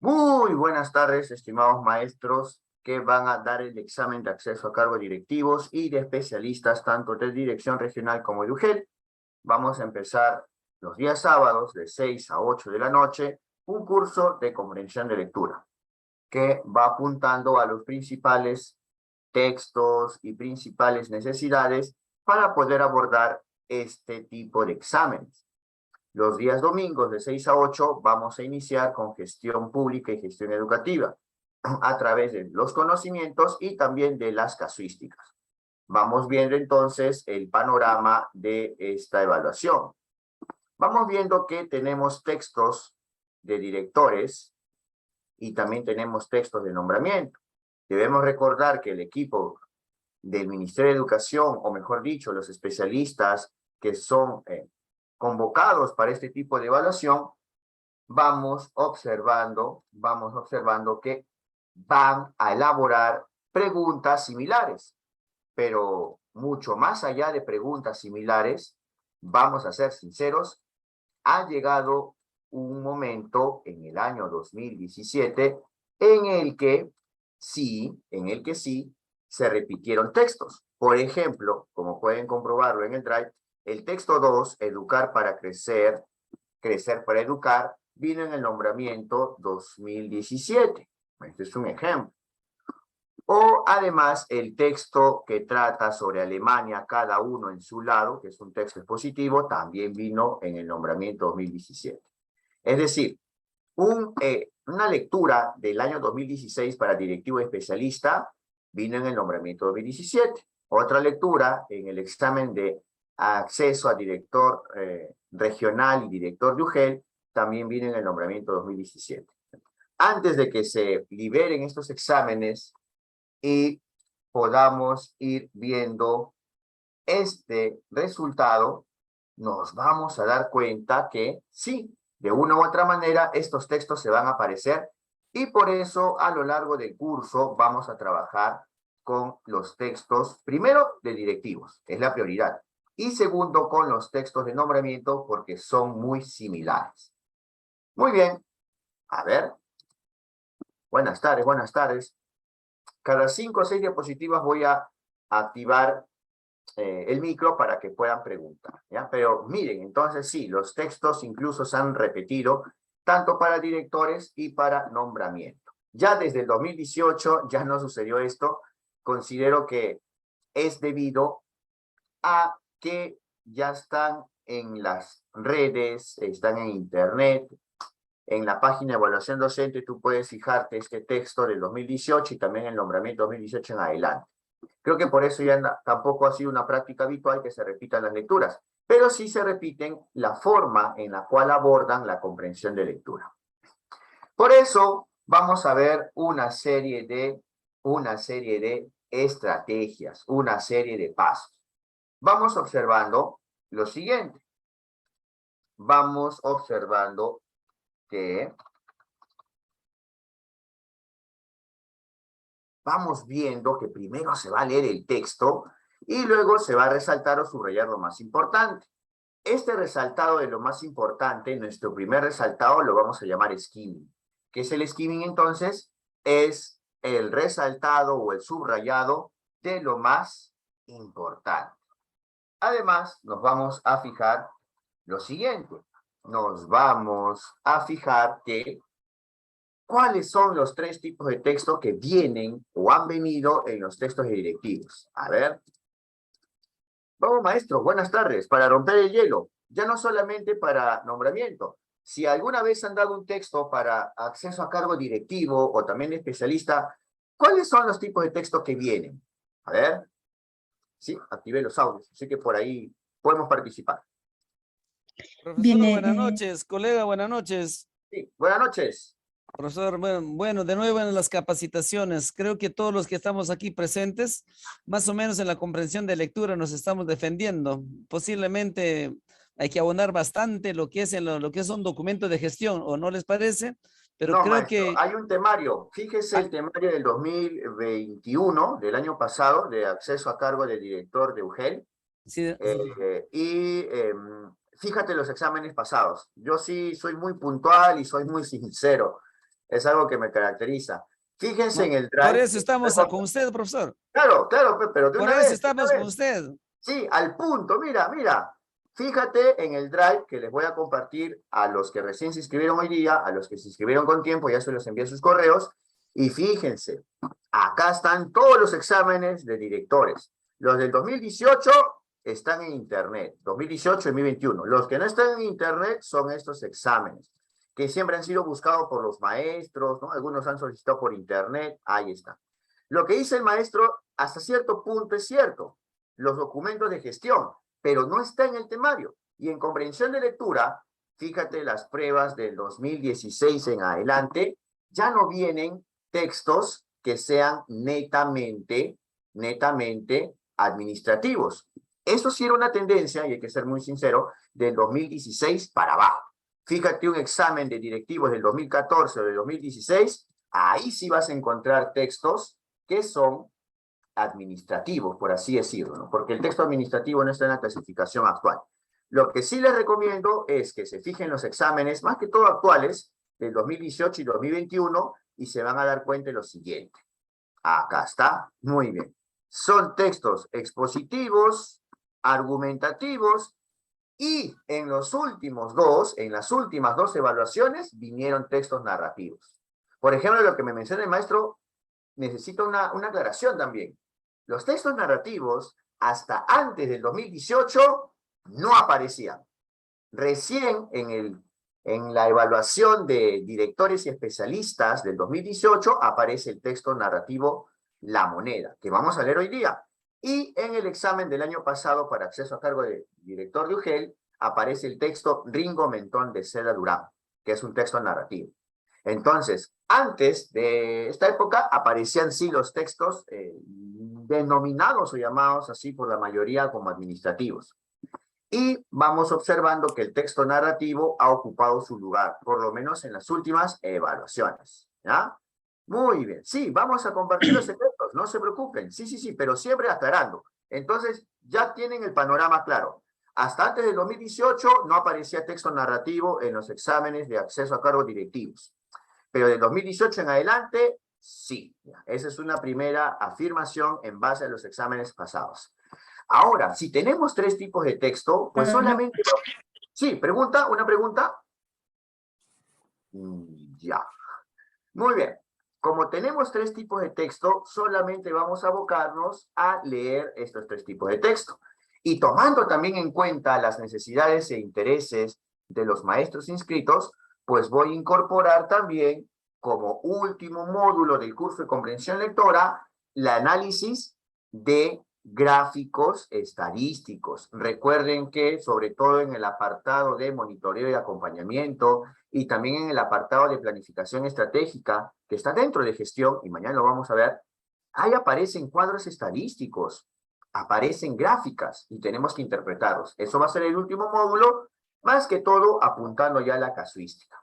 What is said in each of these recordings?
Muy buenas tardes, estimados maestros que van a dar el examen de acceso a cargos directivos y de especialistas tanto de dirección regional como de UGEL. Vamos a empezar los días sábados de 6 a 8 de la noche un curso de comprensión de lectura que va apuntando a los principales textos y principales necesidades para poder abordar este tipo de exámenes. Los días domingos de 6 a 8 vamos a iniciar con gestión pública y gestión educativa a través de los conocimientos y también de las casuísticas. Vamos viendo entonces el panorama de esta evaluación. Vamos viendo que tenemos textos de directores y también tenemos textos de nombramiento. Debemos recordar que el equipo del Ministerio de Educación, o mejor dicho, los especialistas que son convocados para este tipo de evaluación, vamos observando que van a elaborar preguntas similares, pero mucho más allá de preguntas similares, vamos a ser sinceros, ha llegado un momento en el año 2017 en el que sí se repitieron textos. Por ejemplo, como pueden comprobarlo en el Drive, el texto 2, Educar para Crecer, Crecer para Educar, vino en el nombramiento 2017. Este es un ejemplo. O además el texto que trata sobre Alemania, cada uno en su lado, que es un texto expositivo, también vino en el nombramiento 2017. Es decir, una lectura del año 2016 para directivo especialista vino en el nombramiento 2017. Otra lectura en el examen de acceso a director regional y director de UGEL también vino en el nombramiento 2017. Antes de que se liberen estos exámenes y podamos ir viendo este resultado, nos vamos a dar cuenta que sí, de una u otra manera, estos textos se van a aparecer y por eso a lo largo del curso vamos a trabajar con los textos, primero, de directivos, es la prioridad, y segundo, con los textos de nombramiento porque son muy similares. Muy bien, a ver. Buenas tardes, buenas tardes. Cada 5 o 6 diapositivas voy a activar el micro para que puedan preguntar, ¿ya? Pero miren, entonces sí, los textos incluso se han repetido tanto para directores y para nombramiento. Ya desde el 2018 ya no sucedió esto. Considero que es debido a que ya están en las redes, están en internet, en la página de evaluación docente tú puedes fijarte este texto del 2018 y también el nombramiento 2018 en adelante. Creo que por eso ya tampoco ha sido una práctica habitual que se repitan las lecturas, pero sí se repiten la forma en la cual abordan la comprensión de lectura. Por eso vamos a ver una serie de estrategias, una serie de pasos. Vamos observando lo siguiente. Vamos observando que vamos viendo que primero se va a leer el texto y luego se va a resaltar o subrayar lo más importante. Este resaltado de lo más importante, nuestro primer resaltado, lo vamos a llamar skimming. ¿Qué es el skimming entonces? Es el resaltado o el subrayado de lo más importante. Además, nos vamos a fijar lo siguiente. Nos vamos a fijar que ¿cuáles son los 3 tipos de texto que vienen o han venido en los textos directivos? A ver. Vamos, maestro, buenas tardes. Para romper el hielo, ya no solamente para nombramiento. Si alguna vez han dado un texto para acceso a cargo directivo o también especialista, ¿cuáles son los tipos de texto que vienen? A ver. Sí, activé los audios, así que por ahí podemos participar. Profesor, Viene, buenas noches. Colega, buenas noches. Sí, buenas noches. Profesor, bueno, de nuevo en las capacitaciones. Creo que todos los que estamos aquí presentes, más o menos en la comprensión de lectura nos estamos defendiendo. Posiblemente hay que abonar bastante lo que es, lo que es un documento de gestión, ¿o no les parece? Pero No, creo maestro, que... hay un temario. Fíjese el temario del 2021, del año pasado, de acceso a cargo del director de UGEL. Sí, Fíjate los exámenes pasados. Yo sí soy muy puntual y soy muy sincero. Es algo que me caracteriza. Fíjense en el Por Drive. eso estamos con usted, profesor. Claro, claro, pero de Por una eso vez, de estamos una con vez. usted. Sí, al punto, mira, mira. Fíjate en el Drive que les voy a compartir a los que recién se inscribieron hoy día, a los que se inscribieron con tiempo, ya se los envié sus correos. Y fíjense, acá están todos los exámenes de directores. Los del 2018 están en Internet, 2018 y 2021. Los que no están en Internet son estos exámenes, que siempre han sido buscados por los maestros, ¿no? Algunos han solicitado por Internet, ahí está. Lo que dice el maestro, hasta cierto punto es cierto, los documentos de gestión, pero no está en el temario. Y en comprensión de lectura, fíjate las pruebas del 2016 en adelante, ya no vienen textos que sean netamente administrativos. Eso sí era una tendencia, y hay que ser muy sincero, del 2016 para abajo. Fíjate un examen de directivos del 2014 o del 2016, ahí sí vas a encontrar textos que son administrativos, por así decirlo, ¿no? Porque el texto administrativo no está en la clasificación actual. Lo que sí les recomiendo es que se fijen los exámenes, más que todo actuales, del 2018 y 2021, y se van a dar cuenta de lo siguiente. Acá está, muy bien. Son textos expositivos, argumentativos, y en los últimos dos, en las últimas dos evaluaciones, vinieron textos narrativos. Por ejemplo, lo que me menciona el maestro, necesito una aclaración también. Los textos narrativos, hasta antes del 2018, no aparecían. Recién en la evaluación de directores y especialistas del 2018 aparece el texto narrativo La Moneda, que vamos a leer hoy día. Y en el examen del año pasado para acceso a cargo de director de UGEL aparece el texto Ringo Mentón de Seda Durán, que es un texto narrativo. Entonces, antes de esta época aparecían sí los textos denominados o llamados así por la mayoría como administrativos. Y vamos observando que el texto narrativo ha ocupado su lugar, por lo menos en las últimas evaluaciones. ¿Ya? Muy bien. Sí, vamos a compartir los secretos, no se preocupen. Sí, sí, sí, pero siempre aclarando. Entonces, ya tienen el panorama claro. Hasta antes del 2018 no aparecía texto narrativo en los exámenes de acceso a cargos directivos. Pero del 2018 en adelante, sí. Esa es una primera afirmación en base a los exámenes pasados. Ahora, si tenemos tres tipos de texto, pues solamente... Sí, pregunta, una pregunta. Ya. Muy bien. Como tenemos tres tipos de texto, solamente vamos a abocarnos a leer estos tres tipos de texto. Y tomando también en cuenta las necesidades e intereses de los maestros inscritos, pues voy a incorporar también como último módulo del curso de comprensión lectora, el análisis de gráficos estadísticos. Recuerden que, sobre todo en el apartado de monitoreo y acompañamiento, y también en el apartado de planificación estratégica, que está dentro de gestión, y mañana lo vamos a ver, ahí aparecen cuadros estadísticos, aparecen gráficas, y tenemos que interpretarlos. Eso va a ser el último módulo, más que todo apuntando ya a la casuística.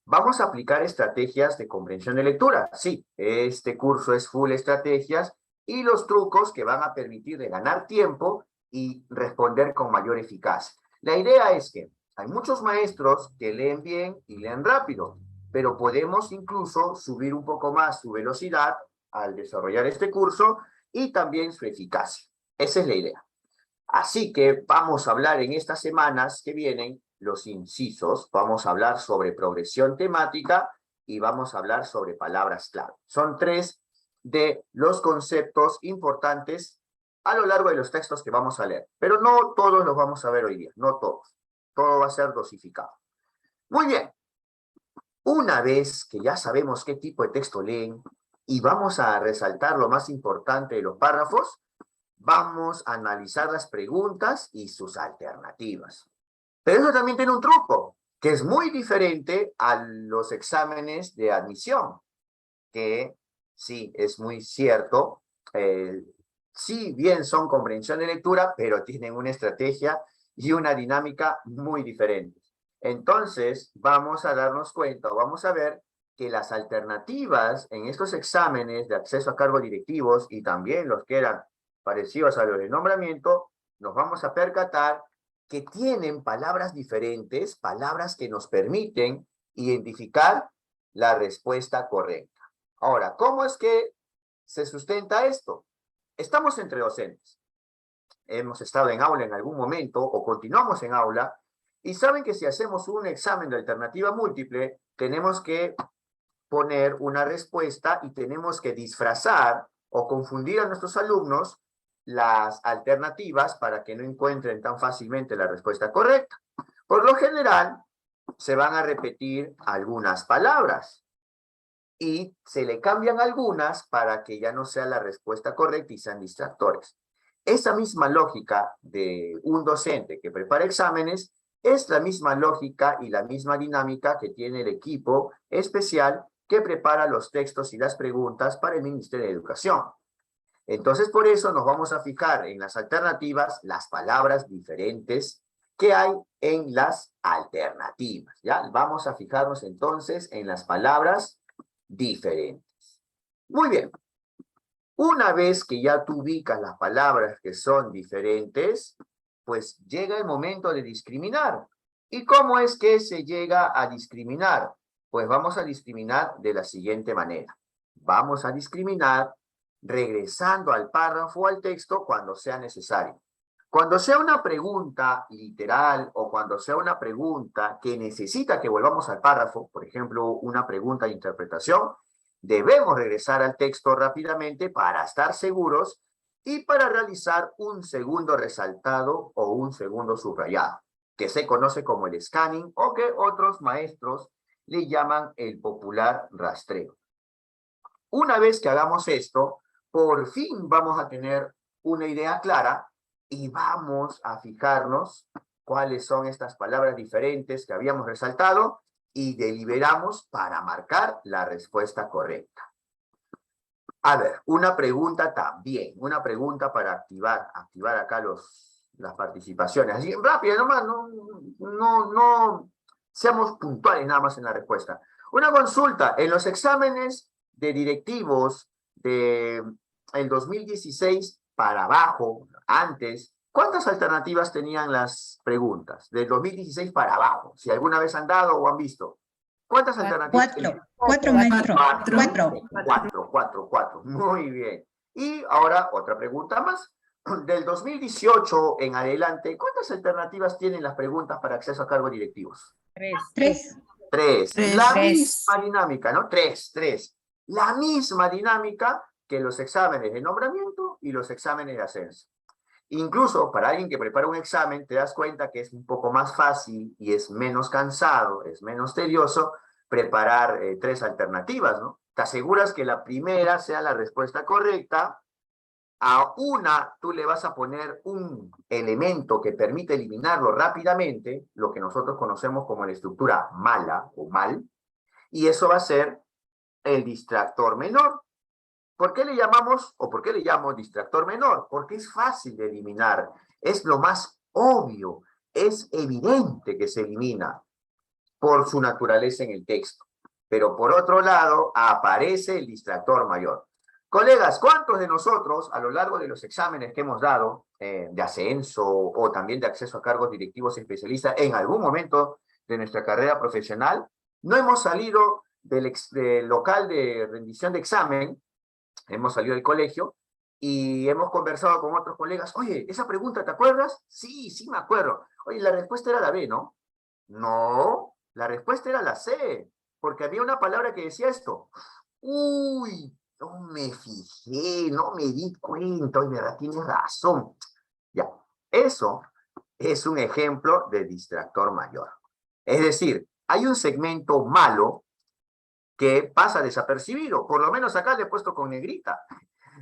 Vamos a aplicar estrategias de comprensión de lectura. Sí, este curso es full estrategias y los trucos que van a permitir de ganar tiempo y responder con mayor eficacia. La idea es que hay muchos maestros que leen bien y leen rápido, pero podemos incluso subir un poco más su velocidad al desarrollar este curso y también su eficacia. Esa es la idea. Así que vamos a hablar en estas semanas que vienen los incisos, vamos a hablar sobre progresión temática y vamos a hablar sobre palabras clave. Son tres de los conceptos importantes a lo largo de los textos que vamos a leer, pero no todos los vamos a ver hoy día, no todos. Todo va a ser dosificado. Muy bien. Una vez que ya sabemos qué tipo de texto leen y vamos a resaltar lo más importante de los párrafos, vamos a analizar las preguntas y sus alternativas. Pero eso también tiene un truco, que es muy diferente a los exámenes de admisión, que sí, es muy cierto, sí bien son comprensión de lectura, pero tienen una estrategia y una dinámica muy diferentes. Entonces, vamos a darnos cuenta, vamos a ver que las alternativas en estos exámenes de acceso a cargos directivos y también los que eran parecidos a los de nombramiento, nos vamos a percatar que tienen palabras diferentes, palabras que nos permiten identificar la respuesta correcta. Ahora, ¿cómo es que se sustenta esto? Estamos entre docentes. Hemos estado en aula en algún momento o continuamos en aula y saben que si hacemos un examen de alternativa múltiple, tenemos que poner una respuesta y tenemos que disfrazar o confundir a nuestros alumnos las alternativas para que no encuentren tan fácilmente la respuesta correcta. Por lo general, se van a repetir algunas palabras y se le cambian algunas para que ya no sea la respuesta correcta y sean distractores. Esa misma lógica de un docente que prepara exámenes es la misma lógica y la misma dinámica que tiene el equipo especial que prepara los textos y las preguntas para el Ministerio de Educación. Entonces, por eso nos vamos a fijar en las alternativas, las palabras diferentes que hay en las alternativas, ¿ya? Vamos a fijarnos entonces en las palabras diferentes. Muy bien. Una vez que ya tú ubicas las palabras que son diferentes, pues llega el momento de discriminar. ¿Y cómo es que se llega a discriminar? Pues vamos a discriminar de la siguiente manera. Vamos a discriminar regresando al párrafo o al texto cuando sea necesario. Cuando sea una pregunta literal o cuando sea una pregunta que necesita que volvamos al párrafo, por ejemplo, una pregunta de interpretación, debemos regresar al texto rápidamente para estar seguros y para realizar un segundo resaltado o un segundo subrayado, que se conoce como el scanning o que otros maestros le llaman el popular rastreo. Una vez que hagamos esto, por fin vamos a tener una idea clara y vamos a fijarnos cuáles son estas palabras diferentes que habíamos resaltado y deliberamos para marcar la respuesta correcta. A ver, una pregunta también, una pregunta para activar acá las participaciones. Así, rápida nomás, no seamos puntuales nada más en la respuesta. Una consulta, en los exámenes de directivos del 2016 para abajo, antes, ¿cuántas alternativas tenían las preguntas? Del 2016 para abajo, si alguna vez han dado o han visto. ¿Cuántas alternativas? Cuatro, maestro. Cuatro. Muy bien. Y ahora otra pregunta más. Del 2018 en adelante, ¿cuántas alternativas tienen las preguntas para acceso a cargos directivos? Tres. La misma dinámica, ¿no? Tres. La misma dinámica que los exámenes de nombramiento y los exámenes de ascenso. Incluso para alguien que prepara un examen, te das cuenta que es un poco más fácil y es menos cansado, es menos tedioso preparar tres alternativas, ¿no? Te aseguras que la primera sea la respuesta correcta. A una tú le vas a poner un elemento que permite eliminarlo rápidamente, lo que nosotros conocemos como la estructura mala o mal, y eso va a ser el distractor menor. ¿Por qué le llamamos, o por qué le llamo distractor menor? Porque es fácil de eliminar, es lo más obvio, es evidente que se elimina por su naturaleza en el texto. Pero por otro lado, aparece el distractor mayor. Colegas, ¿cuántos de nosotros a lo largo de los exámenes que hemos dado, de ascenso o también de acceso a cargos directivos especialistas, en algún momento de nuestra carrera profesional, no hemos salido del local de rendición de examen, hemos salido del colegio y hemos conversado con otros colegas? Oye, ¿esa pregunta te acuerdas? Sí, me acuerdo. Oye, la respuesta era la B, ¿no? No, la respuesta era la C, porque había una palabra que decía esto. Uy, no me fijé, no me di cuenta, oye, verdad, tienes razón. Ya, eso es un ejemplo de distractor mayor. Es decir, hay un segmento malo que pasa desapercibido, por lo menos acá le he puesto con negrita,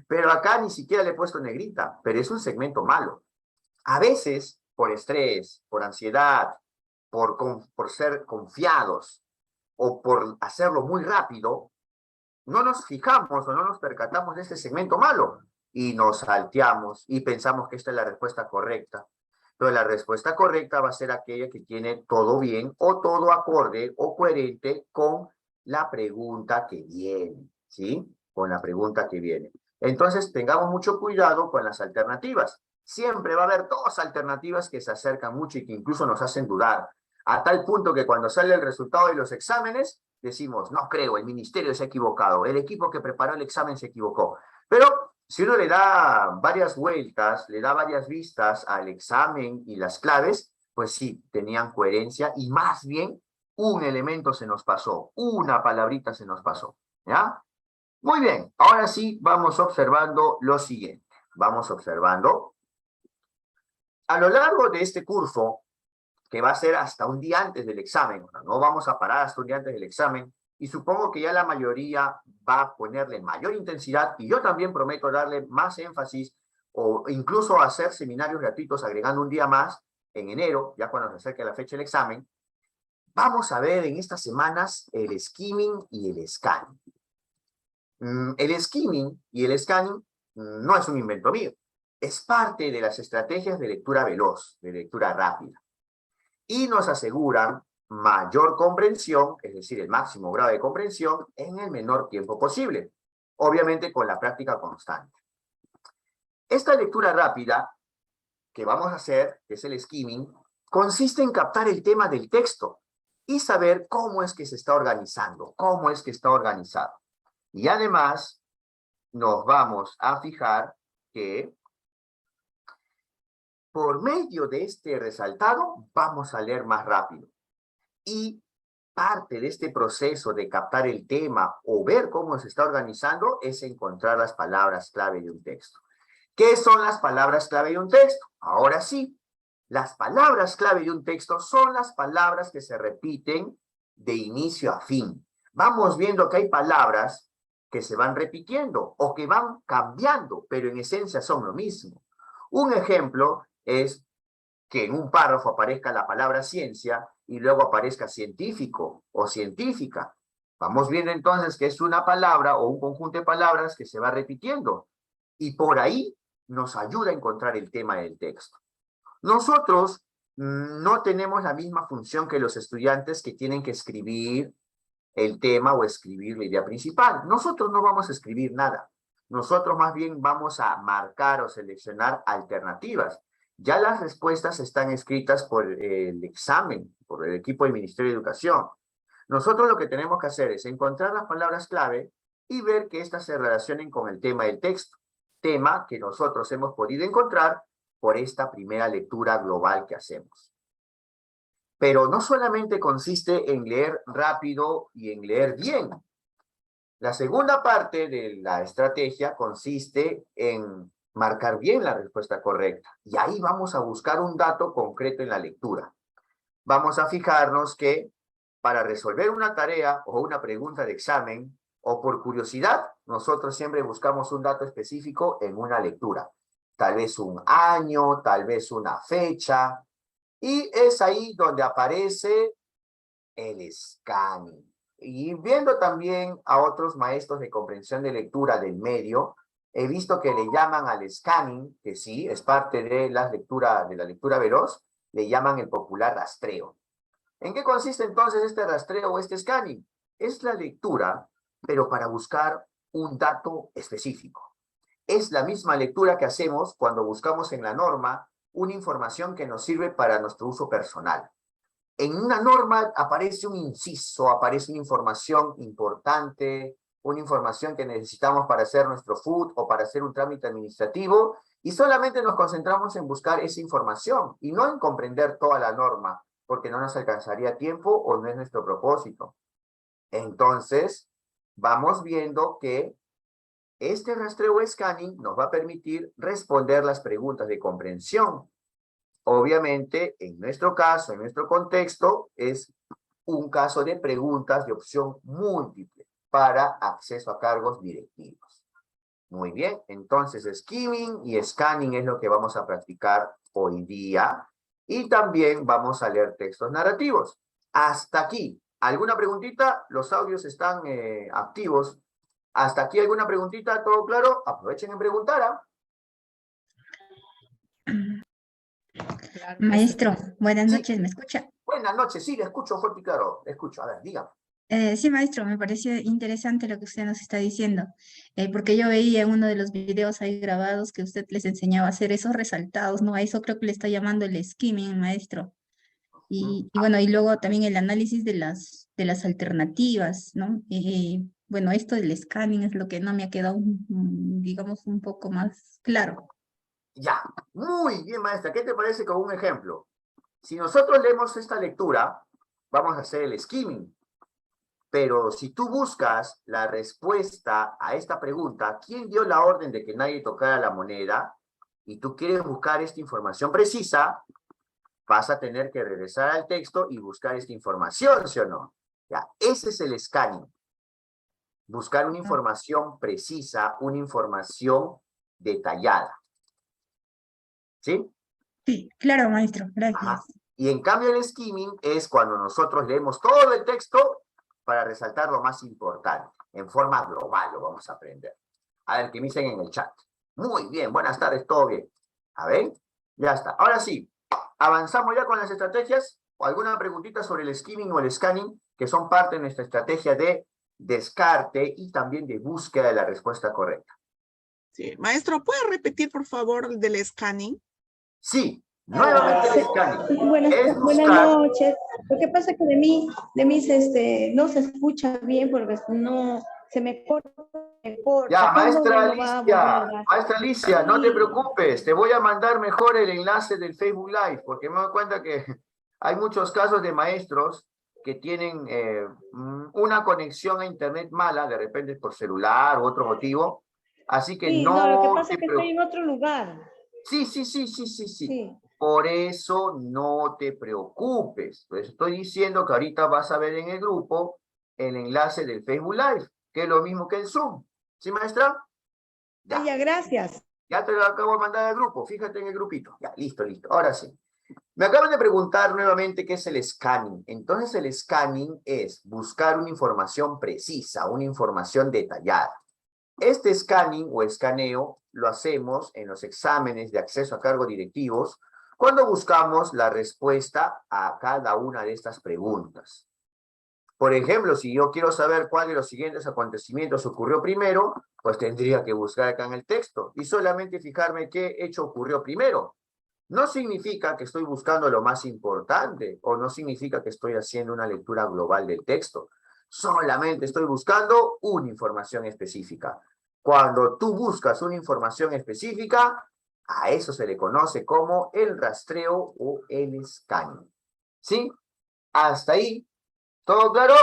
pero acá ni siquiera le he puesto negrita, pero es un segmento malo. A veces, por estrés, por ansiedad, por ser confiados o por hacerlo muy rápido, no nos fijamos o no nos percatamos de este segmento malo y nos salteamos y pensamos que esta es la respuesta correcta. Pero la respuesta correcta va a ser aquella que tiene todo bien o todo acorde o coherente con la pregunta que viene, ¿sí? Con la pregunta que viene. Entonces, tengamos mucho cuidado con las alternativas. Siempre va a haber dos alternativas que se acercan mucho y que incluso nos hacen dudar, a tal punto que cuando sale el resultado de los exámenes, decimos, no creo, el ministerio se ha equivocado, el equipo que preparó el examen se equivocó. Pero si uno le da varias vueltas, le da varias vistas al examen y las claves, pues sí, tenían coherencia y más bien un elemento se nos pasó, una palabrita se nos pasó, ¿ya? Muy bien, ahora sí vamos observando lo siguiente. Vamos observando. A lo largo de este curso, que va a ser hasta un día antes del examen, no vamos a parar hasta un día antes del examen, y supongo que ya la mayoría va a ponerle mayor intensidad, y yo también prometo darle más énfasis, o incluso hacer seminarios gratuitos agregando un día más, en enero, ya cuando se acerque la fecha del examen. Vamos a ver en estas semanas el skimming y el scanning. El skimming y el scanning no es un invento mío, es parte de las estrategias de lectura veloz, de lectura rápida. Y nos aseguran mayor comprensión, es decir, el máximo grado de comprensión, en el menor tiempo posible, obviamente con la práctica constante. Esta lectura rápida que vamos a hacer, que es el skimming, consiste en captar el tema del texto y saber cómo es que se está organizando, cómo es que está organizado. Y además, nos vamos a fijar que por medio de este resaltado, vamos a leer más rápido. Y parte de este proceso de captar el tema o ver cómo se está organizando es encontrar las palabras clave de un texto. ¿Qué son las palabras clave de un texto? Ahora sí, las palabras clave de un texto son las palabras que se repiten de inicio a fin. Vamos viendo que hay palabras que se van repitiendo o que van cambiando, pero en esencia son lo mismo. Un ejemplo es que en un párrafo aparezca la palabra ciencia y luego aparezca científico o científica. Vamos viendo entonces que es una palabra o un conjunto de palabras que se va repitiendo. Y por ahí nos ayuda a encontrar el tema del texto. Nosotros no tenemos la misma función que los estudiantes que tienen que escribir el tema o escribir la idea principal. Nosotros no vamos a escribir nada. Nosotros más bien vamos a marcar o seleccionar alternativas. Ya las respuestas están escritas por el examen, por el equipo del Ministerio de Educación. Nosotros lo que tenemos que hacer es encontrar las palabras clave y ver que éstas se relacionen con el tema del texto. Tema que nosotros hemos podido encontrar por esta primera lectura global que hacemos. Pero no solamente consiste en leer rápido y en leer bien. La segunda parte de la estrategia consiste en marcar bien la respuesta correcta. Y ahí vamos a buscar un dato concreto en la lectura. Vamos a fijarnos que para resolver una tarea o una pregunta de examen, o por curiosidad, nosotros siempre buscamos un dato específico en una lectura. Tal vez un año, tal vez una fecha. Y es ahí donde aparece el scanning. Y viendo también a otros maestros de comprensión de lectura del medio, he visto que le llaman al scanning, que sí, es parte de la lectura veloz, le llaman el popular rastreo. ¿En qué consiste entonces este rastreo o este scanning? Es la lectura, pero para buscar un dato específico. Es la misma lectura que hacemos cuando buscamos en la norma una información que nos sirve para nuestro uso personal. En una norma aparece un inciso, aparece una información importante, una información que necesitamos para hacer nuestro FUT o para hacer un trámite administrativo, y solamente nos concentramos en buscar esa información y no en comprender toda la norma, porque no nos alcanzaría tiempo o no es nuestro propósito. Entonces, vamos viendo que este rastreo o scanning nos va a permitir responder las preguntas de comprensión. Obviamente, en nuestro caso, en nuestro contexto, es un caso de preguntas de opción múltiple para acceso a cargos directivos. Muy bien, entonces skimming y scanning es lo que vamos a practicar hoy día. Y también vamos a leer textos narrativos. Hasta aquí. ¿Alguna preguntita? Los audios están activos. ¿Hasta aquí alguna preguntita? ¿Todo claro? Aprovechen en preguntar, ¿ah? Maestro, buenas noches, ¿me escucha? Buenas noches, sí, le escucho fuerte y claro. Le escucho, a ver, dígame. Sí, maestro, me pareció interesante lo que usted nos está diciendo, porque yo veía en uno de los videos ahí grabados que usted les enseñaba a hacer esos resaltados, ¿no? A eso creo que le está llamando el skimming, maestro. Y bueno, y luego también el análisis de las alternativas, ¿no? Bueno, esto del scanning es lo que no me ha quedado, digamos, un poco más claro. Ya, muy bien, maestra. ¿Qué te parece con un ejemplo? Si nosotros leemos esta lectura, vamos a hacer el skimming. Pero si tú buscas la respuesta a esta pregunta, ¿quién dio la orden de que nadie tocara la moneda? Y tú quieres buscar esta información precisa, vas a tener que regresar al texto y buscar esta información, ¿sí o no? Ya, ese es el scanning. Buscar una información precisa, una información detallada. ¿Sí? Sí, claro, maestro, Ajá. gracias. Y en cambio el skimming es cuando nosotros leemos todo el texto para resaltar lo más importante. En forma global lo vamos a aprender. A ver, ¿qué me dicen en el chat? Muy bien, buenas tardes, todo bien. A ver, ya está. Ahora sí, avanzamos ya con las estrategias. ¿O alguna preguntita sobre el skimming o el scanning, que son parte de nuestra estrategia de descarte y también de búsqueda de la respuesta correcta? Sí, maestro, ¿puede repetir, por favor, el del scanning? Sí, nuevamente el scanning. Buenas, Es buenas buscar... noches. Lo que pasa es que de mí no se escucha bien porque no se me corta. Ya, ¿Cuándo maestra me lo va a volver a dar? Maestra Alicia, no te preocupes, te voy a mandar mejor el enlace del Facebook Live, porque me doy cuenta que hay muchos casos de maestros que tienen una conexión a internet mala, de repente por celular u otro motivo, así que Sí, no, lo que no pasa te es que estoy en otro lugar. Sí. Sí. Por eso no te preocupes. Pues estoy diciendo que ahorita vas a ver en el grupo el enlace del Facebook Live, que es lo mismo que el Zoom. ¿Sí, maestra? Ah, ya, gracias. Ya te lo acabo de mandar al grupo, fíjate en el grupito. Ya, listo. Ahora sí. Me acaban de preguntar nuevamente qué es el scanning. Entonces el scanning es buscar una información precisa, una información detallada. Este scanning o escaneo lo hacemos en los exámenes de acceso a cargos directivos cuando buscamos la respuesta a cada una de estas preguntas. Por ejemplo, si yo quiero saber cuál de los siguientes acontecimientos ocurrió primero, pues tendría que buscar acá en el texto y solamente fijarme qué hecho ocurrió primero. No significa que estoy buscando lo más importante o no significa que estoy haciendo una lectura global del texto. Solamente estoy buscando una información específica. Cuando tú buscas una información específica, a eso se le conoce como el rastreo o el scanning. ¿Sí? Hasta ahí. ¿Todo claro?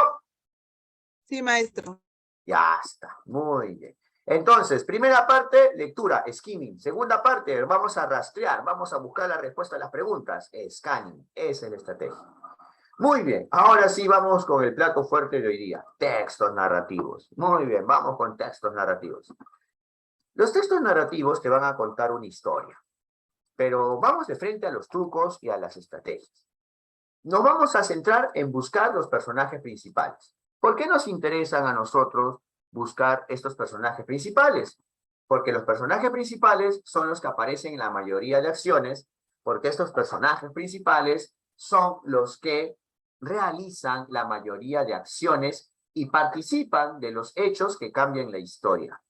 Sí, maestro. Ya está, muy bien. Entonces, primera parte, lectura, skimming. Segunda parte, vamos a rastrear, vamos a buscar la respuesta a las preguntas. Scanning, esa es la estrategia. Muy bien, ahora sí vamos con el plato fuerte de hoy día. Textos narrativos. Muy bien, vamos con textos narrativos. Los textos narrativos te van a contar una historia, pero vamos de frente a los trucos y a las estrategias. Nos vamos a centrar en buscar los personajes principales. ¿Por qué nos interesan a nosotros buscar estos personajes principales? Porque los personajes principales son los que aparecen en la mayoría de acciones, porque estos personajes principales son los que realizan la mayoría de acciones y participan de los hechos que cambian la historia.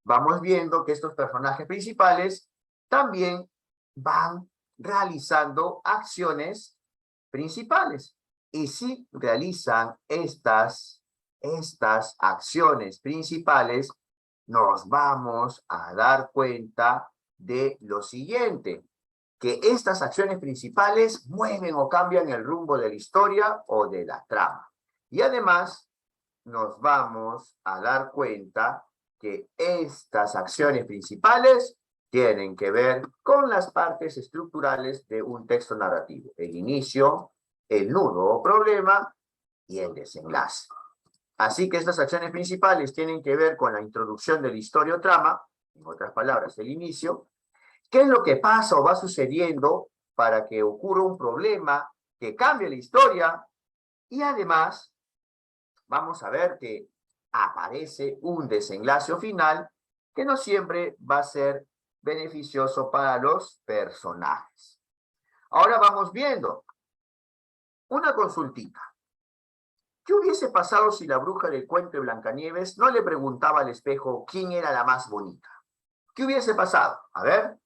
Vamos viendo que estos personajes principales también van realizando acciones principales. Y si realizan estas acciones principales, nos vamos a dar cuenta de lo siguiente, que estas acciones principales mueven o cambian el rumbo de la historia o de la trama. Y además, nos vamos a dar cuenta que estas acciones principales tienen que ver con las partes estructurales de un texto narrativo. El inicio, el nudo o problema y el desenlace. Así que estas acciones principales tienen que ver con la introducción de la historia o trama, en otras palabras, el inicio. ¿Qué es lo que pasa o va sucediendo para que ocurra un problema que cambie la historia? Y además, vamos a ver que aparece un desenlace final que no siempre va a ser beneficioso para los personajes. Ahora vamos viendo una consultita. ¿Qué hubiese pasado si la bruja del cuento de Blancanieves no le preguntaba al espejo quién era la más bonita? ¿Qué hubiese pasado? A ver.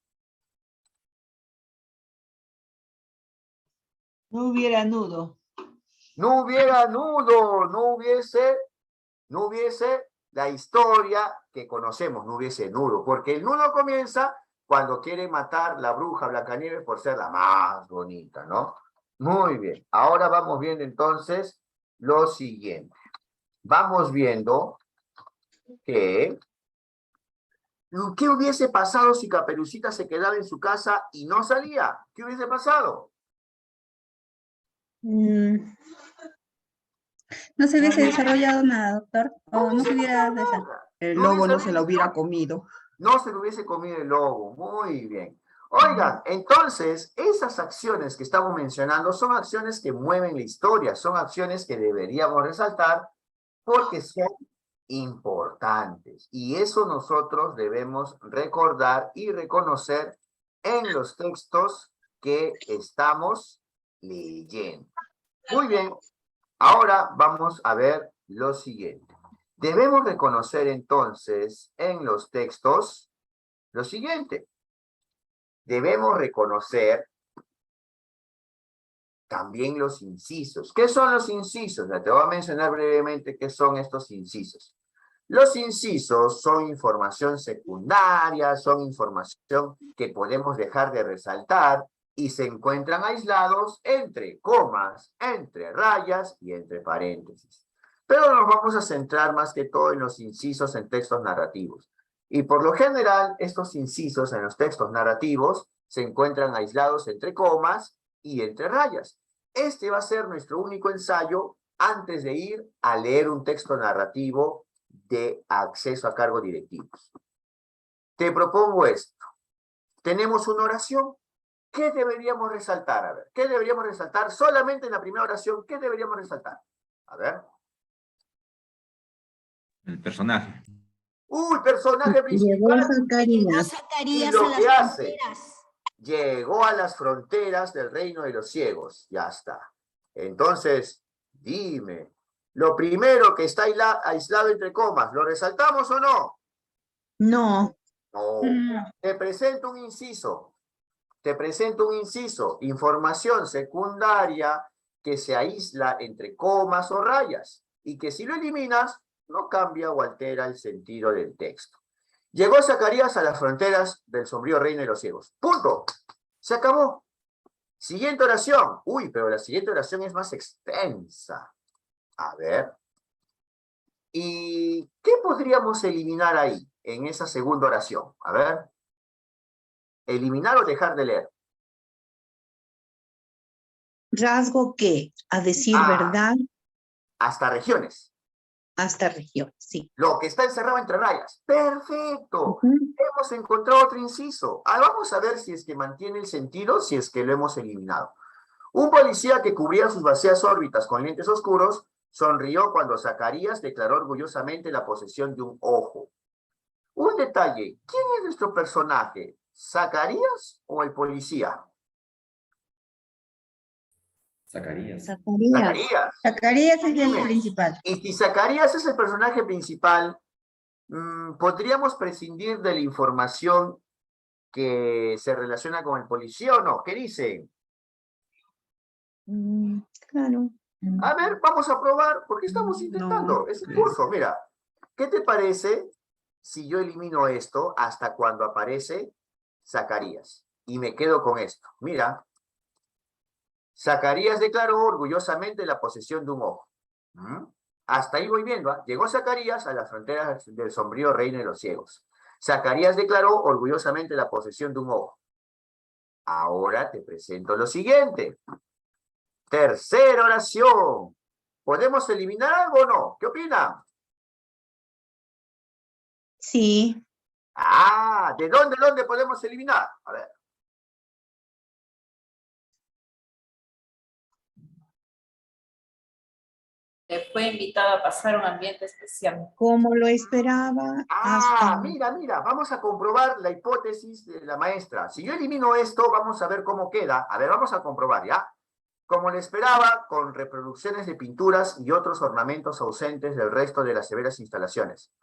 No hubiera nudo. No hubiera nudo, no hubiese la historia que conocemos, no hubiese nudo, porque el nudo comienza cuando quiere matar la bruja Blancanieves por ser la más bonita, ¿no? Muy bien, ahora vamos viendo entonces lo siguiente. Vamos viendo que ¿qué hubiese pasado si Caperucita se quedaba en su casa y no salía? ¿Qué hubiese pasado? No se hubiese desarrollado nada, doctor. O no se hubiera desarrollado. El No lobo hubiese no se la visto. hubiera comido. No se lo hubiese comido el lobo. Muy bien. Oigan, entonces, esas acciones que estamos mencionando son acciones que mueven la historia, son acciones que deberíamos resaltar porque son importantes. Y eso nosotros debemos recordar y reconocer en los textos que estamos leyendo. Muy bien. Ahora vamos a ver lo siguiente. Debemos reconocer entonces en los textos lo siguiente. Debemos reconocer también los incisos. ¿Qué son los incisos? Ya te voy a mencionar brevemente qué son estos incisos. Los incisos son información secundaria, son información que podemos dejar de resaltar y se encuentran aislados entre comas, entre rayas y entre paréntesis. Pero nos vamos a centrar más que todo en los incisos en textos narrativos. Y por lo general, estos incisos en los textos narrativos se encuentran aislados entre comas y entre rayas. Este va a ser nuestro único ensayo antes de ir a leer un texto narrativo de acceso a cargos directivos. Te propongo esto. Tenemos una oración. ¿Qué deberíamos resaltar? A ver, ¿qué deberíamos resaltar? Solamente en la primera oración, ¿qué deberíamos resaltar? A ver. El personaje. ¡Uy, personaje Llegó principal! Zacarías. Y lo que hace, llegó a las fronteras del reino de los ciegos. Ya está. Entonces, dime, lo primero que está aislado entre comas, ¿lo resaltamos o no? No. No. Te presento un inciso. Te presento un inciso. Información secundaria que se aísla entre comas o rayas y que si lo eliminas, no cambia o altera el sentido del texto. Llegó Zacarías a las fronteras del sombrío reino de los ciegos. ¡Punto! Se acabó. Siguiente oración. Uy, pero la siguiente oración es más extensa. A ver. ¿Y qué podríamos eliminar ahí, en esa segunda oración? A ver. ¿Eliminar o dejar de leer? Rasgo que, a decir verdad, Hasta regiones. hasta región, sí. Lo que está encerrado entre rayas. ¡Perfecto! Hemos encontrado otro inciso. Vamos a ver si es que mantiene el sentido, si es que lo hemos eliminado. Un policía que cubría sus vacías órbitas con lentes oscuros sonrió cuando Zacarías declaró orgullosamente la posesión de un ojo. Un detalle, ¿quién es nuestro personaje? ¿Zacarías o el policía? Zacarías. Zacarías. Zacarías es el Dime, principal. y si Zacarías es el personaje principal, ¿podríamos prescindir de la información que se relaciona con el policía o no? ¿Qué dicen? Claro. A ver, vamos a probar, porque estamos intentando. Es el curso, mira. ¿Qué te parece si yo elimino esto hasta cuando aparece Zacarías? Y me quedo con esto. Mira. Zacarías declaró orgullosamente la posesión de un ojo. Hasta ahí voy viendo. Llegó Zacarías a las fronteras del sombrío reino de los ciegos. Zacarías declaró orgullosamente la posesión de un ojo. Ahora te presento lo siguiente. Tercera oración. ¿Podemos eliminar algo o no? ¿Qué opinan? Sí. ¿De dónde podemos eliminar? A ver. Fue invitado a pasar un ambiente especial. Como lo esperaba. Mira, vamos a comprobar la hipótesis de la maestra. Si yo elimino esto, vamos a ver cómo queda. A ver, vamos a comprobar, ¿ya? Como le esperaba, con reproducciones de pinturas y otros ornamentos ausentes del resto de las severas instalaciones.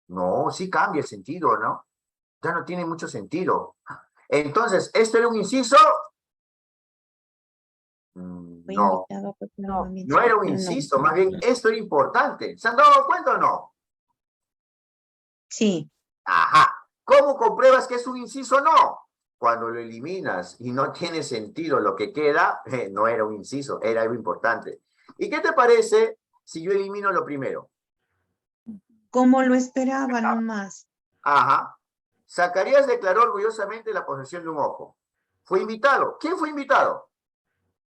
No, sí cambia el sentido, ¿no? Ya no tiene mucho sentido. Entonces, ¿esto era un inciso? No, no era un inciso, más bien esto era importante. ¿Se han dado cuenta o no? Sí, Ajá. ¿Cómo compruebas que es un inciso o no? Cuando lo eliminas y no tiene sentido lo que queda, no era un inciso, era algo importante. ¿Y qué te parece si yo elimino lo primero? como lo esperaba nomás. Ajá. Zacarías declaró orgullosamente la posesión de un ojo. Fue invitado. ¿Quién fue invitado?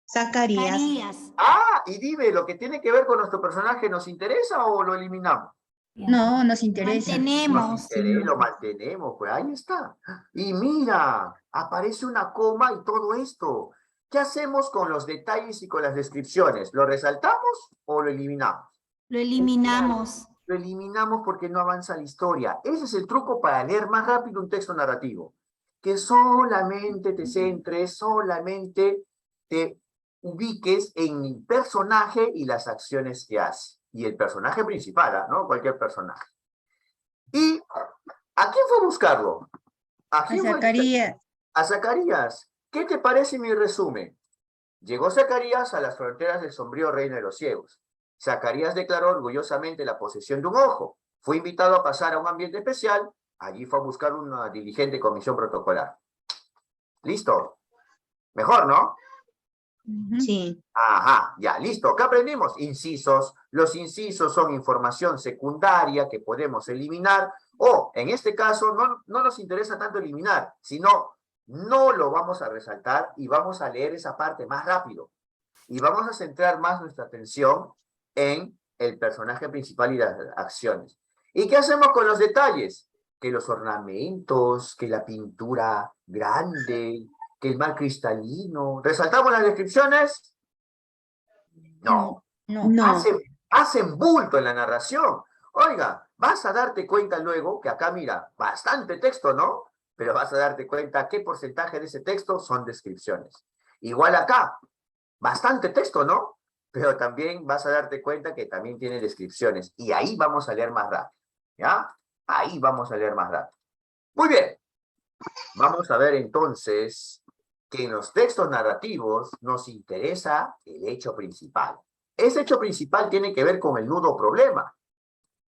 Zacarías. Ah, y dime, ¿lo que tiene que ver con nuestro personaje nos interesa o lo eliminamos? No, nos interesa. Nos interesa, lo mantenemos, pues ahí está. Y mira, aparece una coma y todo esto. ¿Qué hacemos con los detalles y con las descripciones? ¿Lo resaltamos o lo eliminamos? Lo eliminamos. Lo eliminamos porque no avanza la historia. Ese es el truco para leer más rápido un texto narrativo. Que solamente te centres, solamente te ubiques en el personaje y las acciones que hace. Y el personaje principal, ¿no? Cualquier personaje. ¿Y a quién fue a buscarlo? ¿A quién fue? Zacarías. A Zacarías. ¿Qué te parece mi resumen? Llegó Zacarías a las fronteras del sombrío reino de los ciegos. Zacarías declaró orgullosamente la posesión de un ojo. Fue invitado a pasar a un ambiente especial. Allí fue a buscar una diligente comisión protocolar. ¿Listo? Mejor, ¿no? Sí. Ajá, ya, listo. ¿Qué aprendimos? Incisos. Los incisos son información secundaria que podemos eliminar o, en este caso, no nos interesa tanto eliminar, sino no lo vamos a resaltar y vamos a leer esa parte más rápido. Y vamos a centrar más nuestra atención en el personaje principal y las acciones. ¿Y qué hacemos con los detalles? Que los ornamentos, que la pintura grande, que el mar cristalino. ¿Resaltamos las descripciones? No. No. Hacen bulto en la narración. Oiga, vas a darte cuenta luego que acá, mira, bastante texto, ¿no? Pero vas a darte cuenta qué porcentaje de ese texto son descripciones. Igual acá, bastante texto, ¿no? Pero también vas a darte cuenta que también tiene descripciones. Y ahí vamos a leer más rápido, ¿ya? Ahí vamos a leer más rápido. Muy bien. Vamos a ver entonces que en los textos narrativos nos interesa el hecho principal. Ese hecho principal tiene que ver con el nudo o problema.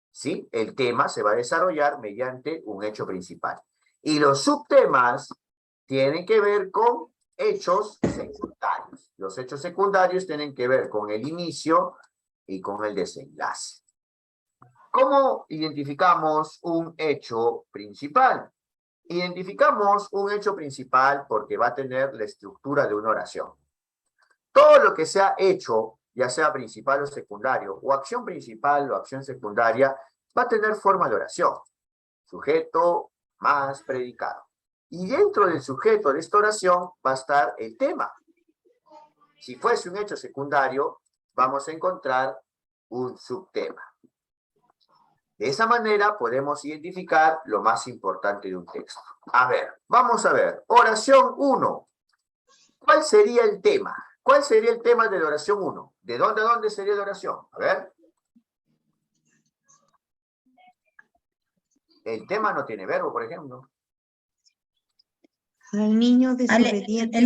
¿Sí? El tema se va a desarrollar mediante un hecho principal. Y los subtemas tienen que ver con hechos secundarios. Los hechos secundarios tienen que ver con el inicio y con el desenlace. ¿Cómo identificamos un hecho principal? Identificamos un hecho principal porque va a tener la estructura de una oración. Todo lo que sea hecho, ya sea principal o secundario, o acción principal o acción secundaria, va a tener forma de oración. Sujeto más predicado. Y dentro del sujeto de esta oración va a estar el tema. Si fuese un hecho secundario, vamos a encontrar un subtema. De esa manera podemos identificar lo más importante de un texto. A ver, vamos a ver. Oración 1. ¿Cuál sería el tema? ¿Cuál sería el tema de la oración 1? ¿De dónde a dónde sería la oración? A ver. El tema no tiene verbo, por ejemplo. Al niño desobediente.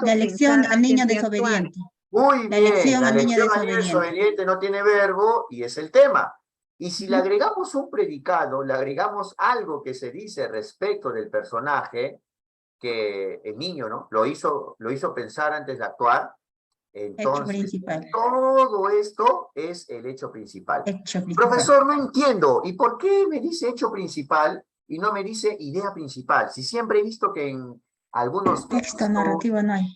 La lección al niño desobediente. Muy bien, lección la al niño lección al niño desobediente no tiene verbo y es el tema. Y si le agregamos un predicado, le agregamos algo que se dice respecto del personaje, que el niño, ¿no? Lo hizo pensar antes de actuar. Entonces, Hecho principal. todo esto es el hecho principal. Hecho principal. Profesor, no entiendo. ¿Y por qué me dice hecho principal y no me dice idea principal? Si siempre he visto que en algunos Texto narrativo no hay.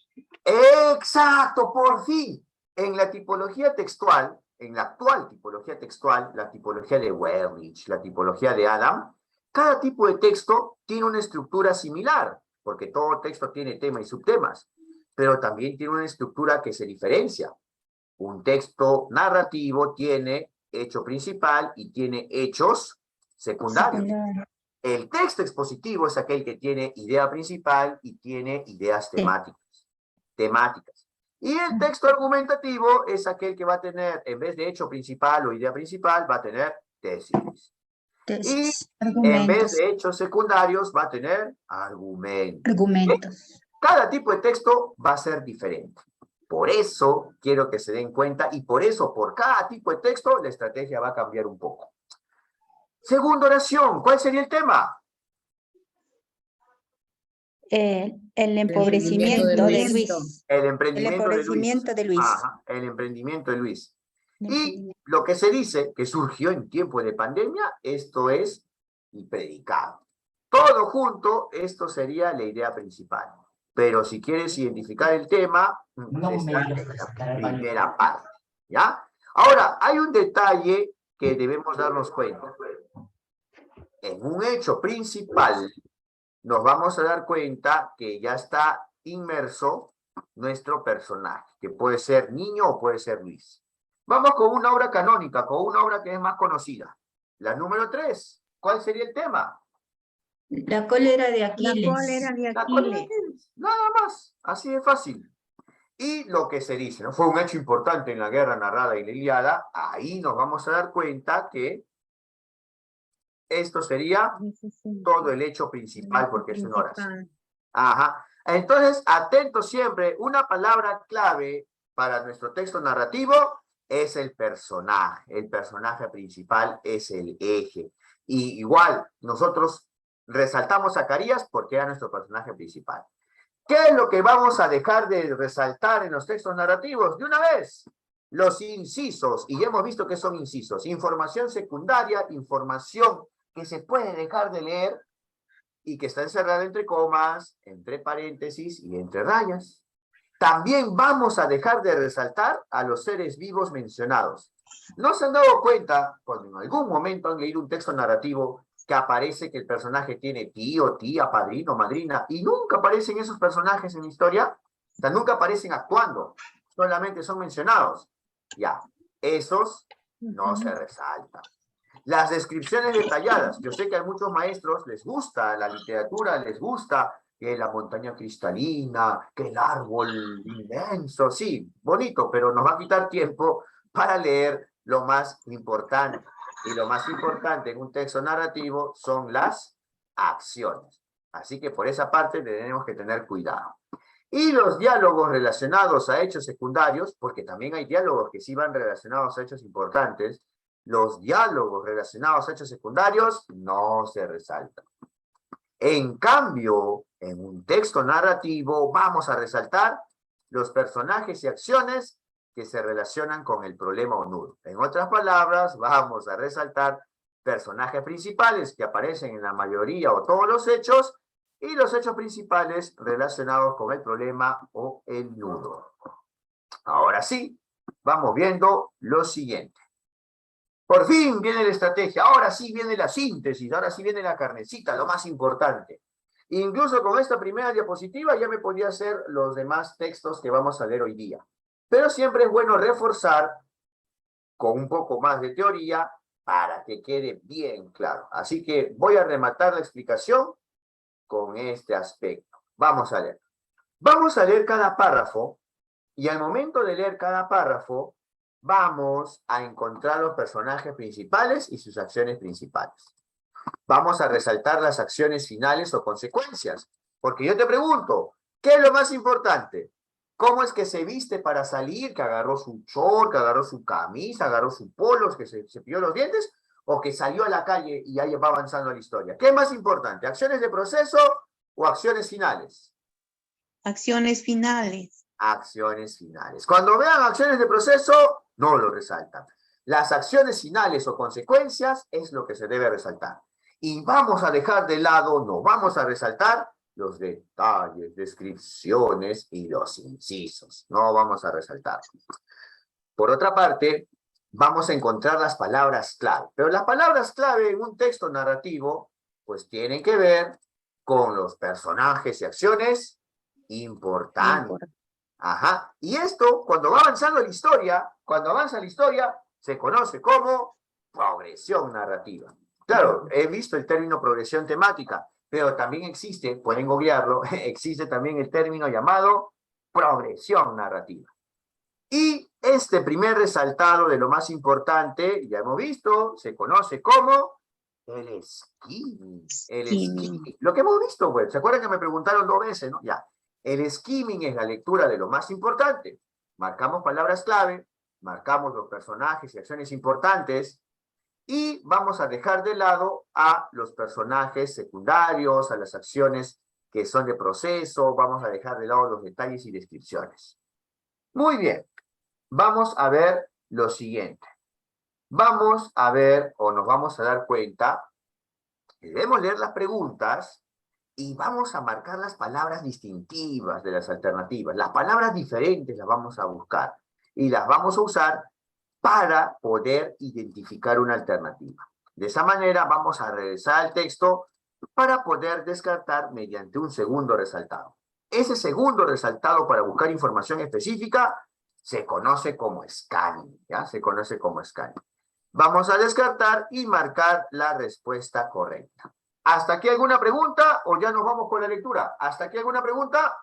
Exacto, por fin. En la tipología textual, en la actual tipología textual, la tipología de Wehrich, la tipología de Adam, cada tipo de texto tiene una estructura similar, porque todo texto tiene tema y subtemas, pero también tiene una estructura que se diferencia. Un texto narrativo tiene hecho principal y tiene hechos secundarios. El texto expositivo es aquel que tiene idea principal y tiene ideas temáticas. Y el texto argumentativo es aquel que va a tener, en vez de hecho principal o idea principal, va a tener tesis. Y en vez de hechos secundarios, va a tener argumentos. Argumentos. Cada tipo de texto va a ser diferente. Por eso quiero que se den cuenta y por eso, por cada tipo de texto, la estrategia va a cambiar un poco. Segunda oración, ¿cuál sería el tema? El empobrecimiento de Luis. El emprendimiento de Luis. empobrecimiento de Luis. Ajá, el emprendimiento de Luis. Y lo que se dice que surgió en tiempo de pandemia, esto es el predicado. Todo junto, esto sería la idea principal. Pero si quieres identificar el tema, está en la primera parte. ¿Ya? Ahora, hay un detalle que debemos darnos cuenta. En un hecho principal, nos vamos a dar cuenta que ya está inmerso nuestro personaje, que puede ser niño o puede ser Luis. Vamos con una obra canónica, con una obra que es más conocida. La número 3. ¿Cuál sería el tema? La cólera de La Aquiles. cólera de La cólera de Aquiles. Aquiles. Nada más, así de fácil. Y lo que se dice, ¿no? Fue un hecho importante en la guerra narrada en la Ilíada. Ahí nos vamos a dar cuenta que esto sería todo el hecho principal, porque es una oración. Ajá. Entonces, atentos siempre, una palabra clave para nuestro texto narrativo es el personaje. El personaje principal es el eje. Y igual, nosotros resaltamos Zacarías porque era nuestro personaje principal. ¿Qué es lo que vamos a dejar de resaltar en los textos narrativos? De una vez, los incisos, y ya hemos visto que son incisos. Información secundaria, información que se puede dejar de leer y que está encerrada entre comas, entre paréntesis y entre rayas. También vamos a dejar de resaltar a los seres vivos mencionados. ¿No se han dado cuenta, cuando en algún momento han leído un texto narrativo, que aparece que el personaje tiene tío, tía, padrino, madrina, y nunca aparecen esos personajes en la historia? O sea, nunca aparecen actuando, solamente son mencionados. Ya, esos no se resaltan. Las descripciones detalladas. Yo sé que a muchos maestros les gusta la literatura, les gusta que la montaña cristalina, que el árbol inmenso. Sí, bonito, pero nos va a quitar tiempo para leer lo más importante. Y lo más importante en un texto narrativo son las acciones. Así que por esa parte tenemos que tener cuidado. Y los diálogos relacionados a hechos secundarios, porque también hay diálogos que sí van relacionados a hechos importantes, los diálogos relacionados a hechos secundarios no se resaltan. En cambio, en un texto narrativo vamos a resaltar los personajes y acciones que se relacionan con el problema o nudo. En otras palabras, vamos a resaltar personajes principales que aparecen en la mayoría o todos los hechos y los hechos principales relacionados con el problema o el nudo. Ahora sí, vamos viendo lo siguiente. Por fin viene la estrategia, ahora sí viene la síntesis, ahora sí viene la carnecita, lo más importante. Incluso con esta primera diapositiva ya me podía hacer los demás textos que vamos a leer hoy día. Pero siempre es bueno reforzar con un poco más de teoría para que quede bien claro. Así que voy a rematar la explicación con este aspecto. Vamos a leer. Vamos a leer cada párrafo y al momento de leer cada párrafo vamos a encontrar los personajes principales y sus acciones principales. Vamos a resaltar las acciones finales o consecuencias. Porque yo te pregunto, ¿qué es lo más importante? ¿Cómo es que se viste para salir? ¿Que agarró su short, que agarró su camisa, agarró su polo, que se cepilló los dientes? ¿O que salió a la calle y ahí va avanzando la historia? ¿Qué es más importante? ¿Acciones de proceso o acciones finales? Acciones finales. Acciones finales. Cuando vean acciones de proceso, no lo resaltan. Las acciones finales o consecuencias es lo que se debe resaltar. Y vamos a dejar de lado, no vamos a resaltar los detalles, descripciones y los incisos. No vamos a resaltar. Por otra parte, vamos a encontrar las palabras clave. Pero las palabras clave en un texto narrativo, pues tienen que ver con los personajes y acciones importantes. Ajá. Y esto, cuando va avanzando la historia, cuando avanza la historia, se conoce como progresión narrativa. Claro, he visto el término progresión temática, pero también existe, pueden googlearlo, existe también el término llamado progresión narrativa. Y este primer resaltado de lo más importante, ya hemos visto, se conoce como el skimming. El skimming. Lo que hemos visto, pues, ¿se acuerdan que me preguntaron 2 veces, no? Ya. El skimming es la lectura de lo más importante. marcamos palabras clave, marcamos los personajes y acciones importantes, y vamos a dejar de lado a los personajes secundarios, a las acciones que son de proceso, vamos a dejar de lado los detalles y descripciones. Muy bien, vamos a ver lo siguiente. Vamos a ver, o nos vamos a dar cuenta, que debemos leer las preguntas y vamos a marcar las palabras distintivas de las alternativas. Las palabras diferentes las vamos a buscar y las vamos a usar para poder identificar una alternativa. De esa manera vamos a regresar al texto para poder descartar mediante un segundo resaltado. Ese segundo resaltado para buscar información específica se conoce como scanning, ¿ya? Se conoce como scanning. Vamos a descartar y marcar la respuesta correcta. ¿Hasta aquí alguna pregunta o ya nos vamos con la lectura? ¿Hasta aquí alguna pregunta?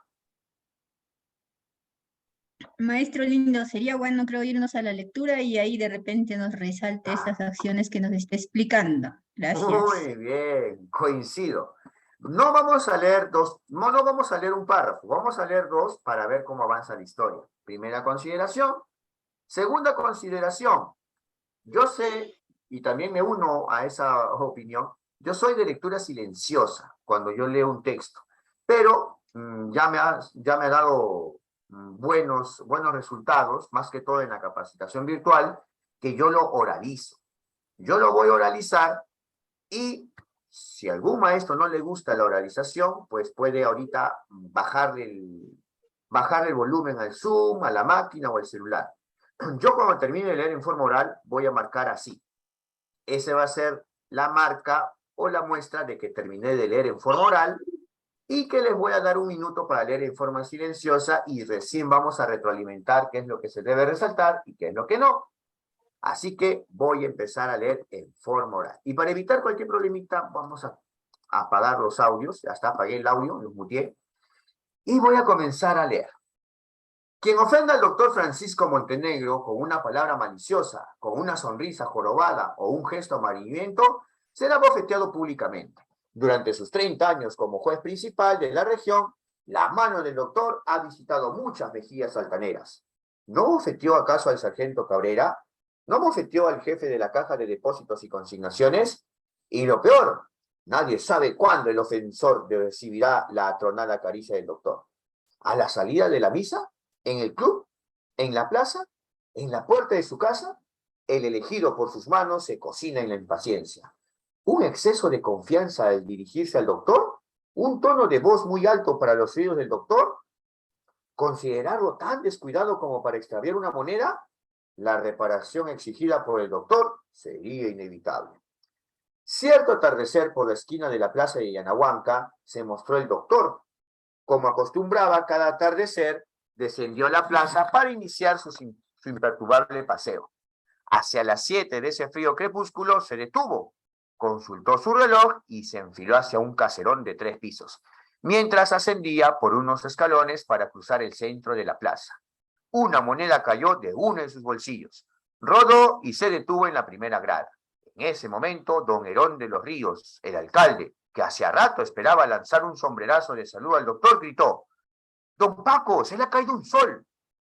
Maestro lindo, sería bueno, creo, irnos a la lectura y ahí de repente nos resalte estas acciones que nos está explicando. Gracias. Muy bien, coincido. No vamos a leer no vamos a leer un párrafo, vamos a leer dos para ver cómo avanza la historia. Primera consideración. Segunda consideración. Yo sé, y también me uno a esa opinión, yo soy de lectura silenciosa cuando yo leo un texto, pero ya me ha dado buenos resultados, más que todo en la capacitación virtual, que yo lo oralizo. Yo lo voy a oralizar y si a algún maestro no le gusta la oralización, pues puede ahorita bajarle el volumen al Zoom, a la máquina o al celular. Yo cuando termine de leer en forma oral voy a marcar así. Ese va a ser la marca o la muestra de que terminé de leer en forma oral y que les voy a dar un minuto para leer en forma silenciosa y recién vamos a retroalimentar qué es lo que se debe resaltar y qué es lo que no. Así que voy a empezar a leer en forma oral. Y para evitar cualquier problemita, vamos a apagar los audios. Ya está, apagué el audio, los muteé. Y voy a comenzar a leer. Quien ofenda al doctor Francisco Montenegro con una palabra maliciosa, con una sonrisa jorobada o un gesto amarillento, será bofeteado públicamente. Durante sus 30 años como juez principal de la región, la mano del doctor ha visitado muchas mejillas altaneras. ¿No bofeteó acaso al sargento Cabrera? ¿No bofeteó al jefe de la Caja de Depósitos y Consignaciones? Y lo peor, nadie sabe cuándo el ofensor recibirá la atronada caricia del doctor. ¿A la salida de la misa? ¿En el club? ¿En la plaza? ¿En la puerta de su casa? El elegido por sus manos se cocina en la impaciencia. ¿Un exceso de confianza al dirigirse al doctor? ¿Un tono de voz muy alto para los oídos del doctor? ¿Considerarlo tan descuidado como para extraviar una moneda? La reparación exigida por el doctor sería inevitable. Cierto atardecer por la esquina de la plaza de Yanahuanca se mostró el doctor. Como acostumbraba cada atardecer, descendió a la plaza para iniciar su imperturbable paseo. Hacia las 7 de ese frío crepúsculo se detuvo, consultó su reloj y se enfiló hacia un caserón de 3 pisos, mientras ascendía por unos escalones para cruzar el centro de la plaza. Una moneda cayó de uno de sus bolsillos, rodó y se detuvo en la primera grada. En ese momento, don Herón de los Ríos, el alcalde, que hacía rato esperaba lanzar un sombrerazo de saludo al doctor, gritó: «Don Paco, se le ha caído un sol».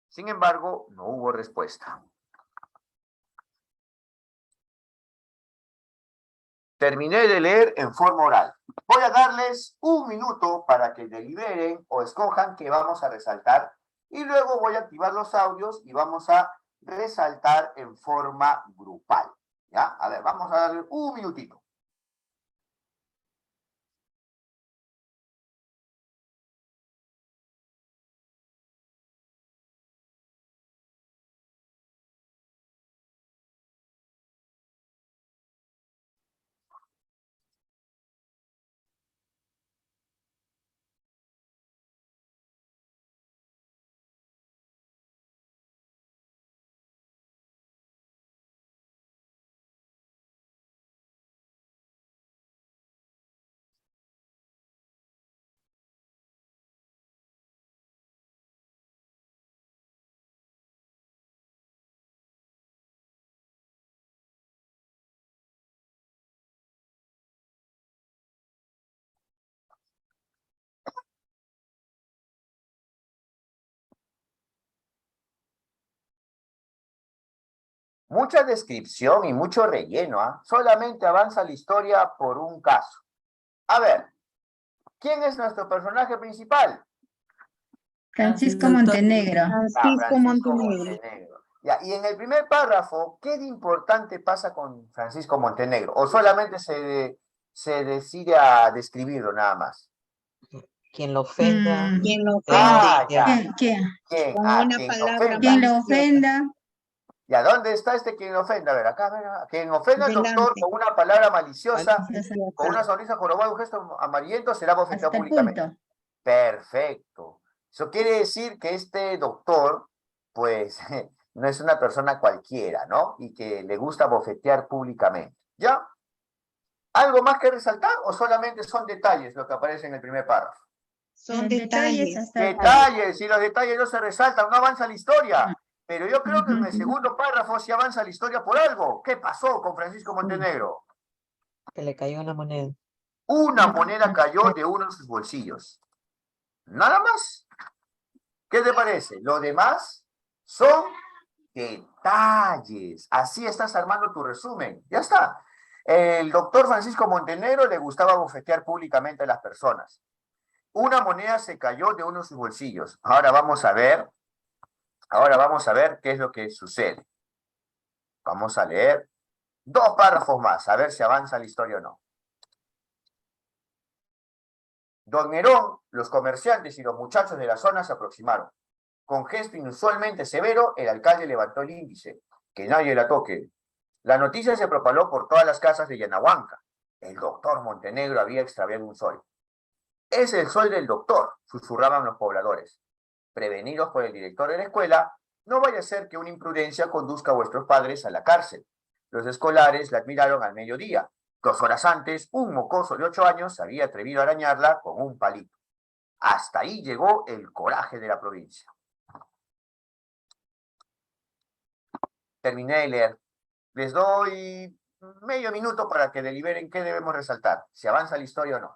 Sin embargo, no hubo respuesta. Terminé de leer en forma oral. Voy a darles un minuto para que deliberen o escojan qué vamos a resaltar y luego voy a activar los audios y vamos a resaltar en forma grupal. ¿Ya? A ver, vamos a darle un minutito. Mucha descripción y mucho relleno, ¿ah? Solamente avanza la historia por un caso. A ver, ¿quién es nuestro personaje principal? Francisco Doctor. Montenegro. Francisco Montenegro. Montenegro. Ya, y en el primer párrafo, ¿qué de importante pasa con Francisco Montenegro? ¿O solamente se decide a describirlo nada más? Quien lo ofenda. Quien lo Ah, ofende. ya. ¿Quién Con Ah, una quien palabra ofenda. lo maliciosa. ofenda? ¿Ya dónde está este quien ofenda? A ver, acá, quien ofenda al doctor Delante. con una palabra maliciosa, Maliciosa. con una sonrisa jorobada, un gesto amarillento, será bofeteado Hasta el públicamente. punto. Perfecto. Eso quiere decir que este doctor, pues, no es una persona cualquiera, ¿no? Y que le gusta bofetear públicamente. ¿Ya? ¿Algo más que resaltar o solamente son detalles lo que aparece en el primer párrafo? Son Detalles detalles. hasta el Detalles, si los detalles no se resaltan, no avanza la historia. Mm. Pero yo creo que en el Ujú. segundo párrafo sí avanza la historia por algo. ¿Qué pasó con Francisco Montenegro? Que le cayó una moneda. Una moneda cayó de uno de sus bolsillos. Nada más. ¿Qué te parece? Lo demás son detalles. Así estás armando tu resumen. Ya está. El doctor Francisco Montenegro le gustaba bofetear públicamente a las personas. Una moneda se cayó de uno de sus bolsillos. Ahora vamos a ver qué es lo que sucede. Vamos a leer 2 párrafos más, a ver si avanza la historia o no. Don Nerón, los comerciantes y los muchachos de la zona se aproximaron. Con gesto inusualmente severo, el alcalde levantó el índice. Que nadie la toque. La noticia se propagó por todas las casas de Yanahuanca. El doctor Montenegro había extraviado un sol. Es el sol del doctor, susurraban los pobladores. Prevenidos por el director de la escuela, no vaya a ser que una imprudencia conduzca a vuestros padres a la cárcel. Los escolares la admiraron al mediodía. 2 horas antes, un mocoso de 8 años se había atrevido a arañarla con un palito. Hasta ahí llegó el coraje de la provincia. Terminé de leer. Les doy medio minuto para que deliberen qué debemos resaltar, si avanza la historia o no.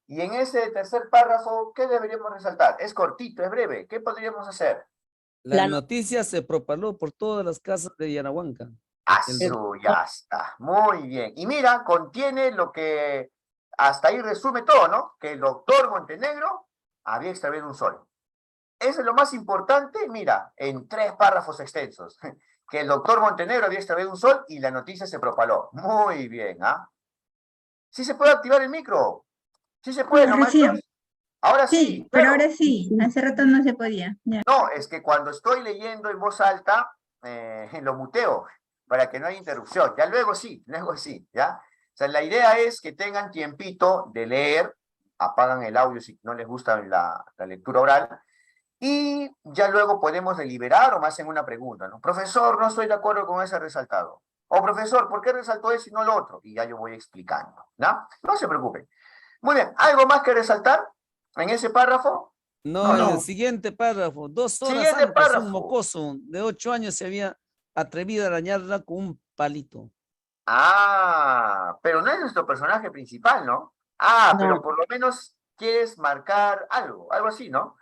Y en ese tercer párrafo, ¿qué deberíamos resaltar? Es cortito, es breve. ¿Qué podríamos hacer? La noticia se propagó por todas las casas de Yanahuanca. Ya está. Muy bien. Y mira, contiene lo que hasta ahí resume todo, ¿no? Que el doctor Montenegro había extraviado un sol. Eso es lo más importante, mira, en 3 párrafos extensos. Que el doctor Montenegro había extraviado un sol y la noticia se propagó. Muy bien, ¿ah? ¿Sí se puede activar el micro? ¿Sí se puede, no, Recién. maestros? Ahora sí, Sí, pero claro. ahora sí. Hace rato no se podía. Ya. No, es que cuando estoy leyendo en voz alta, lo muteo para que no haya interrupción. Ya luego sí, ¿ya? O sea, la idea es que tengan tiempito de leer, apagan el audio si no les gusta la lectura oral, y ya luego podemos deliberar o me hacen una pregunta, ¿no? Profesor, no estoy de acuerdo con ese resaltado. O profesor, ¿por qué resaltó eso y no lo otro? Y ya yo voy explicando, ¿no? No se preocupen. Muy bien, ¿algo más que resaltar en ese párrafo? No, en no. el siguiente párrafo, 2 horas Siguiente antes, párrafo. un mocoso de 8 años se había atrevido a arañarla con un palito. Ah, pero no es nuestro personaje principal, ¿no? Ah, No. pero por lo menos quieres marcar algo así, ¿no?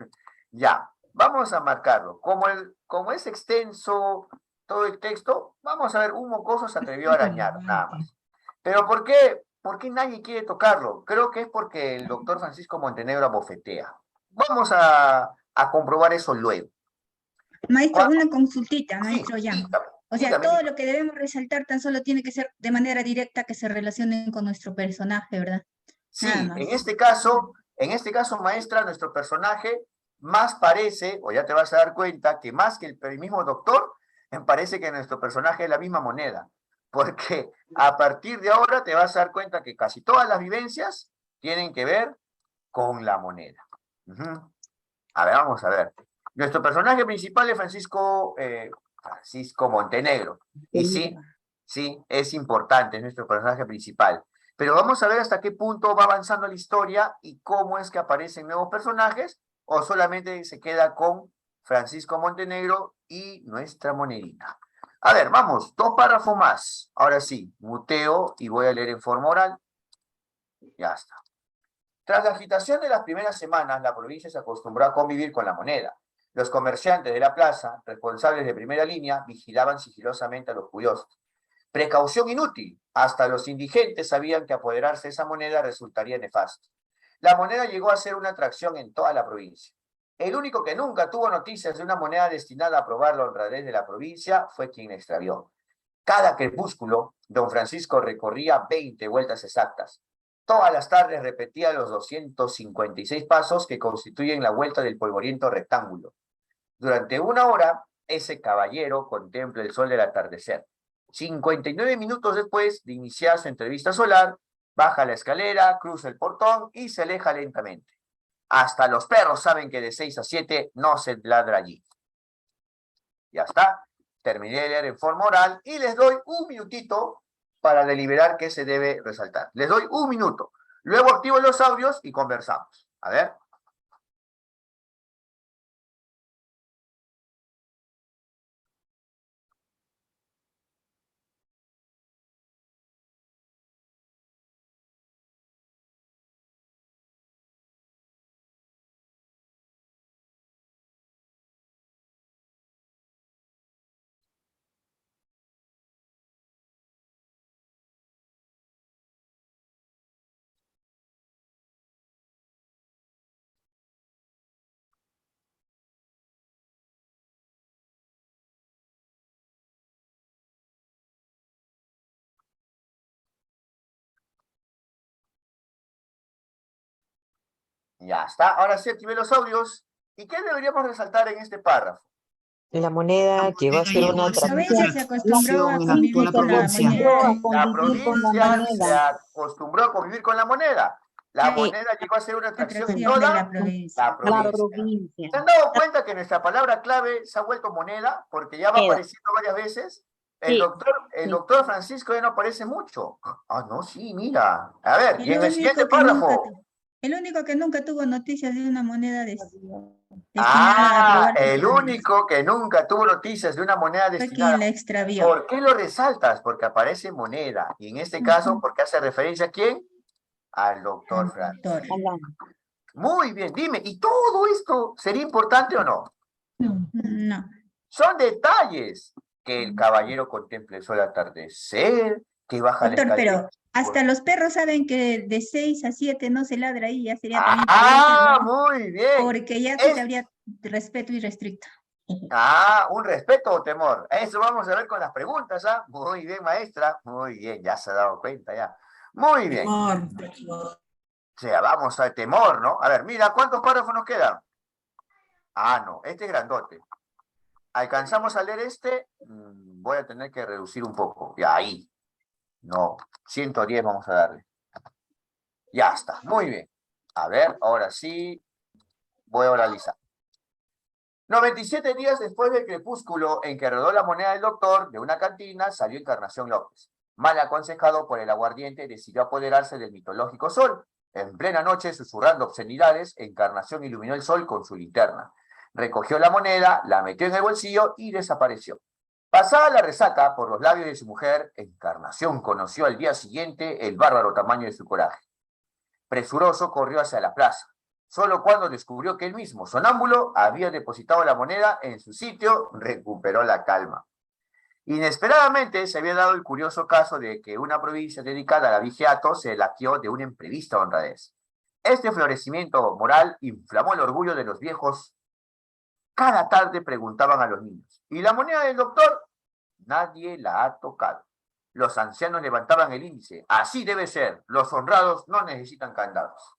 Ya, vamos a marcarlo. Como es extenso todo el texto, vamos a ver, un mocoso se atrevió a arañar, nada más. Pero ¿por qué nadie quiere tocarlo? Creo que es porque el doctor Francisco Montenegro bofetea. Vamos a comprobar eso luego. Maestro, ¿Cuándo? una consultita, Sí, maestro Jan. dígame, O sea, dígame, todo dígame. lo que debemos resaltar tan solo tiene que ser de manera directa que se relacionen con nuestro personaje, ¿verdad? Sí, Nada más. en este caso, maestra, nuestro personaje más parece, o ya te vas a dar cuenta, que más que el mismo doctor, me parece que nuestro personaje es la misma moneda. Porque a partir de ahora te vas a dar cuenta que casi todas las vivencias tienen que ver con la moneda. A ver, vamos a ver. Nuestro personaje principal es Francisco Montenegro. Y sí, sí, es importante, es nuestro personaje principal. Pero vamos a ver hasta qué punto va avanzando la historia y cómo es que aparecen nuevos personajes, o solamente se queda con Francisco Montenegro y nuestra monedita. A ver, vamos, 2 párrafos más. Ahora sí, muteo y voy a leer en forma oral. Ya está. Tras la agitación de las primeras semanas, la provincia se acostumbró a convivir con la moneda. Los comerciantes de la plaza, responsables de primera línea, vigilaban sigilosamente a los curiosos. Precaución inútil. Hasta los indigentes sabían que apoderarse de esa moneda resultaría nefasto. La moneda llegó a ser una atracción en toda la provincia. El único que nunca tuvo noticias de una moneda destinada a probar la honradez de la provincia fue quien la extravió. Cada crepúsculo, don Francisco recorría 20 vueltas exactas. Todas las tardes repetía los 256 pasos que constituyen la vuelta del polvoriento rectángulo. Durante 1 hora, ese caballero contempla el sol del atardecer. 59 minutos después de iniciar su entrevista solar, baja la escalera, cruza el portón y se aleja lentamente. Hasta los perros saben que de 6 a 7 no se ladra allí. Ya está. Terminé de leer en forma oral y les doy un minutito para deliberar qué se debe resaltar. Les doy 1 minuto. Luego activo los audios y conversamos. A ver. Ya está. Ahora sí activé los audios. ¿Y qué deberíamos resaltar en este párrafo? La moneda llegó a ser una La provincia se acostumbró a atracción en convivir con la moneda. La provincia se acostumbró a convivir con la moneda. La Sí. moneda llegó a ser una atracción en Atracción de toda la provincia. la provincia. ¿Se han dado cuenta que nuestra palabra clave se ha vuelto moneda? Porque ya va apareciendo varias veces. El doctor Francisco ya no aparece mucho. Ah, no, sí, mira. A ver, y en el siguiente párrafo. El único que nunca tuvo noticias de una moneda destinada a Ah, probar el único que nunca tuvo noticias de una moneda fue destinada. quien la extravió. ¿Por qué lo resaltas? Porque aparece moneda. Y en este caso, ¿porque hace referencia a quién? Al doctor Francisco. Muy bien, dime, ¿y todo esto sería importante o no? No. Son detalles. Que el caballero contemple el sol atardecer, que baja la Doctor, escalera. pero hasta los perros saben que de 6 a 7 no se ladra ahí, ya sería también Ah, provincia, ¿no? muy bien. Porque ya sí habría respeto irrestricto. Ah, un respeto o temor. Eso vamos a ver con las preguntas, ¿ah? Muy bien, maestra. Muy bien, ya se ha dado cuenta ya. Muy bien. O sea, vamos al temor, ¿no? A ver, mira, ¿cuántos párrafos nos quedan? Ah, no, este es grandote. ¿Alcanzamos a leer este? Voy a tener que reducir un poco. Ya, ahí. No, 110 vamos a darle. Ya está, muy bien. A ver, ahora sí, voy a oralizar. 97 días después del crepúsculo en que rodó la moneda del doctor, de una cantina salió Encarnación López. Mal aconsejado por el aguardiente, decidió apoderarse del mitológico sol. En plena noche, susurrando obscenidades, Encarnación iluminó el sol con su linterna. Recogió la moneda, la metió en el bolsillo y desapareció. Pasada la resaca por los labios de su mujer, Encarnación conoció al día siguiente el bárbaro tamaño de su coraje. Presuroso corrió hacia la plaza. Solo cuando descubrió que él mismo, sonámbulo, había depositado la moneda en su sitio, recuperó la calma. Inesperadamente se había dado el curioso caso de que una provincia dedicada al abigeato se laqueó de una imprevista honradez. Este florecimiento moral inflamó el orgullo de los viejos. Cada tarde preguntaban a los niños, ¿y la moneda del doctor? Nadie la ha tocado. Los ancianos levantaban el índice. Así debe ser. Los honrados no necesitan candados.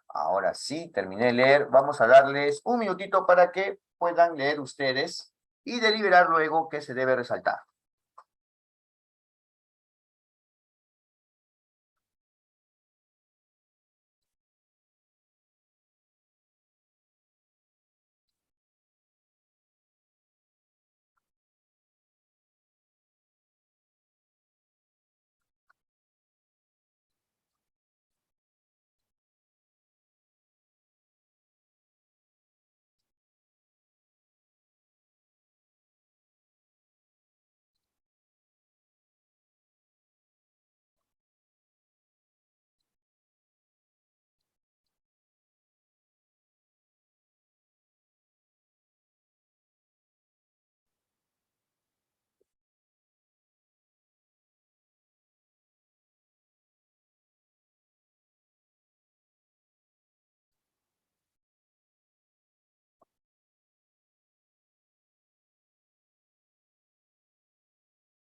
Ahora sí, terminé de leer. Vamos a darles un minutito para que puedan leer ustedes y deliberar luego qué se debe resaltar.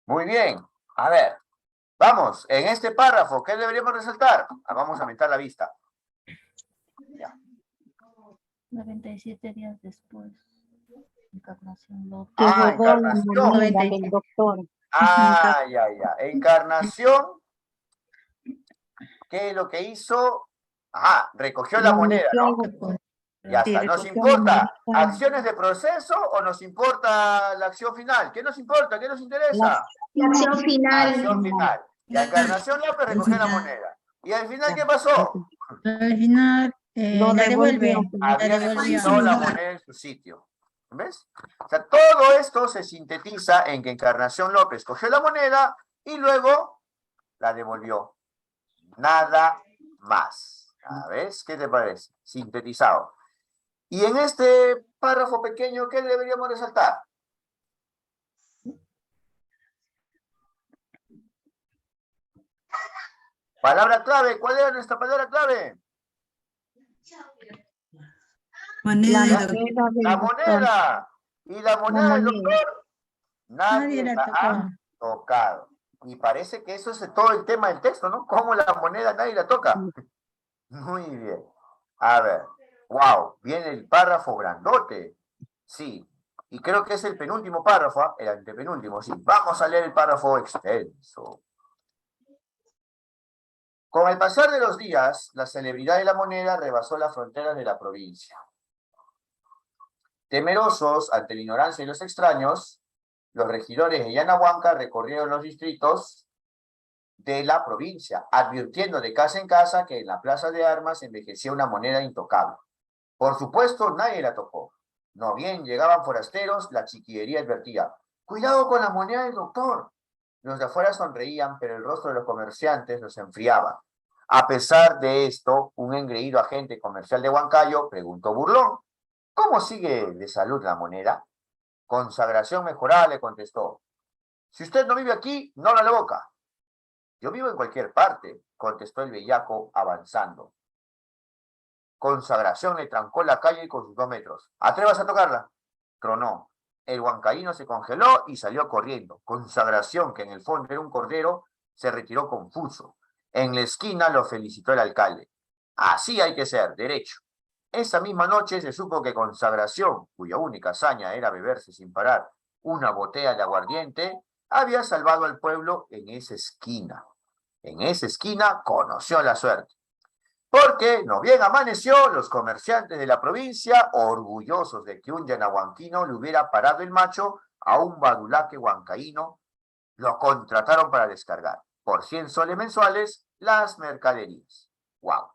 Muy bien. A ver, vamos, en este párrafo, ¿qué deberíamos resaltar? Vamos a aumentar la vista. 97 días después. Encarnación López. Que robó la Encarnación. moneda 97. del doctor. Ya. Encarnación, ¿qué es lo que hizo? Ajá, recogió la La moneda, metió ¿no? al- Ya sí, está. ¿Nos recogió la importa moneda. acciones de proceso o nos importa la acción final? ¿Qué nos importa? ¿Qué nos interesa? La acción final. Acción final. La Encarnación López recogió la moneda. ¿Y al final qué pasó? Al final Lo la devolvió. devuelve. La Había devolvió. depositado la moneda en su sitio. ¿Ves? O sea, todo esto se sintetiza en que Encarnación López cogió la moneda y luego la devolvió. Nada más. ¿Ves? ¿Qué te parece? Sintetizado. Y en este párrafo pequeño, ¿qué deberíamos resaltar? Palabra clave. ¿Cuál era nuestra palabra clave? La moneda del La doctor. moneda. Y la moneda del moneda. doctor, nadie Nadie la la tocó. ha tocado. Y parece que eso es todo el tema del texto, ¿no? ¿Cómo la moneda nadie la toca? Muy bien. A ver. Wow, viene el párrafo grandote. Sí. Y creo que es el penúltimo párrafo, ¿ah? El antepenúltimo, sí. Vamos a leer el párrafo extenso. Con el pasar de los días, la celebridad de la moneda rebasó las fronteras de la provincia. Temerosos ante la ignorancia y los extraños, los regidores de Yanahuanca recorrieron los distritos de la provincia, advirtiendo de casa en casa que en la plaza de armas envejecía una moneda intocable. Por supuesto, nadie la tocó. No bien llegaban forasteros, la chiquillería advertía: cuidado con la moneda del doctor. Los de afuera sonreían, pero el rostro de los comerciantes los enfriaba. A pesar de esto, un engreído agente comercial de Huancayo preguntó burlón: ¿cómo sigue de salud la moneda? Consagración mejorada, le contestó. Si usted no vive aquí, no abra la boca. Yo vivo en cualquier parte, contestó el bellaco avanzando. Consagración le trancó la calle con sus 2 metros. Atrévase a tocarla. Tronó. El huancaíno se congeló y salió corriendo. Consagración, que en el fondo era un cordero, se retiró confuso. En la esquina lo felicitó el alcalde. Así hay que ser, derecho. Esa misma noche se supo que Consagración, cuya única hazaña era beberse sin parar una botella de aguardiente, había salvado al pueblo en esa esquina. En esa esquina conoció la suerte. Porque, no bien amaneció, los comerciantes de la provincia, orgullosos de que un yanahuanquino le hubiera parado el macho a un badulaque huancaíno, lo contrataron para descargar, por 100 soles mensuales, las mercaderías. ¡Wow!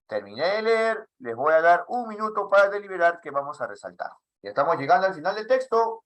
Terminé de leer, les voy a dar 1 minuto para deliberar qué vamos a resaltar. Ya estamos llegando al final del texto.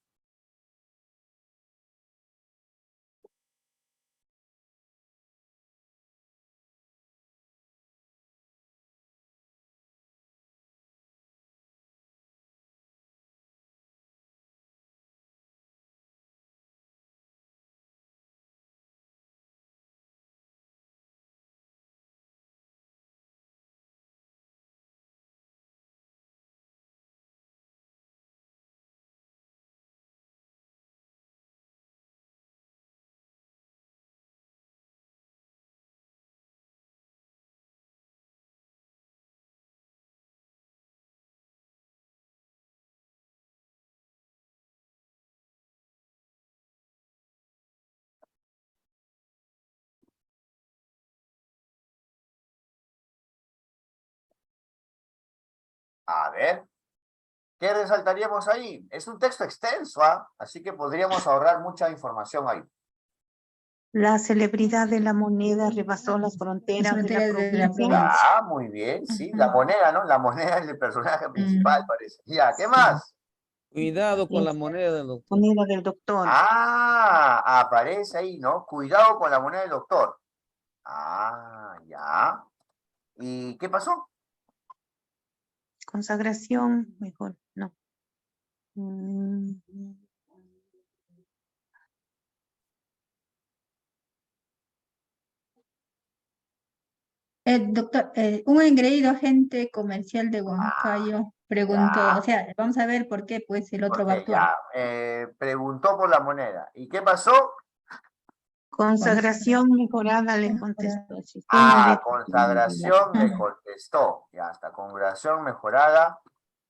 A ver, ¿qué resaltaríamos ahí? Es un texto extenso, ¿ah? Así que podríamos ahorrar mucha información ahí. La celebridad de la moneda rebasó las fronteras de la fronteras de la provincia. provincia. Ah, muy bien, sí, la moneda, ¿no? La moneda es el personaje principal, parece. Ya, ¿qué Sí. más? Cuidado con la moneda del doctor. Moneda del doctor. Ah, aparece ahí, ¿no? Cuidado con la moneda del doctor. Ah, ya. ¿Y qué pasó? Consagración, mejor, no. Doctor, un engreído agente comercial de Huancayo preguntó, Ya. o sea, vamos a ver por qué pues el otro va a Porque actuar. ya, preguntó por la moneda. ¿Y qué pasó? Consagración mejorada le contestó. Sistema Ah, de... consagración le contestó. Ya está, consagración mejorada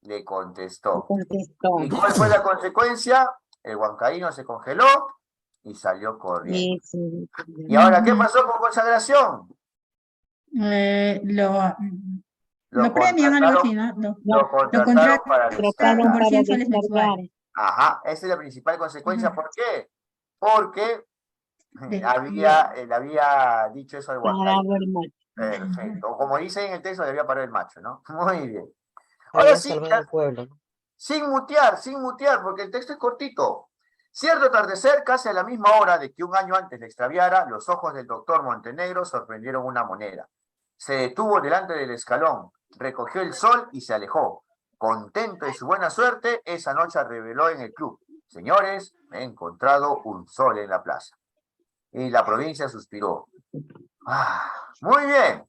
le contestó. Contestó. ¿Y cuál fue la consecuencia? El huancaíno se congeló y salió corriendo. Y sí, ¿Y ahora qué pasó con consagración? Lo premian, algo así, ¿no? Lo contrataron para trataron descargar. para 100 soles descargar. mensuales. Ajá, esa es la principal consecuencia. Ajá. ¿Por qué? Porque De- le había dicho eso al huancaíno. Parado el macho. Perfecto. O como dice en el texto, le había parado el macho, ¿no? Muy bien. Había Ahora sí, salvado al pueblo, ¿no? sin mutear, porque el texto es cortito. Cierto atardecer, casi a la misma hora de que un año antes le extraviara, los ojos del doctor Montenegro sorprendieron una moneda. Se detuvo delante del escalón, recogió el sol y se alejó. Contento de su buena suerte, esa noche reveló en el club: señores, me he encontrado un sol en la plaza. Y la provincia suspiró. Ah, muy bien.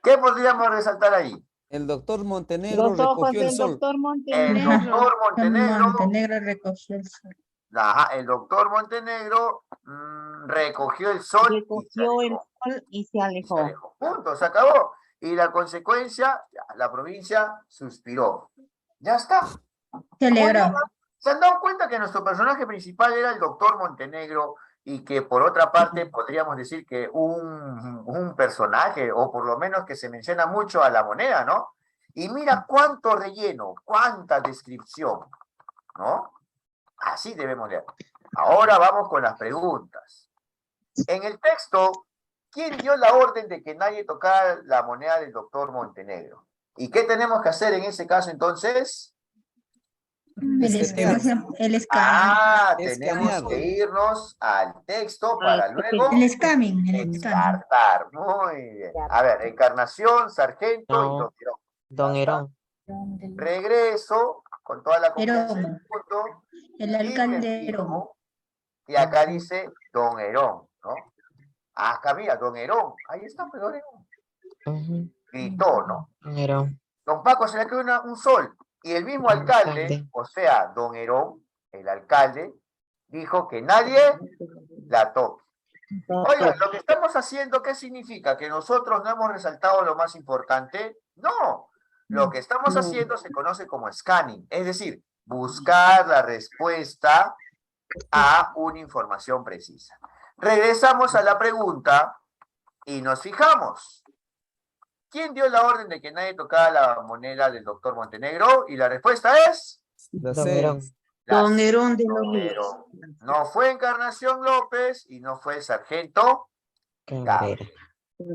¿Qué podríamos resaltar ahí? El doctor Montenegro Los ojos recogió el del sol. doctor El Montenegro. doctor Montenegro, Montenegro recogió el sol. ajá, el doctor Montenegro recogió el sol y se Recogió el alejó. sol y se Y se alejó. alejó. Punto, se acabó. Y la consecuencia, la provincia suspiró. Ya está. Se alegró. ¿Se han dado cuenta que nuestro personaje principal era el doctor Montenegro y que por otra parte podríamos decir que un personaje, o por lo menos que se menciona mucho a la moneda, ¿no? Y mira cuánto relleno, cuánta descripción, ¿no? Así debemos leer. Ahora vamos con las preguntas. En el texto, ¿quién dio la orden de que nadie tocara la moneda del doctor Montenegro? ¿Y qué tenemos que hacer en ese caso entonces? El scan. Ah, Escanear. tenemos que irnos al texto para luego El scamming. El scamming. descartar. Muy bien. A ver, Encarnación, Sargento y No. Don Herón. Don Herón. Regreso con toda la comprensión Herón. del punto. El alcalde Herón. Y acá dice Don Herón, ¿no? Acá mira, Don Herón. Ahí está, pues, Don Herón. Ujú. Gritó, ¿no? Don Herón. Don Paco se le quedó un sol. Y el mismo alcalde, o sea, Don Herón, el alcalde, dijo que nadie la toque. Oigan, lo que estamos haciendo, ¿qué significa? ¿Que nosotros no hemos resaltado lo más importante? No. Lo que estamos haciendo se conoce como scanning, es decir, buscar la respuesta a una información precisa. Regresamos a la pregunta y nos fijamos. ¿Quién dio la orden de que nadie tocara la moneda del doctor Montenegro? Y la respuesta es... La Don C. Herón. Don Herón de los Don Ríos. Herón. No fue Encarnación López y no fue el sargento Cabrera.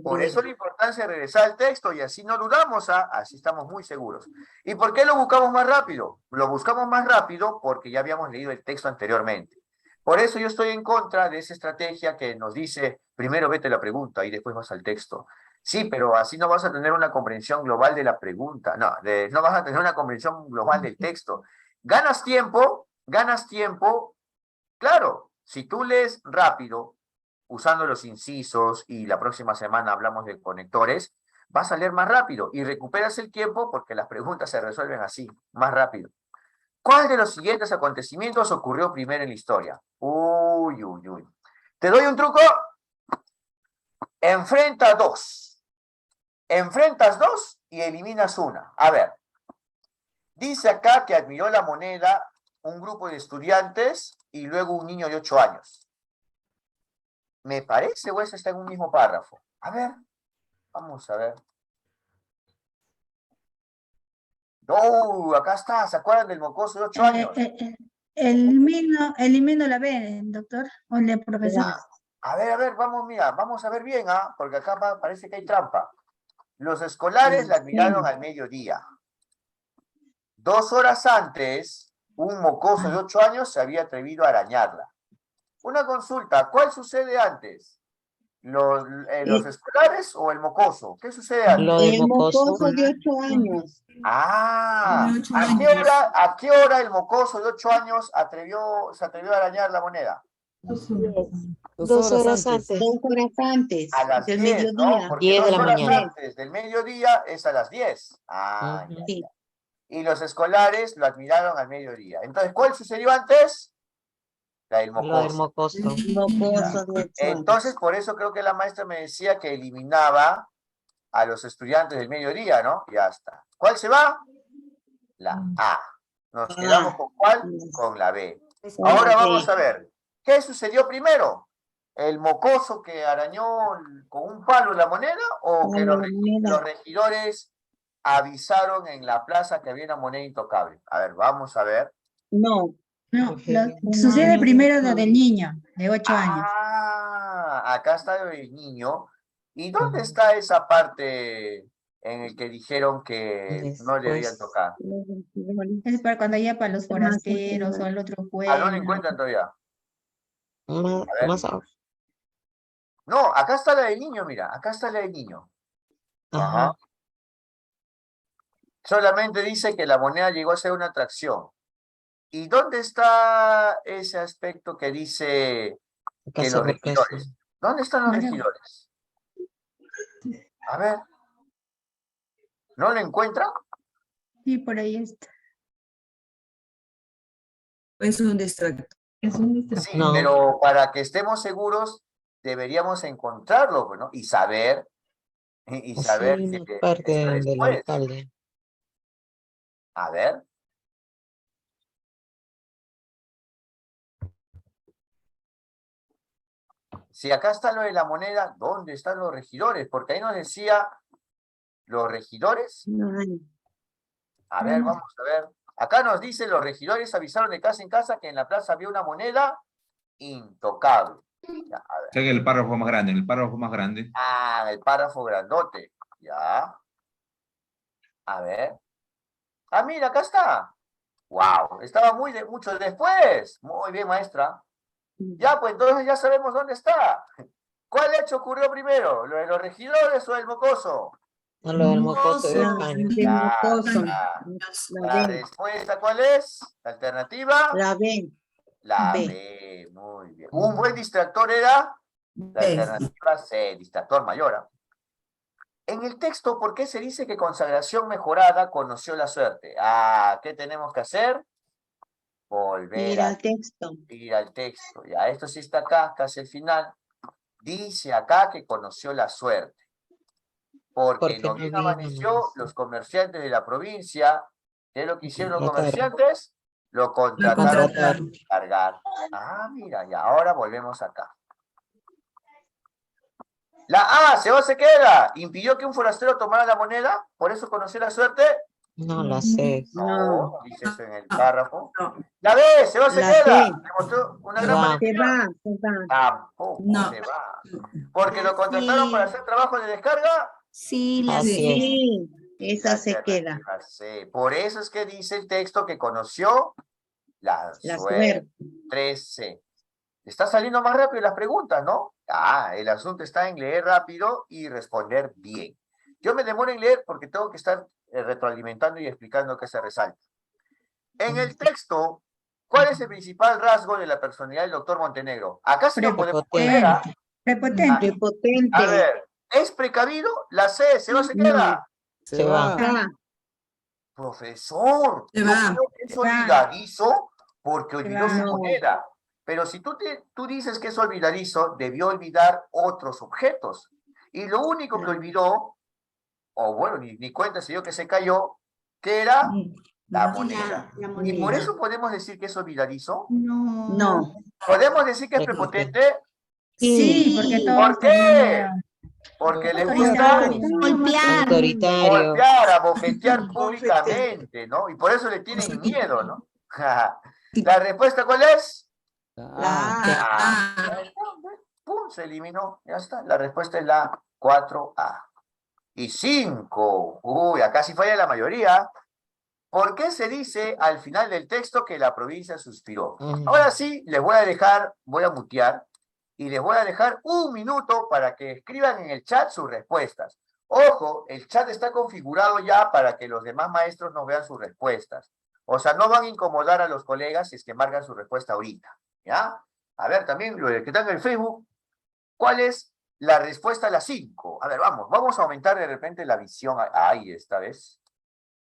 Por eso la importancia de regresar al texto y así no dudamos, así estamos muy seguros. ¿Y por qué lo buscamos más rápido? Lo buscamos más rápido porque ya habíamos leído el texto anteriormente. Por eso yo estoy en contra de esa estrategia que nos dice, primero vete la pregunta y después vas al texto. Sí, pero así no vas a tener una comprensión global de la pregunta, no vas a tener una comprensión global del texto. Ganas tiempo, claro, si tú lees rápido, usando los incisos, y la próxima semana hablamos de conectores, vas a leer más rápido y recuperas el tiempo porque las preguntas se resuelven así, más rápido. ¿Cuál de los siguientes acontecimientos ocurrió primero en la historia? Uy, uy, uy. ¿Te doy un truco? Enfrenta dos. Enfrentas dos y eliminas una. A ver. Dice acá que admiró la moneda un grupo de estudiantes y luego un niño de 8 años. ¿Me parece o eso está en un mismo párrafo? A ver, vamos a ver. No, acá está, ¿se acuerdan del mocoso de 8 años? Elimino la B, doctor, o el profesor. A ver, vamos a ver bien, porque acá parece que hay trampa. Los escolares la admiraron al mediodía. 2 horas antes, un mocoso de 8 años se había atrevido a arañarla. Una consulta, ¿cuál sucede antes? ¿Los escolares o el mocoso? ¿Qué sucede antes? Lo del El mocoso. mocoso de 8 años. ¿A qué hora el mocoso de 8 años se atrevió a arañar la moneda? 2 horas antes. 2 horas antes A las del 10, mediodía. ¿no? Porque 10 de 2 la horas mañana. antes del mediodía es a las 10. Ujú. Sí. y los escolares lo admiraron al mediodía. Entonces, ¿cuál sucedió antes? La del Lo del mocoso. mocoso. Mocoso de hecho. Entonces, por eso creo que la maestra me decía que eliminaba a los estudiantes del mediodía, ¿no? Ya está. ¿Cuál se va? La A. Nos quedamos con ¿cuál? Con la B. Ahora vamos a ver. ¿Qué sucedió primero? ¿El mocoso que arañó con un palo la moneda o que los regidores avisaron en la plaza que había una moneda intocable? A ver, vamos a ver. No, No, sucede primero lo del niño, de 8 años. Ah, acá está el niño. ¿Y dónde está esa parte en el que dijeron que no le debían Después. tocar? Es para cuando ya para los forasteros o al otro Ah, no pueblo. lo encuentran todavía. Más abajo. No, acá está la del niño, mira, acá está la del niño. Ajá. Ajá. Solamente dice que la moneda llegó a ser una atracción. ¿Y dónde está ese aspecto que dice Acá que se los ve que es- regidores? ¿Dónde están los Más abajo. regidores? A ver. ¿No lo encuentran? Sí, por ahí está. Es un distractor. Es un distractor. Sí, No. pero para que estemos seguros, deberíamos encontrarlo, ¿no? Y saber Sí, saber una que parte está del después. alcalde. A ver. Si acá está lo de la moneda, ¿dónde están los regidores? Porque ahí nos decía los regidores. no hay. A ver, vamos a ver. Acá nos dice, los regidores avisaron de casa en casa que en la plaza había una moneda intocable. Ya, a ver. O sea que el párrafo más grande, en el párrafo más grande. Ah, el párrafo grandote. Ya. A ver. Ah, mira, acá está. Wow, estaba mucho después. Muy bien, maestra. Ya, pues entonces ya sabemos dónde está. ¿Cuál hecho ocurrió primero? ¿Lo de los regidores o el mocoso? No, lo del mocoso de No, España. de mocoso. La La B. respuesta, ¿cuál es? ¿La alternativa? La B. La B. B, muy bien. Un buen distractor era la alternativa C, distractor mayor. ¿Ah? En el texto, ¿por qué se dice que consagración mejorada conoció la suerte? Ah, ¿qué tenemos que hacer? Volver Ir al texto. ir al texto. Ya, esto sí está acá, casi el final. Dice acá que conoció la suerte. Porque no bien amaneció, los comerciantes de la provincia, ¿qué es lo que hicieron los Contrataron. comerciantes? Lo contrataron para Contrataron. cargar. Ah, mira, y ahora volvemos acá. La A, se queda. ¿Impidió que un forastero tomara la moneda? ¿Por eso conoció la suerte? No, la C. No, No. dice eso en el párrafo. No. La B, se La queda. C. Demostró una Se gran va. valentía. Se va, se va. Tampoco No. se va. Porque lo contrataron para hacer trabajo de descarga. Así es. Sí, esa se queda. Alternativa C. Por eso es que dice el texto que conoció la La suerte. suerte. 3C. Está saliendo más rápido las preguntas, ¿no? Ah, el asunto está en leer rápido y responder bien. Yo me demoro en leer porque tengo que estar retroalimentando y explicando qué se resalta. En el texto, ¿cuál es el principal rasgo de la personalidad del doctor Montenegro? Acá sí lo podemos poner. ¿Ah? Prepotente. Prepotente. A ver, ¿es precavido? La C, se queda. Se va. Va. Profesor, Se yo va. creo que es Se va. olvidadizo porque olvidó va. su No. moneda. Pero si tú dices que es olvidadizo, debió olvidar otros objetos. Y lo único que olvidó, o bueno, ni cuenta se dio que se cayó, que era la moneda. Y por eso podemos decir que es olvidadizo. No. Podemos decir que es Prepotente. prepotente. Sí, porque todos ¿Por qué? tenían Porque le gusta Autoritario. golpear, abofetear públicamente, ¿no? Y por eso le tienen miedo, ¿no? ¿La respuesta cuál es? Ah. ¡Pum! Se eliminó. Ya está. La respuesta es la 4A. Y 5. Uy, acá sí falla la mayoría. ¿Por qué se dice al final del texto que la provincia suspiró? Ahora sí, les voy a dejar, voy a mutear, y les voy a dejar un minuto para que escriban en el chat sus respuestas. Ojo, el chat está configurado ya para que los demás maestros nos vean sus respuestas. O sea, no van a incomodar a los colegas si es que marcan su respuesta ahorita. ¿Ya? A ver, también los que están en el Facebook, ¿cuál es la respuesta a la 5? A ver, vamos a aumentar de repente la visión ahí esta vez.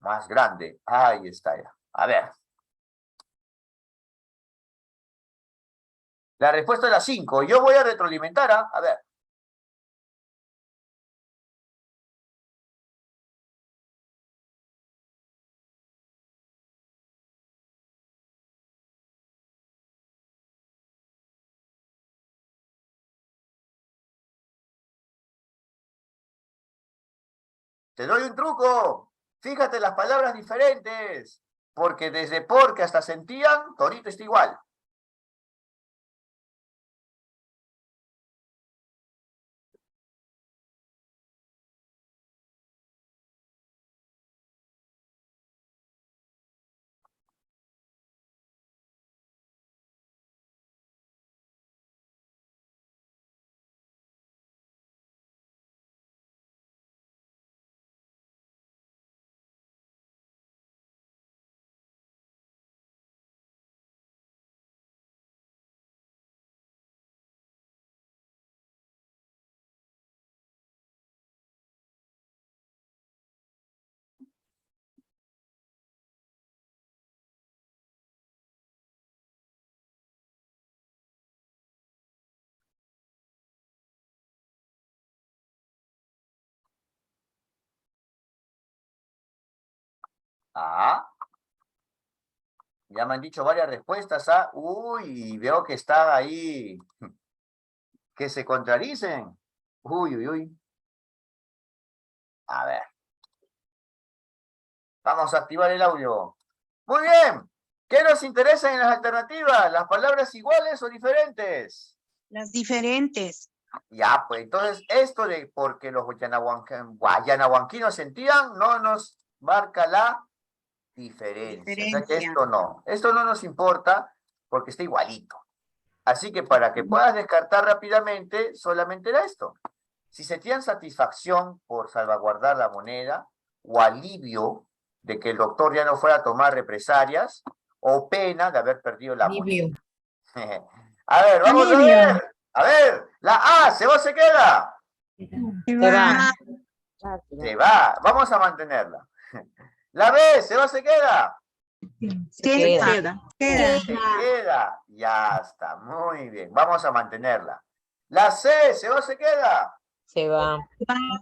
más grande. Ahí está ya. A ver. La respuesta es la 5. Yo voy a retroalimentar, ¿ah? A ver. Te doy un truco. Fíjate las palabras diferentes. Porque desde porque hasta sentían, Torito está igual. Ah. Ya me han dicho varias respuestas, ¿ah? Uy, veo que está ahí. Que se contradicen. Uy, uy, uy. A ver. Vamos a activar el audio. Muy bien. ¿Qué nos interesa en las alternativas? ¿Las palabras iguales o diferentes? Las diferentes. Ya, pues entonces esto de porque los yanahuanquinos sentían no nos marca la diferencia. O sea que esto no nos importa porque está igualito. Así que para que puedas descartar rápidamente, solamente era esto. Si sentían satisfacción por salvaguardar la moneda, o alivio de que el doctor ya no fuera a tomar represalias, o pena de haber perdido la moneda. A ver, vamos a ver. A ver, la A, ¿se va o se queda? Se va. Se va, vamos a mantenerla. La B, ¿se va o se queda? Se queda. Se queda. Ya está, muy bien. Vamos a mantenerla. La C, ¿se va o se queda? Se va.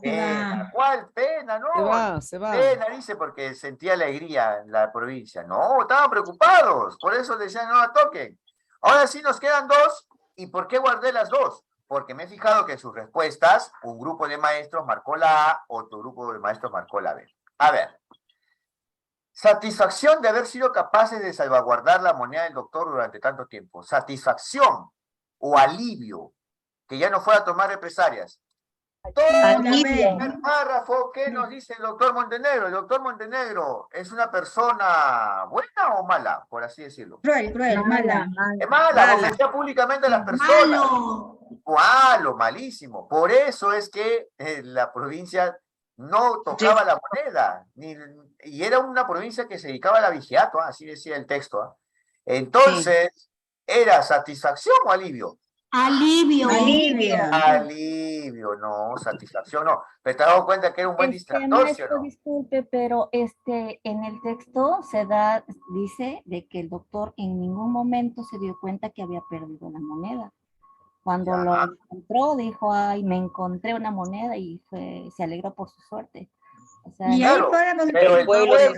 Pena. ¿Cuál? Pena, no. Se va. Pena, dice, porque sentía alegría en la provincia. No, estaban preocupados. Por eso decían no la toquen. Ahora sí nos quedan dos. ¿Y por qué guardé las dos? Porque me he fijado que en sus respuestas, un grupo de maestros marcó la A, otro grupo de maestros marcó la B. A ver. Satisfacción de haber sido capaces de salvaguardar la moneda del doctor durante tanto tiempo. Satisfacción o alivio que ya no fuera a tomar represalias. Todo el primer párrafo, ¿qué nos dice el doctor Montenegro? El doctor Montenegro es una persona buena o mala, por así decirlo. Cruel, mala. Es mala, ofendía públicamente a las personas. Malo, malísimo. Por eso es que la provincia no tocaba la moneda, y era una provincia que se dedicaba a la vigiato, así decía el texto. Entonces, ¿era satisfacción o alivio? Alivio. Alivio, no, satisfacción no. Pero te has dado cuenta que era un buen distractor, ¿sí o Maestro, no? disculpe, pero en el texto dice de que el doctor en ningún momento se dio cuenta que había perdido la moneda. Cuando lo encontró, dijo, ay, me encontré una moneda y se alegró por su suerte. O sea, Y ahí podemos pero el pueblo le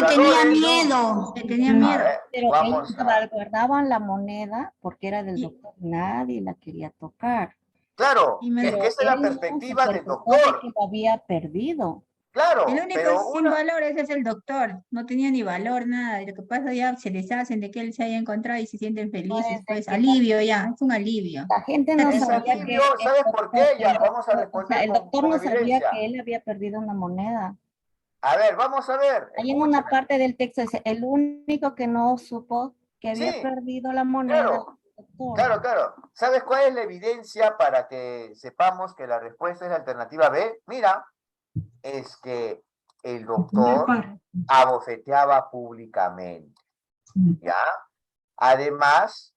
tenía miedo. Le tenía miedo. pero Vamos ellos guardaban la moneda porque era del doctor, nadie la quería tocar. Claro, es que esa es la Él no perspectiva se del percató de doctor. que lo había perdido. Claro, El único pero sin valores es el doctor. No tenía ni valor, nada. Y lo que pasa ya se les hacen de que él se haya encontrado y se sienten felices. Pues alivio ya, es un alivio. La gente no ese sabía alivio, que ¿sabes por qué? Ya, vamos a o responder sea, el con doctor no sabía evidencia. que él había perdido una moneda. A ver, vamos a ver. Ahí en una parte del texto dice, el único que no supo que había Sí, perdido la moneda. Claro. ¿Sabes cuál es la evidencia para que sepamos que la respuesta es la alternativa B? Mira, es que el doctor abofeteaba públicamente, ¿ya? Además,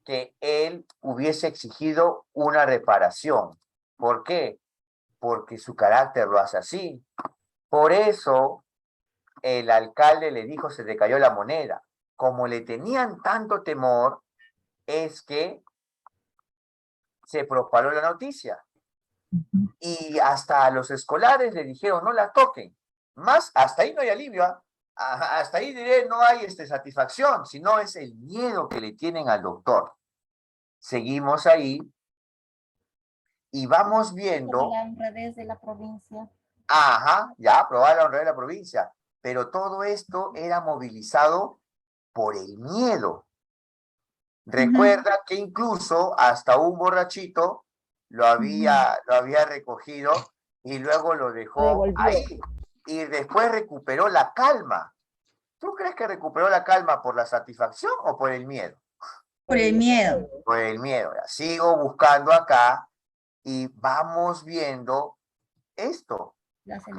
que él hubiese exigido una reparación. ¿Por qué? Porque su carácter lo hace así. Por eso el alcalde le dijo, se te cayó la moneda. Como le tenían tanto temor, es que se propagó la noticia. Y hasta a los escolares le dijeron, no la toquen. Más, hasta ahí no hay alivio, ¿ah? Hasta ahí diré, no hay satisfacción, sino es el miedo que le tienen al doctor. Seguimos ahí y vamos viendo, La honradez de la provincia. ajá, ya aprobar la honradez de la provincia, pero todo esto era movilizado por el miedo. Recuerda que incluso hasta un borrachito lo había recogido y luego lo dejó ahí. Y después recuperó la calma. ¿Tú crees que recuperó la calma por la satisfacción o por el miedo? Por el miedo. Por el miedo. Ya, sigo buscando acá y vamos viendo esto,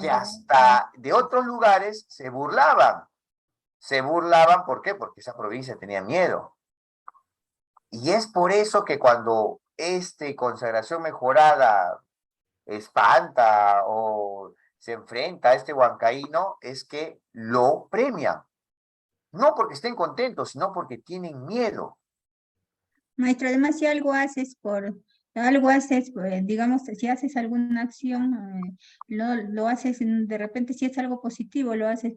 que hasta de otros lugares se burlaban. Se burlaban, ¿por qué? Porque esa provincia tenía miedo. Y es por eso que cuando consagración mejorada espanta o se enfrenta a este huancaíno, es que lo premian. No porque estén contentos, sino porque tienen miedo. Maestro, además si algo haces, digamos, si haces alguna acción, lo haces, de repente si es algo positivo, lo haces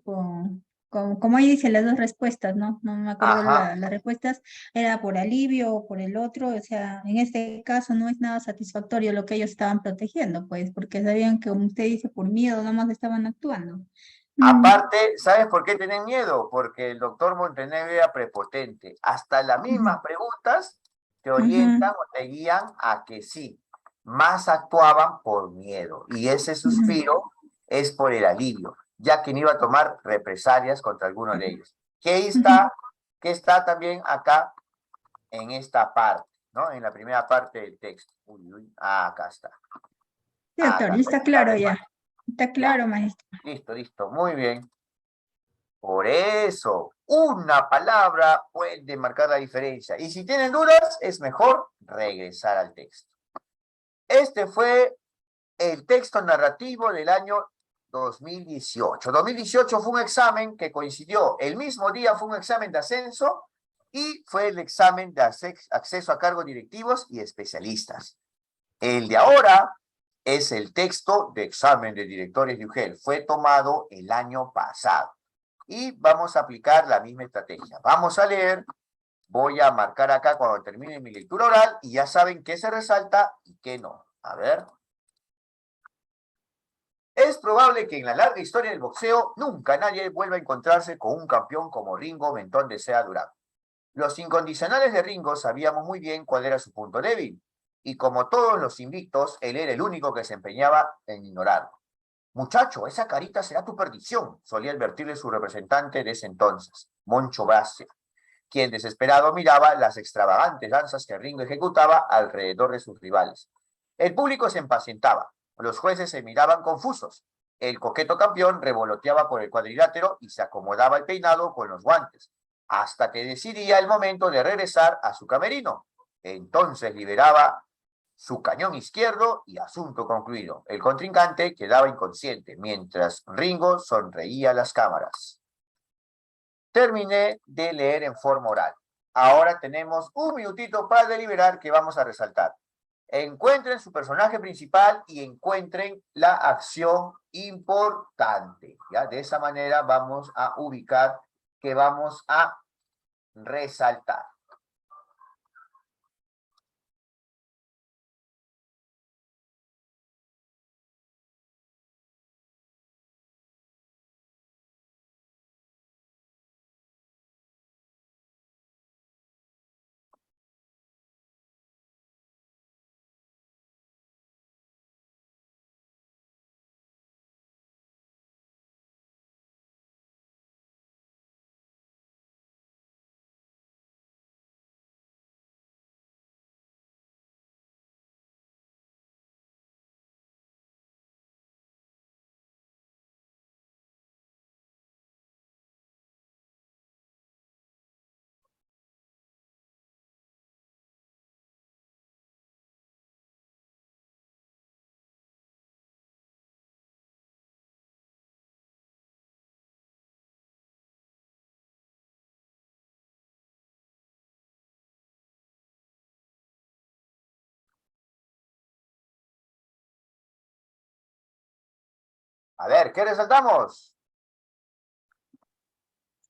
como ahí dice las dos respuestas, ¿no? No me acuerdo Ajá. las respuestas, era por alivio o por el otro, o sea, en este caso no es nada satisfactorio lo que ellos estaban protegiendo, pues, porque sabían que, como usted dice, por miedo nomás estaban actuando. Aparte, ¿sabes por qué tienen miedo? Porque el doctor Montenegro era prepotente. Hasta las mismas preguntas te orientan o te guían a que sí, más actuaban por miedo. Y ese suspiro es por el alivio, ya que no iba a tomar represalias contra alguno de ellos. ¿Qué está también acá en esta parte, ¿no? En la primera parte del texto. Acá está. Sí, doctor, ya está claro ya. Está claro, maestro. Listo, muy bien. Por eso, una palabra puede marcar la diferencia. Y si tienen dudas, es mejor regresar al texto. Este fue el texto narrativo del año 2018. 2018 fue un examen que coincidió, el mismo día fue un examen de ascenso y fue el examen de acceso a cargos directivos y especialistas. El de ahora es el texto de examen de directores de UGEL. Fue tomado el año pasado. Y vamos a aplicar la misma estrategia. Vamos a leer, voy a marcar acá cuando termine mi lectura oral y ya saben qué se resalta y qué no. A ver. Es probable que en la larga historia del boxeo nunca nadie vuelva a encontrarse con un campeón como Ringo Mentón de Sea Durán. Los incondicionales de Ringo sabíamos muy bien cuál era su punto débil, y como todos los invictos, él era el único que se empeñaba en ignorarlo. Muchacho, esa carita será tu perdición, solía advertirle su representante de ese entonces, Moncho Gracia, quien desesperado miraba las extravagantes danzas que Ringo ejecutaba alrededor de sus rivales. El público se impacientaba, los jueces se miraban confusos, el coqueto campeón revoloteaba por el cuadrilátero y se acomodaba el peinado con los guantes, hasta que decidía el momento de regresar a su camerino. Entonces liberaba su cañón izquierdo y asunto concluido. El contrincante quedaba inconsciente, mientras Ringo sonreía a las cámaras. Terminé de leer en forma oral. Ahora tenemos un minutito para deliberar que vamos a resaltar. Encuentren su personaje principal y encuentren la acción importante. ¿Ya? De esa manera vamos a ubicar que vamos a resaltar. A ver, ¿qué resaltamos?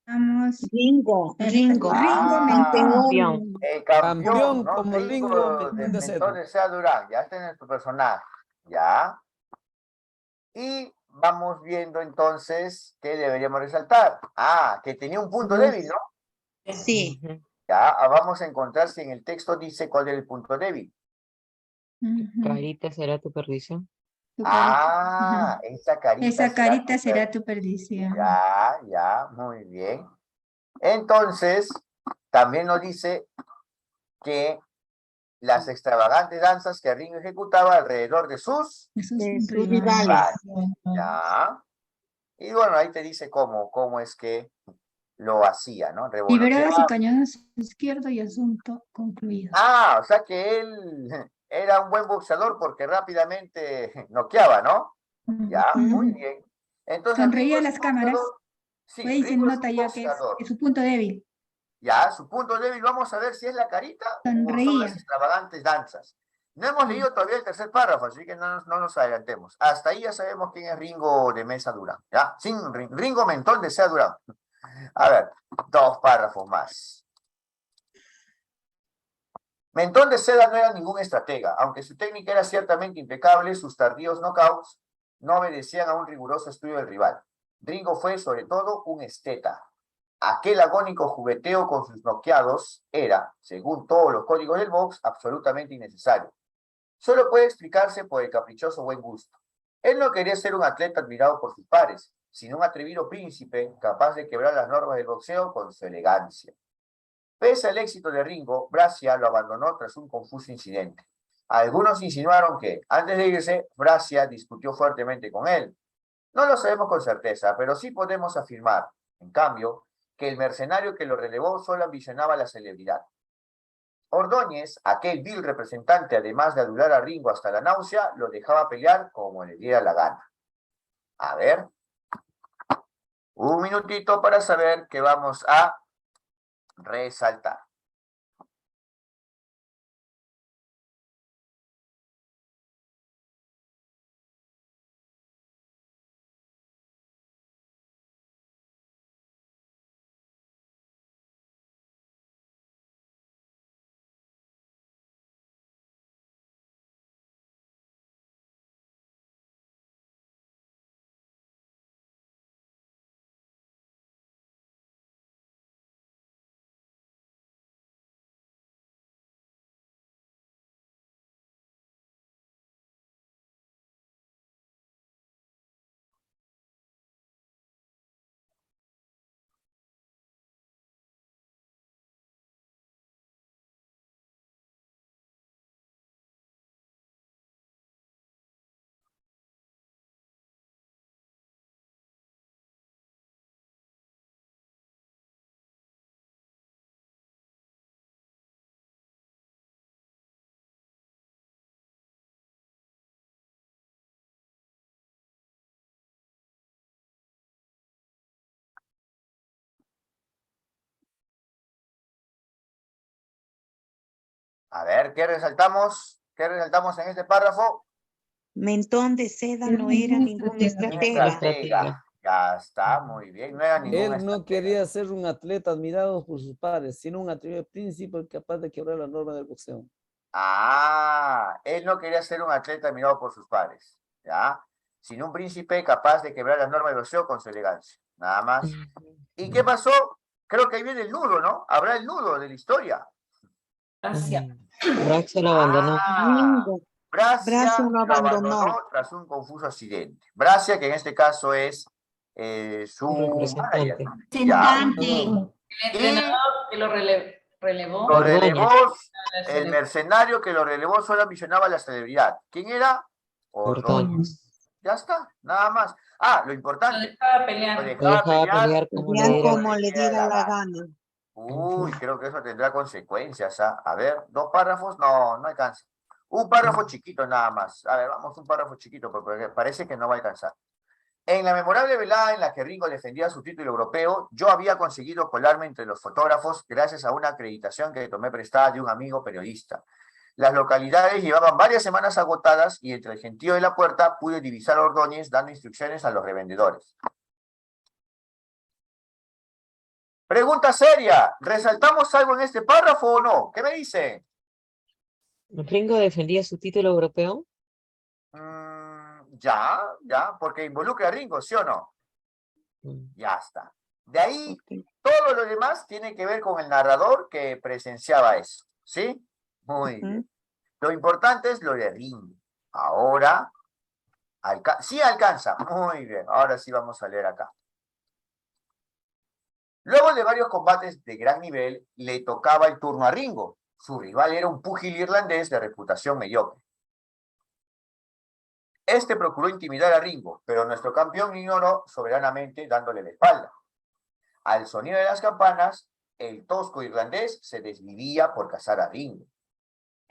Vamos. Ringo. Ringo Campeón. El campeón, Campeón ¿no? como Ringo, de Mentón de Seda. Mentón de Seda Durán. Ya está en nuestro personaje. ¿Ya? Y vamos viendo entonces qué deberíamos resaltar. Ah, que tenía un punto débil, ¿no? Sí. Ujú. Ya, vamos a encontrar si en el texto dice cuál es el punto débil. Ujú. Carita será tu perdición. Tu carita. Ah, esa carita. Esa carita tu será tu perdición. Ya, muy bien. Entonces, también nos dice que las extravagantes danzas que Ringo ejecutaba alrededor de sus Esos De sus rivales. rivales. ya. Y bueno, ahí te dice cómo es que lo hacía, ¿no? Liberadas y Revoloteaba. cañonazo izquierdo y asunto concluido. Ah, o sea que él era un buen boxeador porque rápidamente noqueaba, ¿no? Ya, muy bien. Entonces, Sonreía a Ringo es las un cámaras. boxeador. Sí, Ahí se Ringo es nota un ya que boxeador. es su punto débil. Ya, su punto débil, vamos a ver si es la carita o son las Sonreía. extravagantes danzas. No hemos leído todavía el tercer párrafo, así que no nos adelantemos. Hasta ahí ya sabemos quién es Ringo de Mesa Durán, ¿ya? Sin Ringo Mentón de Sea Durán. A ver, 2 párrafos más. Mentón de Seda no era ningún estratega, aunque su técnica era ciertamente impecable, sus tardíos knockouts no obedecían a un riguroso estudio del rival. Ringo fue, sobre todo, un esteta. Aquel agónico jugueteo con sus noqueados era, según todos los códigos del box, absolutamente innecesario. Solo puede explicarse por el caprichoso buen gusto. Él no quería ser un atleta admirado por sus pares, sino un atrevido príncipe capaz de quebrar las normas del boxeo con su elegancia. Pese al éxito de Ringo, Brazia lo abandonó tras un confuso incidente. Algunos insinuaron que, antes de irse, Brazia discutió fuertemente con él. No lo sabemos con certeza, pero sí podemos afirmar, en cambio, que el mercenario que lo relevó solo ambicionaba la celebridad. Ordóñez, aquel vil representante, además de adular a Ringo hasta la náusea, lo dejaba pelear como le diera la gana. A ver, un minutito para saber qué vamos a resaltar. A ver, ¿qué resaltamos? ¿Qué resaltamos en este párrafo? Mentón de Seda no era ningún estratega. Estratega. Ya está, muy bien. No era ningún Él no estratega. quería ser un atleta admirado por sus pares, sino un atrevido príncipe capaz de quebrar las normas del boxeo. Ah, él no quería ser un atleta admirado por sus padres, ¿ya? Sino un príncipe capaz de quebrar las normas del boxeo con su elegancia, nada más. ¿Y qué pasó? Creo que ahí viene el nudo, ¿no? Habrá el nudo de la historia. Brazia. Brazia lo abandonó. Ringo. Brazia Brazia lo lo abandonó. tras un confuso accidente. Brazia, que en este caso es su manager. Representante. ¿Ya? El entrenador que lo relevó. Lo Ordóñez. relevó la el celebridad. mercenario que lo relevó, solo ambicionaba la celebridad. ¿Quién era? Ordóñez. Ya está, nada más. Ah, lo Lo importante. dejaba Lo pelear. Lo dejaba pelear como le Ya diera. como le diera la gana. Uy, creo que eso tendrá consecuencias. ¿Ah? A ver, 2 párrafos, no alcanza. Un párrafo chiquito nada más. A ver, vamos, un párrafo chiquito, porque parece que no va a alcanzar. En la memorable velada en la que Ringo defendía su título europeo, yo había conseguido colarme entre los fotógrafos gracias a una acreditación que tomé prestada de un amigo periodista. Las localidades llevaban varias semanas agotadas y entre el gentío de la puerta pude divisar a Ordóñez dando instrucciones a los revendedores. Pregunta seria, ¿resaltamos algo en este párrafo o no? ¿Qué me dicen? ¿Ringo defendía su título europeo? Ya, porque involucra a Ringo, ¿sí o no? Mm. Ya está. De ahí, todo lo demás tiene que ver con el narrador que presenciaba eso, ¿sí? Muy bien. Lo importante es lo de Ringo. Ahora, sí alcanza. Muy bien, ahora sí vamos a leer acá. Luego de varios combates de gran nivel, le tocaba el turno a Ringo. Su rival era un púgil irlandés de reputación mediocre. Este procuró intimidar a Ringo, pero nuestro campeón ignoró soberanamente dándole la espalda. Al sonido de las campanas, el tosco irlandés se desvivía por cazar a Ringo.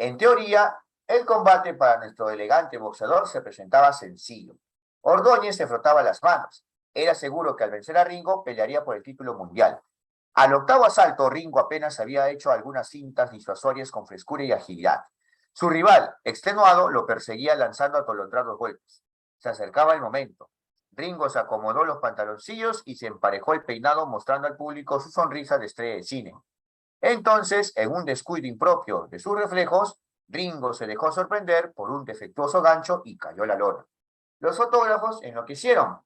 En teoría, el combate para nuestro elegante boxeador se presentaba sencillo. Ordóñez se frotaba las manos. Era seguro que al vencer a Ringo pelearía por el título mundial. Al octavo asalto, Ringo apenas había hecho algunas cintas disuasorias con frescura y agilidad. Su rival, extenuado, lo perseguía lanzando atolondrados golpes. Se acercaba el momento. Ringo se acomodó los pantaloncillos y se emparejó el peinado mostrando al público su sonrisa de estrella de cine. Entonces, en un descuido impropio de sus reflejos, Ringo se dejó sorprender por un defectuoso gancho y cayó a la lona. Los fotógrafos enloquecieron.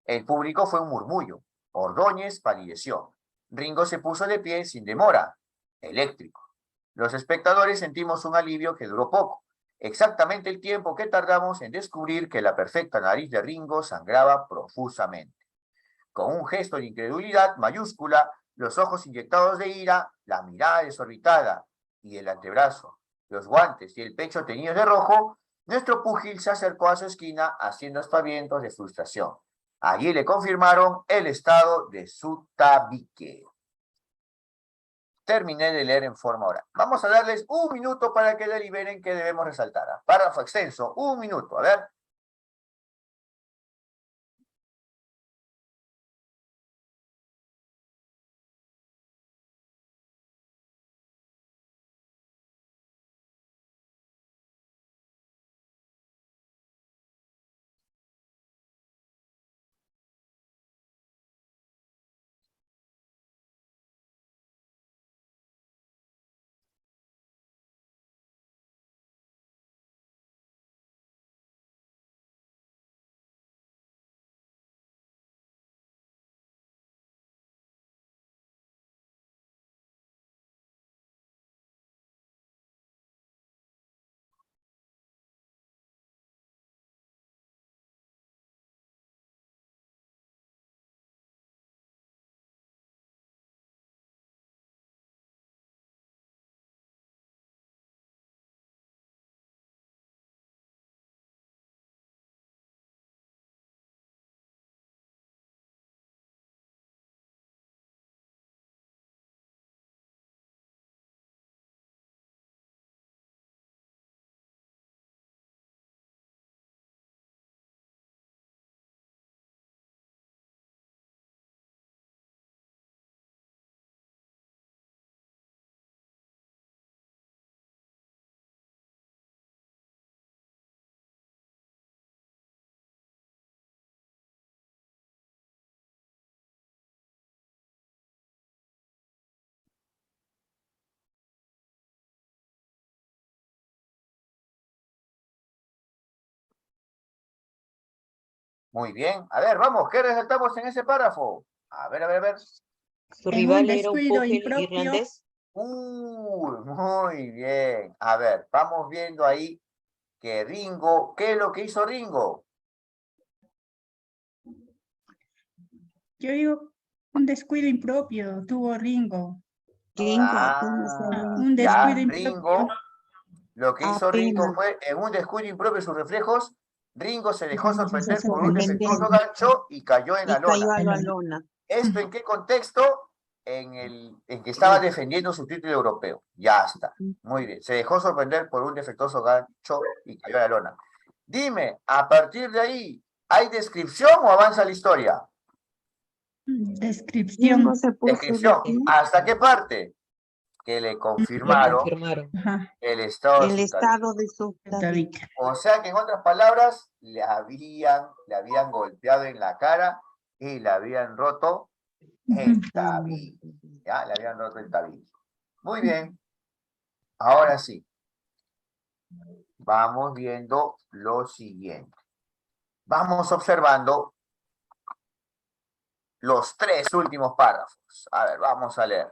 El público fue un murmullo. Ordóñez palideció. Ringo se puso de pie sin demora. Eléctrico. Los espectadores sentimos un alivio que duró poco. Exactamente el tiempo que tardamos en descubrir que la perfecta nariz de Ringo sangraba profusamente. Con un gesto de incredulidad mayúscula, los ojos inyectados de ira, la mirada desorbitada y el antebrazo, los guantes y el pecho teñidos de rojo, nuestro púgil se acercó a su esquina haciendo aspavientos de frustración. Allí le confirmaron el estado de su tabique. Terminé de leer en forma oral. Vamos a darles un minuto para que deliberen qué debemos resaltar. Párrafo extenso, un minuto. A ver. Muy bien. A ver, vamos, ¿qué resaltamos en ese párrafo? A ver. ¿Su En rival un era un descuido púgil impropio. irlandés? Muy bien. A ver, vamos viendo ahí que Ringo, ¿qué es lo que hizo Ringo? Yo digo, un descuido impropio tuvo Ringo. Un Ya, descuido impropio. Ringo, lo que hizo Ringo Apenas. fue, en un descuido impropio de sus reflejos, Ringo se dejó Ringo se sorprender dejó por un sorprender. defectuoso gancho y cayó en la Y cayó lona. a la lona. ¿Esto en qué contexto? En que estaba defendiendo su título europeo. Ya está. Muy bien. Se dejó sorprender por un defectuoso gancho y cayó a la lona. Dime, a partir de ahí, ¿hay descripción o avanza la historia? Descripción. Ringo se puso de Descripción. pie. ¿Hasta qué parte? que le Le confirmaron confirmaron. Ajá, el estado de El su tabique. estado de su tabique. tabique. O sea que en otras palabras, le habían golpeado en la cara y le habían roto el tabique. Ya, le habían roto el tabique. Muy bien. Ahora sí. Vamos viendo lo siguiente. Vamos observando los 3 últimos párrafos. A ver, vamos a leer.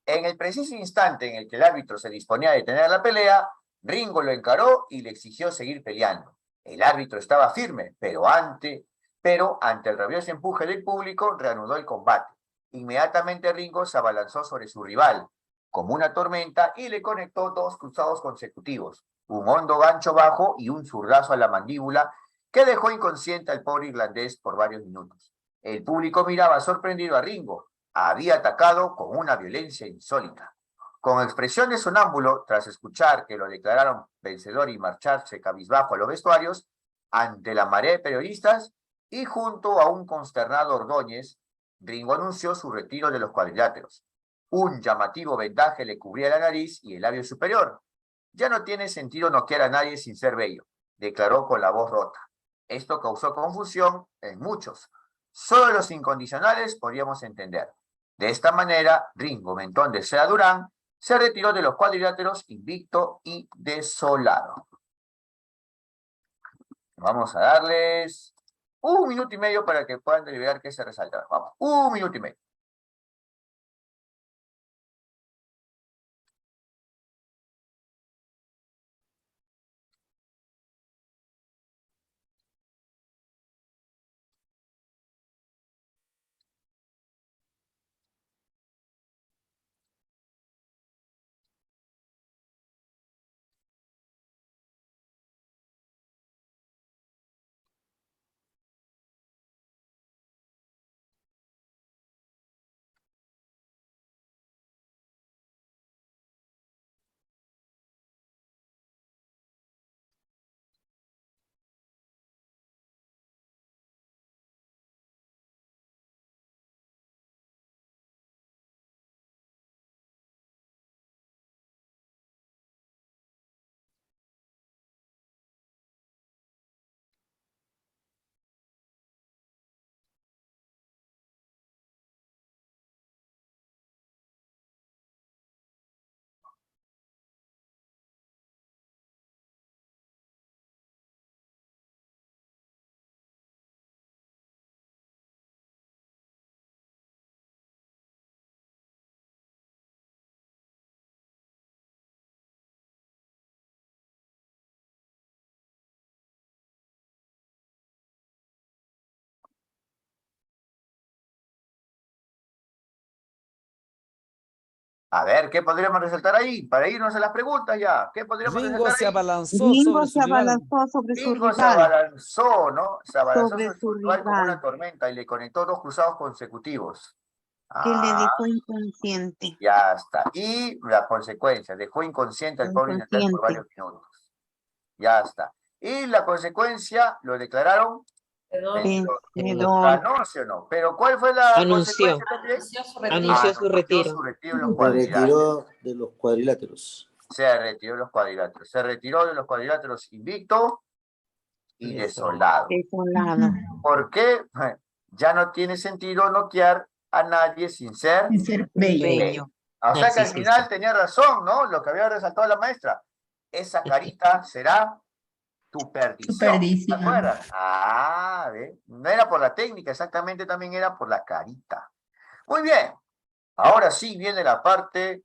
En el preciso instante en el que el árbitro se disponía a detener la pelea, Ringo lo encaró y le exigió seguir peleando. El árbitro estaba firme, pero ante el rabioso empuje del público, reanudó el combate. Inmediatamente Ringo se abalanzó sobre su rival, como una tormenta, y le conectó 2 cruzados consecutivos, un hondo gancho bajo y un zurdazo a la mandíbula, que dejó inconsciente al pobre irlandés por varios minutos. El público miraba sorprendido a Ringo. Había atacado con una violencia insólita. Con expresión de sonámbulo, tras escuchar que lo declararon vencedor y marcharse cabizbajo a los vestuarios, ante la marea de periodistas y junto a un consternado Ordóñez, Ringo anunció su retiro de los cuadriláteros. Un llamativo vendaje le cubría la nariz y el labio superior. Ya no tiene sentido noquear a nadie sin ser bello, declaró con la voz rota. Esto causó confusión en muchos. Solo los incondicionales podíamos entender. De esta manera, Ringo Mentón de Sea Durán se retiró de los cuadriláteros invicto y desolado. Vamos a darles 1 minuto y medio para que puedan deliberar qué se resalta. Vamos, 1 minuto y medio. A ver, ¿qué podríamos resaltar ahí? Para irnos a las preguntas ya. ¿Qué podríamos Ringo resaltar se ahí? abalanzó Ringo sobre se su rival. abalanzó sobre su Ringo se rival. abalanzó, ¿no? Se abalanzó Sobre sobre su su rival como una rival, tormenta y le conectó 2 cruzados consecutivos. que le Ah, dejó inconsciente. ya está. Y la consecuencia, dejó inconsciente al pobre irlandés por Inconsciente. varios minutos. Ya está. Y la consecuencia, lo declararon vencedor. Vencedor. ¿Ganó, sí o no? Pero ¿cuál fue la Anunció. consecuencia también? Anunció su retiro. Su retiro de los Se cuadriláteros. retiró de los cuadriláteros. Se retiró de los cuadriláteros. Se retiró de los cuadriláteros invicto y desolado. Desolado. ¿Por qué? Ya no tiene sentido noquear a nadie sin ser Bello. Bello. O sea que al Narcisista. final tenía razón, ¿no? Lo que había resaltado la maestra. Esa carita será tu perdición. ¿Te perdición. acuerdas? Ah, ¿ve? No era por la técnica, exactamente también era por la carita. Muy bien. Ahora sí viene la parte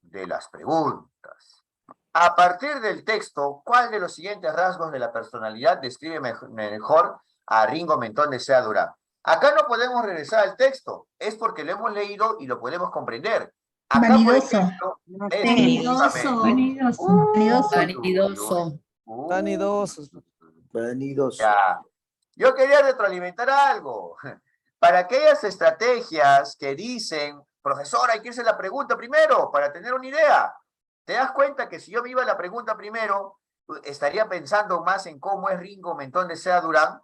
de las preguntas. A partir del texto, ¿cuál de los siguientes rasgos de la personalidad describe mejor a Ringo Mentón de Sea Durán? Acá no podemos regresar al texto, es porque lo hemos leído y lo podemos comprender. Acá, Vanidoso. por ejemplo, Vanidoso. Vanidoso. Vanidosos. Vanidoso. Ya. Yo quería retroalimentar algo. Para aquellas estrategias que dicen, profesor, hay que irse a la pregunta primero para tener una idea. ¿Te das cuenta que si yo me iba a la pregunta primero, estaría pensando más en cómo es Ringo Mentón de Sea Durán?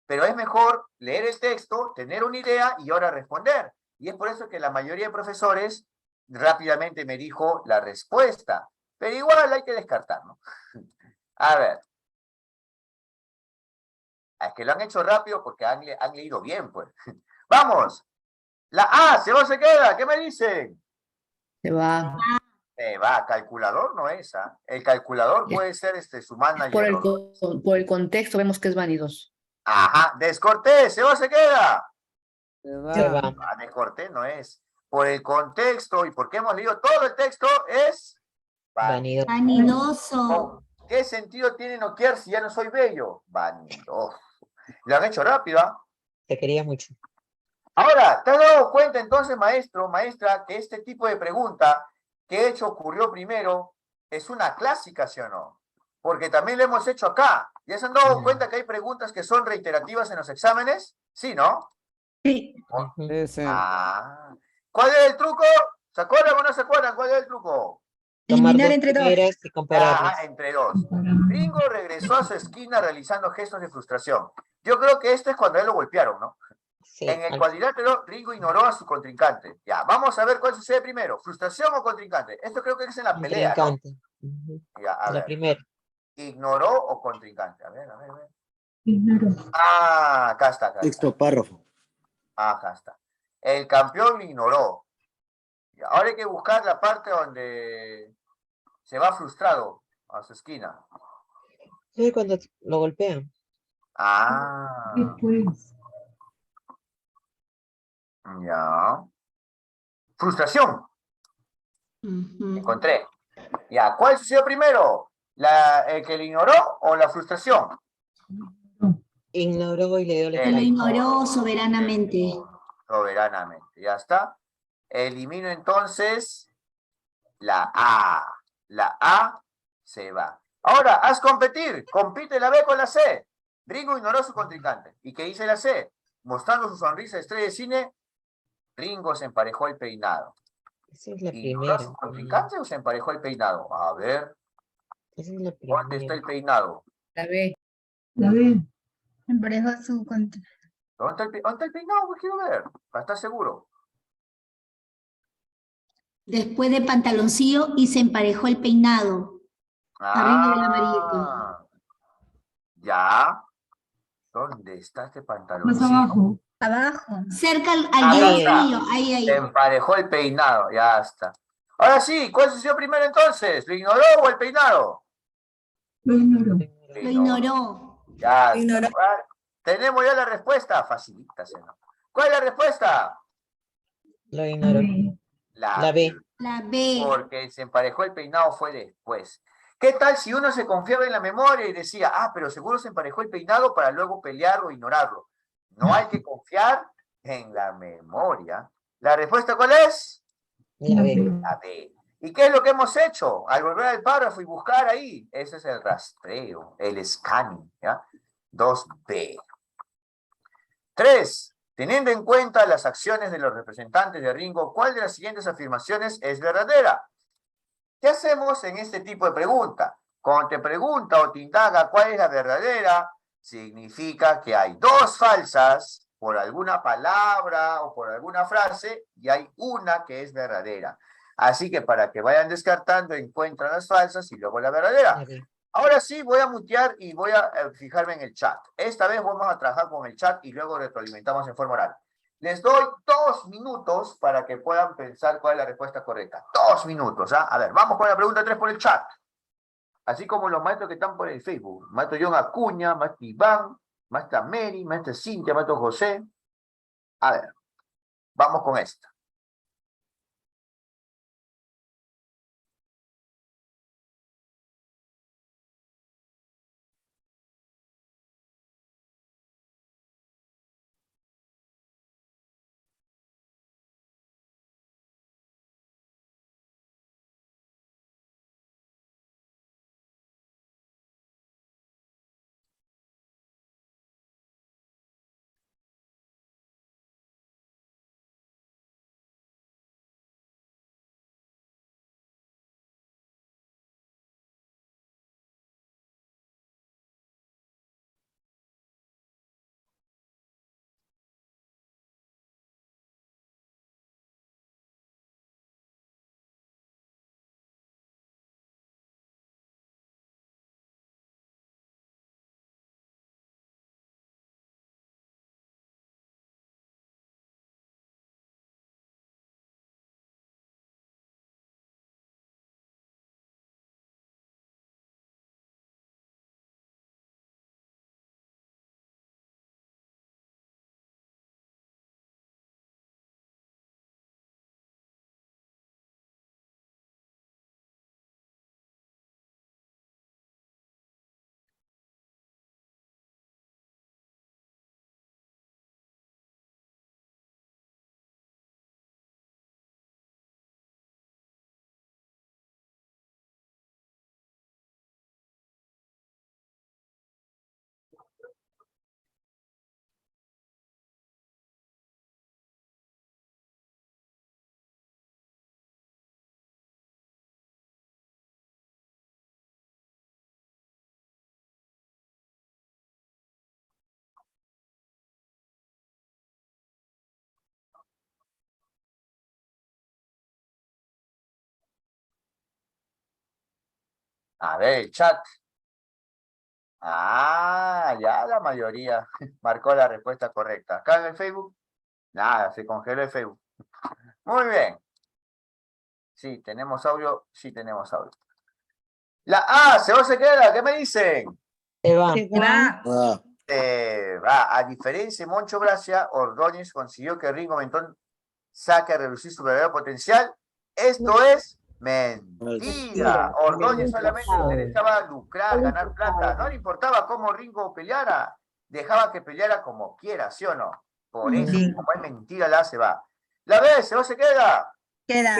Pero es mejor leer el texto, tener una idea y ahora responder. Y es por eso que la mayoría de profesores rápidamente me dijo la respuesta. Pero igual hay que descartar, ¿no? A ver. Es que lo han hecho rápido porque han leído bien, pues. ¡Vamos! La A, ¿se va o se queda? ¿Qué me dicen? Se va. Se va, calculador no es, ¿ah? El calculador puede ser su manager. Por el contexto vemos que es vanidoso. Ajá, Descortés, ¿se va o se queda? Se va. Se va. Ah, Descortés no es. Por el contexto y porque hemos leído todo el texto es Vanidoso. Vanidoso. ¿Qué sentido tiene noquear si ya no soy bello? Vanidoso. Lo han hecho rápido, ¿ah? Te quería mucho. Ahora, ¿te has dado cuenta entonces, maestro, maestra, que este tipo de pregunta que he hecho ocurrió primero es una clásica, ¿sí o no? Porque también lo hemos hecho acá. ¿Ya se han dado cuenta que hay preguntas que son reiterativas en los exámenes? Sí, ¿no? Sí. Ese. Ah. ¿Cuál es el truco? ¿Se acuerdan o no se acuerdan? ¿Cuál es el truco? Tomar Eliminar dos entre dos. primeras y compararlas. Ah, entre dos. Ringo regresó a su esquina realizando gestos de frustración. Yo creo que esto es cuando a él lo golpearon, ¿no? Sí, En el cuadrilátero, Ringo ignoró a su contrincante. Ya, vamos a ver cuál sucede primero, frustración o contrincante. Esto creo que es en la pelea, ¿no? contrincante. Ujú. Ya, a La ver, primera. ignoró o contrincante. A ver, a ver, a ver. Ignoró. Ah, acá está, acá está. Sexto párrafo. Acá está. El campeón lo ignoró. Y ahora hay que buscar la parte donde se va frustrado a su esquina. Sí, cuando lo golpean. Ah, Después. ya. Frustración. Ujú. Encontré. Ya, ¿cuál sucedió primero? ¿El que le ignoró o la frustración? Ignoró y le dio la Que lo espalda. ignoró soberanamente. Soberanamente, ya está. Elimino entonces la A. La A se va. Ahora, haz competir. Compite la B con la C. Ringo ignoró a su contrincante. ¿Y qué dice la C? Mostrando su sonrisa de estrella de cine, Ringo se emparejó el peinado. Esa es la ¿Ignoró a primera. su contrincante o se emparejó el peinado? A ver, Esa es la ¿dónde está primera. el peinado? La B. La ve. Emparejó su contra. ¿Dónde está el peinado? Pues quiero ver, para estar seguro. Después de pantaloncillo y se emparejó el peinado. Arriba del amarillito. Ah, ya. ¿Dónde está este Más pantaloncillo? abajo. Abajo. Cerca al Ahí está. dedillo. Ahí, ahí. Se emparejó el peinado, ya está. Ahora sí, ¿cuál sucedió primero entonces? ¿Lo ignoró o el peinado? Lo ignoró. Lo ignoró. Ya Lo está. ignoró. Ah, tenemos ya la respuesta. Facilita, ¿sí, no? ¿Cuál es la respuesta? Lo ignoró. La B. La B. Porque se emparejó el peinado fue después. ¿Qué tal si uno se confiaba en la memoria y decía, pero seguro se emparejó el peinado para luego pelear o ignorarlo? No hay que confiar en la memoria. ¿La respuesta cuál es? La B. La B. ¿Y qué es lo que hemos hecho? Al volver al párrafo y buscar ahí, ese es el rastreo, el scanning, ¿ya? 2B. 3. Teniendo en cuenta las acciones de los representantes de Ringo, ¿cuál de las siguientes afirmaciones es verdadera? ¿Qué hacemos en este tipo de pregunta? Cuando te pregunta o te indaga cuál es la verdadera, significa que hay dos falsas por alguna palabra o por alguna frase y hay una que es verdadera. Así que para que vayan descartando, encuentran las falsas y luego la verdadera. La B. Ahora sí voy a mutear y voy a fijarme en el chat. Esta vez vamos a trabajar con el chat y luego retroalimentamos en forma oral. Les doy 2 minutos para que puedan pensar cuál es la respuesta correcta. 2 minutos, ¿ah? A ver, vamos con la pregunta 3 por el chat. Así como los maestros que están por el Facebook. Maestro John Acuña, maestro Iván, maestra Mary, maestra Cintia, maestro José. A ver, vamos con esta. A ver, el chat. Ah, ya la mayoría marcó la respuesta correcta. Acá en el Facebook, nada, se congeló el Facebook. Muy bien. Sí, tenemos audio. Sí, tenemos audio. La A, ¿se va o se queda? ¿Qué me dicen? Se va. Ah, Va. A diferencia de Moncho Gracia, Ordóñez consiguió que Ringo Mentón saque a reducir su verdadero potencial. Esto es mentira. Ordóñez solamente le interesaba lucrar, ganar plata. No le importaba cómo Ringo peleara. Dejaba que peleara como quiera, ¿sí o no? Por eso, como es mentira, la se va. La B, ¿se va o se queda? Queda.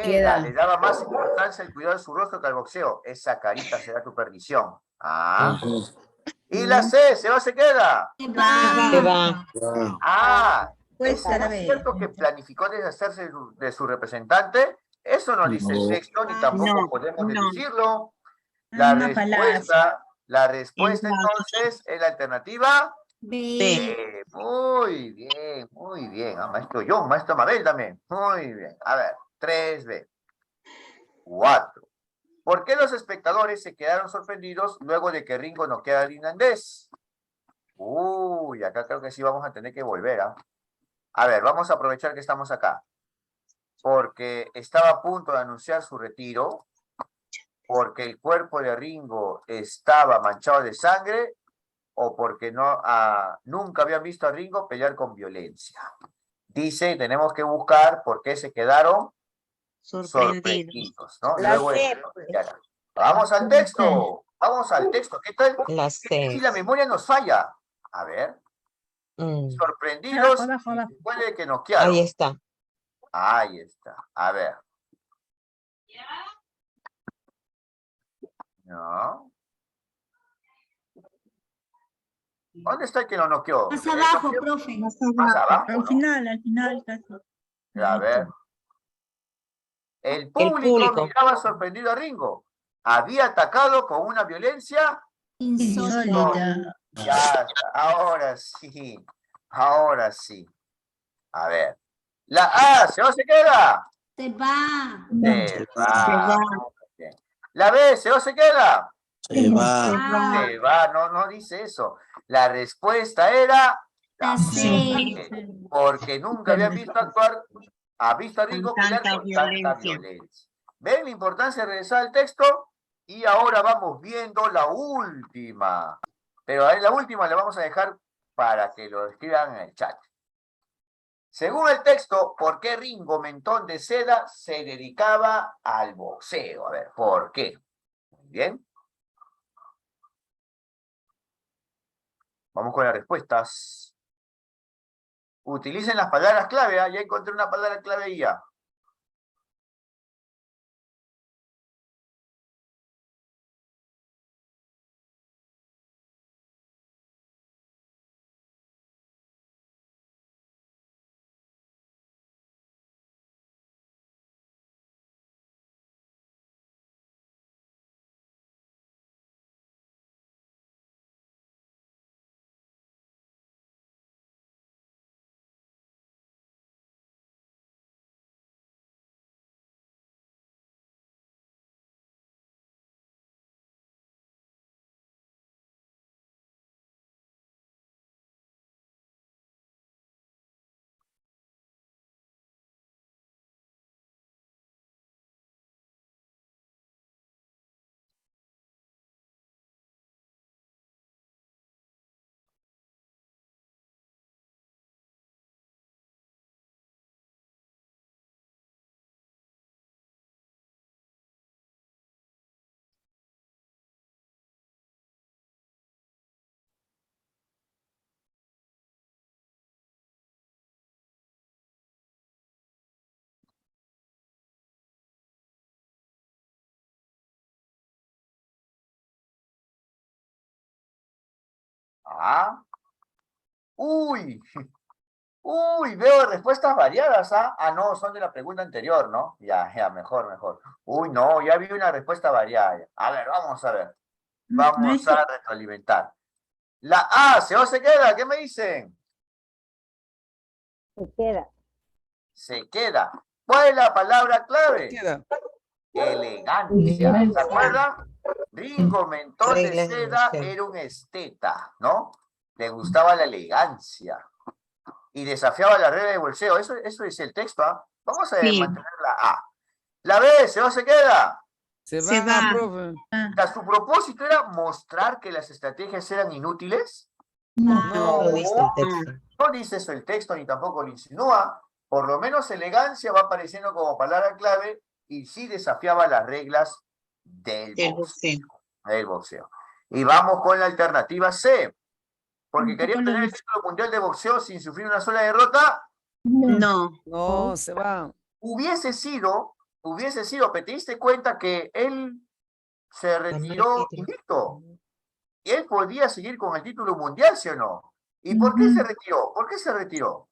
Queda. Le daba más importancia al cuidado de su rostro que al boxeo. Esa carita será tu perdición. Ah. ujú, Y la C, ¿se va o se queda? Se va. ah, Ah, Pues ¿es cierto que planificó deshacerse de su representante? Eso no dice el No. texto, ni tampoco No, podemos no. deducirlo. Una falacia. La respuesta entonces es la alternativa B. Muy bien, muy bien. Ah, maestro John, maestro Mabel también. Muy bien. A ver, 3B. 4. ¿Por qué los espectadores se quedaron sorprendidos luego de que Ringo noqueara al irlandés? Uy, acá creo que sí vamos a tener que volver, ¿ah? A ver, vamos a aprovechar que estamos acá. Porque estaba a punto de anunciar su retiro, porque el cuerpo de Ringo estaba manchado de sangre, o porque nunca habían visto a Ringo pelear con violencia. Dice, tenemos que buscar por qué se quedaron sorprendidos, ¿no? Luego de que lo pelearan. Vamos al texto. Vamos al texto. ¿Qué tal? La Si C. la memoria nos falla. A ver. Sorprendidos Abajo. después de que noquearon. Ahí está. Ahí está. A ver. No. ¿Dónde está el que lo noqueó? Más abajo, profe. Más abajo, Al ¿no? final casi. A ver. El público miraba sorprendido a Ringo. Había atacado con una violencia Insólita. Ya está. Ahora sí. Ahora sí. A ver. La A, ¿se va o se queda? Se va. Se va. Bien. La B, ¿se va o se queda? se va. Se va. No dice eso. La respuesta era la C. C. Porque nunca habían visto ha visto a Ringo pelear con tanta violencia. ¿Ven la importancia de regresar al texto? Y ahora vamos viendo la última. Pero en la última le vamos a dejar para que lo escriban en el chat. Según el texto, ¿por qué Ringo Mentón de Seda se dedicaba al boxeo? A ver, ¿por qué? Muy bien. Vamos con las respuestas. Utilicen las palabras clave. Ya encontré una palabra clave ya. Ah. Uy. Uy, veo respuestas variadas, ¿ah? Ah, no, son de la pregunta anterior, ¿no? Ya, mejor. Uy, no, ya vi una respuesta variada. A ver, vamos a ver. Vamos a retroalimentar. La A, ¿se va o se queda? ¿Qué me dicen? Se queda. Se queda. ¿Cuál es la palabra clave? Queda. elegancia. ¿Se acuerdan? Ringo Mentón de Reglas de Seda bolseo. era un esteta, ¿no? Le gustaba la elegancia. Y desafiaba la regla de bolseo. Eso es el texto, ¿ah? Vamos a Sí. mantener la A. La B, ¿se queda? Se Se va, va. profe. Ah, O sea, su propósito era mostrar que las estrategias eran inútiles. No No, lo dice el texto. No dice eso el texto ni tampoco lo insinúa. Por lo menos elegancia va apareciendo como palabra clave y sí desafiaba las reglas del Del boxeo. boxeo. Del boxeo. Y vamos con la alternativa C. Porque un quería poco obtener el título mundial de boxeo sin sufrir una sola derrota. No. no, se va. Hubiese sido, pero te diste cuenta que él se retiró invicto. Y él podía seguir con el título mundial, ¿sí o no? ¿Y por qué se retiró? ¿Por qué se retiró?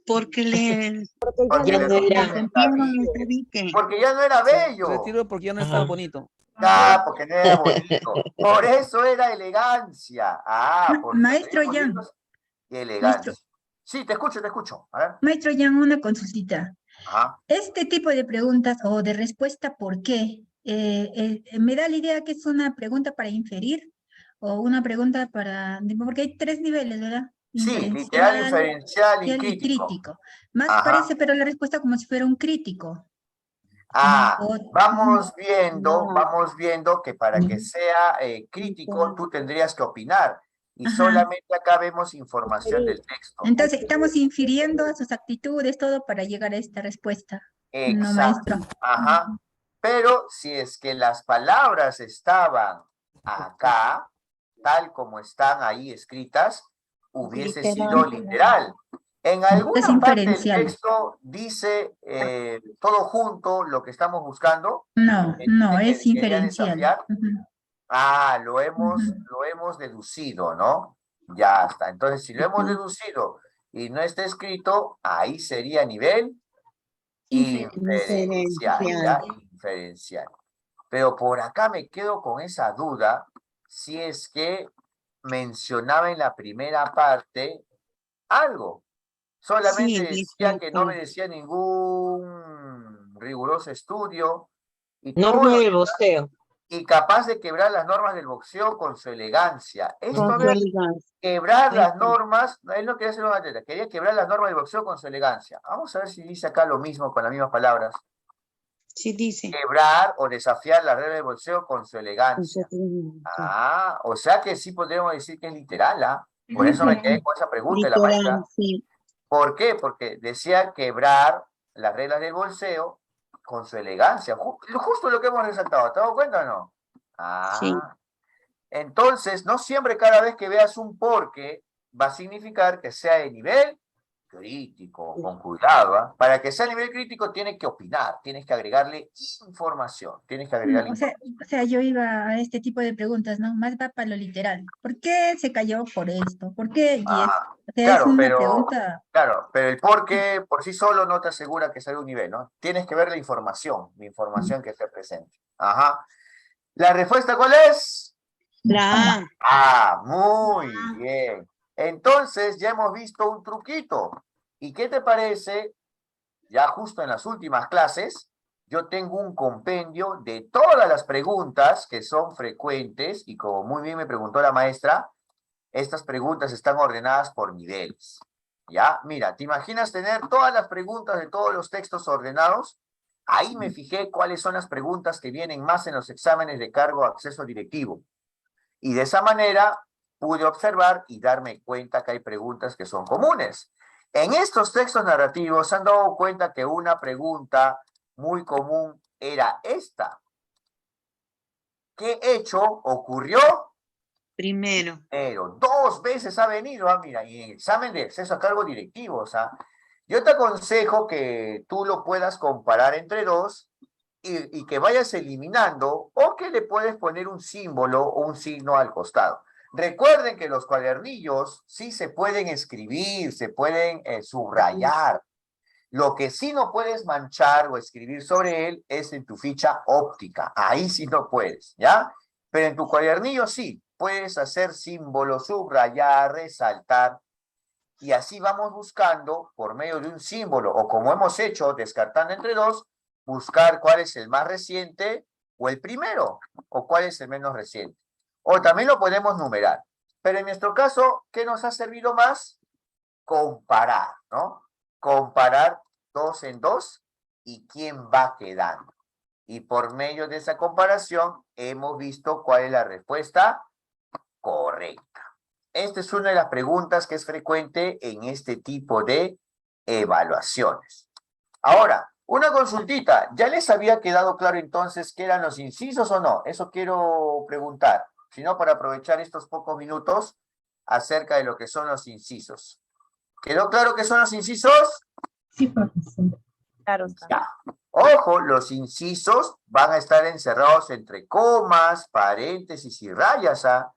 Porque le Porque ya le no era. rompieron el rompieron el tabique. tabique. Porque ya no era bello. Retiró porque ya no Ajá. estaba bonito. Ah, porque no era bonito. Por eso era elegancia. Ah, porque Maestro tenía Jan. bonitos y elegancia. Sí, te escucho. A ver. Maestro Jan, una consultita. Ajá. Este tipo de preguntas o de respuesta ¿por qué? Me da la idea que es una pregunta para inferir o una pregunta para... Porque hay 3 niveles, ¿verdad? Sí, literal, inferencial y crítico. crítico. Más Ajá. parece, pero la respuesta como si fuera un crítico. Ah, O- vamos viendo que para que sea crítico tú tendrías que opinar y Ajá. solamente acá vemos información del texto. Entonces, estamos infiriendo sus actitudes, todo para llegar a esta respuesta. No, Exacto. maestro. Ajá. Pero si es que las palabras estaban acá, tal como están ahí escritas, hubiese sido literal. En alguna Es parte del inferencial. texto dice todo junto lo que estamos buscando. No, que no, dice es que quería inferencial. desafiar. Ujú. Ah, lo Ujú. hemos deducido, ¿no? Ya está. Entonces, si lo hemos deducido y no está escrito, ahí sería nivel inferencial, ¿ya? Inferencial. Pero por acá me quedo con esa duda, si es que mencionaba en la primera parte algo. Solamente Sí, decía dice que no acá. merecía ningún riguroso estudio y todo Norma lo del boxeo. y capaz de quebrar las normas del boxeo con su elegancia. Esto, a Con su ver, elegancia. quebrar las Eso. normas, él no quería ser un atleta, quería quebrar las normas del boxeo con su elegancia. Vamos a ver si dice acá lo mismo con las mismas palabras. Sí, dice. Quebrar o desafiar las reglas del boxeo con su elegancia. Ah, o sea que sí podríamos decir que es literal, ¿ah? Por eso me quedé con esa pregunta de la maestra. Literal, sí. ¿Por qué? Porque decía quebrar las reglas del bolseo con su elegancia. Justo lo que hemos resaltado. ¿Te has dado cuenta o no? Ah. Sí. Entonces, no siempre cada vez que veas un porque va a significar que sea de nivel crítico, con cuidado. ¿Ah? Para que sea a nivel crítico tienes que opinar, tienes que agregarle información, tienes que agregarle O sea, yo iba a este tipo de preguntas, ¿no? Más va para lo literal. ¿Por qué se cayó por esto? ¿Por qué? Y es, Ah, o sea, es claro, una pregunta. claro, pero el por qué por sí solo no te asegura que sea de un nivel, ¿no? Tienes que ver la información que esté presente. Ajá. ¿La respuesta cuál es? La A. Ah, muy bien. Entonces ya hemos visto un truquito. ¿Y qué te parece? Ya justo en las últimas clases, yo tengo un compendio de todas las preguntas que son frecuentes y como muy bien me preguntó la maestra, estas preguntas están ordenadas por niveles. ¿Ya? Mira, ¿te imaginas tener todas las preguntas de todos los textos ordenados? Ahí me fijé cuáles son las preguntas que vienen más en los exámenes de cargo de acceso directivo. Y de esa manera pude observar y darme cuenta que hay preguntas que son comunes. En estos textos narrativos se han dado cuenta que una pregunta muy común era esta. ¿Qué hecho ocurrió? Primero. Pero 2 veces ha venido, mira, y en examen de acceso a cargo directivo, o sea, yo te aconsejo que tú lo puedas comparar entre 2 y que vayas eliminando o que le puedes poner un símbolo o un signo al costado. Recuerden que los cuadernillos sí se pueden escribir, se pueden subrayar. Lo que sí no puedes manchar o escribir sobre él es en tu ficha óptica. Ahí sí no puedes, ¿ya? Pero en tu cuadernillo sí. Puedes hacer símbolos, subrayar, resaltar. Y así vamos buscando por medio de un símbolo o como hemos hecho, descartando entre 2, buscar cuál es el más reciente o el primero, o cuál es el menos reciente. O también lo podemos numerar. Pero en nuestro caso, ¿qué nos ha servido más? Comparar, ¿no? Comparar 2 en 2 y quién va quedando. Y por medio de esa comparación hemos visto cuál es la respuesta correcta. Esta es una de las preguntas que es frecuente en este tipo de evaluaciones. Ahora, una consultita. ¿Ya les había quedado claro entonces qué eran los incisos o no? Eso quiero preguntar. Si no, para aprovechar estos pocos minutos acerca de lo que son los incisos. ¿Quedó claro qué son los incisos? Sí, profesor. Claro. Ya. Ojo, los incisos van a estar encerrados entre comas, paréntesis y rayas, ¿ah?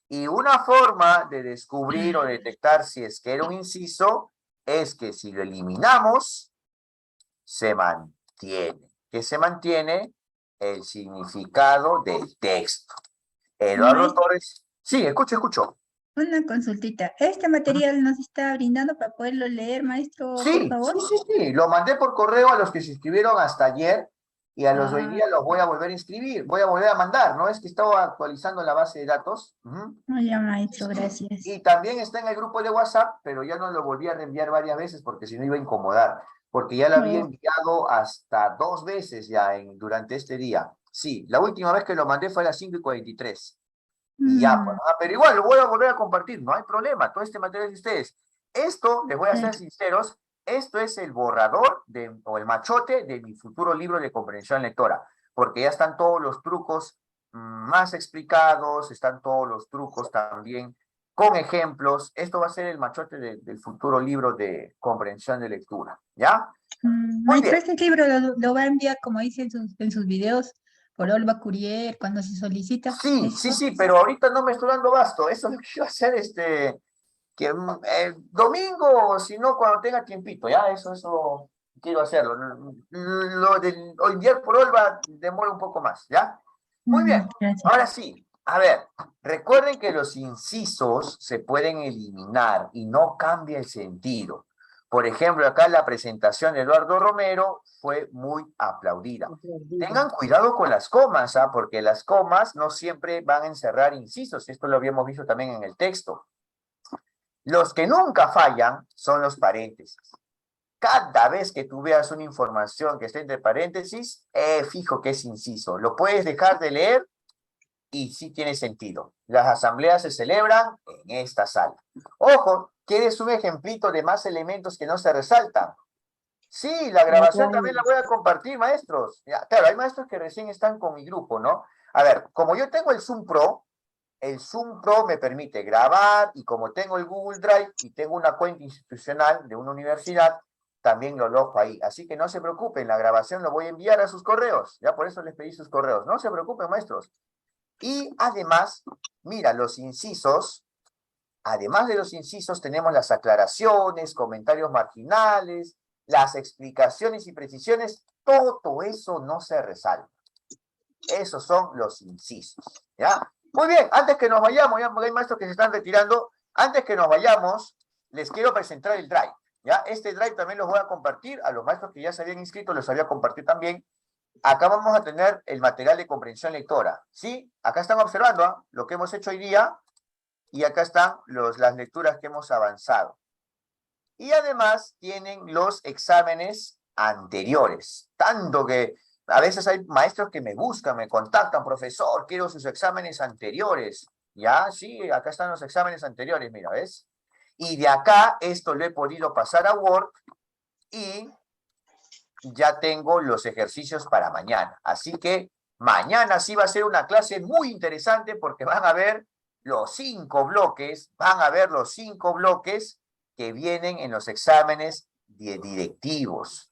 Y una forma de descubrir o detectar si es que era un inciso es que si lo eliminamos, se mantiene. ¿Qué se mantiene? El significado del texto. Eduardo Torres. Sí, escucho. Una consultita. ¿Este material nos está brindando para poderlo leer, maestro, por Sí, favor? sí. Lo mandé por correo a los que se inscribieron hasta ayer y a los de hoy día los voy a volver a inscribir. Voy a volver a mandar, ¿no? Es que estaba actualizando la base de datos. No, ya, maestro, gracias. Y también está en el grupo de WhatsApp, pero ya no lo volví a reenviar varias veces porque si no iba a incomodar. Porque ya lo había enviado hasta 2 veces ya durante este día. Sí, la última vez que lo mandé fue a las 5:43. Y ya, pues, pero igual lo voy a volver a compartir, no hay problema, todo este material de ustedes. Esto, les voy a ser sinceros, esto es el borrador o el machote de mi futuro libro de comprensión lectora, porque ya están todos los trucos más explicados, están todos los trucos también con ejemplos. Esto va a ser el machote del futuro libro de comprensión de lectura, ¿ya? Maestro, este libro lo va a enviar, como dice en sus videos, por Olva Courier, cuando se solicita. Sí, pero ahorita no me estoy dando basto. Eso es lo que iba a hacer domingo, o si no, cuando tenga tiempito, ya, eso quiero hacerlo. Lo de enviar por Olva demora un poco más, ¿ya? Muy bien, ahora sí, a ver, recuerden que los incisos se pueden eliminar y no cambia el sentido. Por ejemplo, acá la presentación de Eduardo Romero fue muy aplaudida. Tengan cuidado con las comas, porque las comas no siempre van a encerrar incisos. Esto lo habíamos visto también en el texto. Los que nunca fallan son los paréntesis. Cada vez que tú veas una información que esté entre paréntesis, fijo que es inciso. Lo puedes dejar de leer y sí tiene sentido. Las asambleas se celebran en esta sala. Ojo, ¿quieres un ejemplito de más elementos que no se resaltan? Sí, la grabación también la voy a compartir, maestros. Ya, claro, hay maestros que recién están con mi grupo, ¿no? A ver, como yo tengo el Zoom Pro me permite grabar y como tengo el Google Drive y tengo una cuenta institucional de una universidad, también lo alojo ahí. Así que no se preocupen, la grabación lo voy a enviar a sus correos. Ya por eso les pedí sus correos. No se preocupen, maestros. Y además, mira, los incisos, además de los incisos, tenemos las aclaraciones, comentarios marginales, las explicaciones y precisiones. Todo eso no se resalta. Esos son los incisos, ¿ya? Muy bien, antes que nos vayamos, ya hay maestros que se están retirando, antes que nos vayamos, les quiero presentar el Drive, ¿ya? Este Drive también los voy a compartir, a los maestros que ya se habían inscrito, los había compartido también. Acá vamos a tener el material de comprensión lectora, ¿sí? Acá están observando lo que hemos hecho hoy día, y acá están las lecturas que hemos avanzado. Y además tienen los exámenes anteriores, tanto que a veces hay maestros que me buscan, me contactan, profesor, quiero sus exámenes anteriores. Ya, sí, acá están los exámenes anteriores, mira, ¿ves? Y de acá, esto lo he podido pasar a Word y ya tengo los ejercicios para mañana. Así que mañana sí va a ser una clase muy interesante porque van a ver los 5 bloques, que vienen en los exámenes directivos.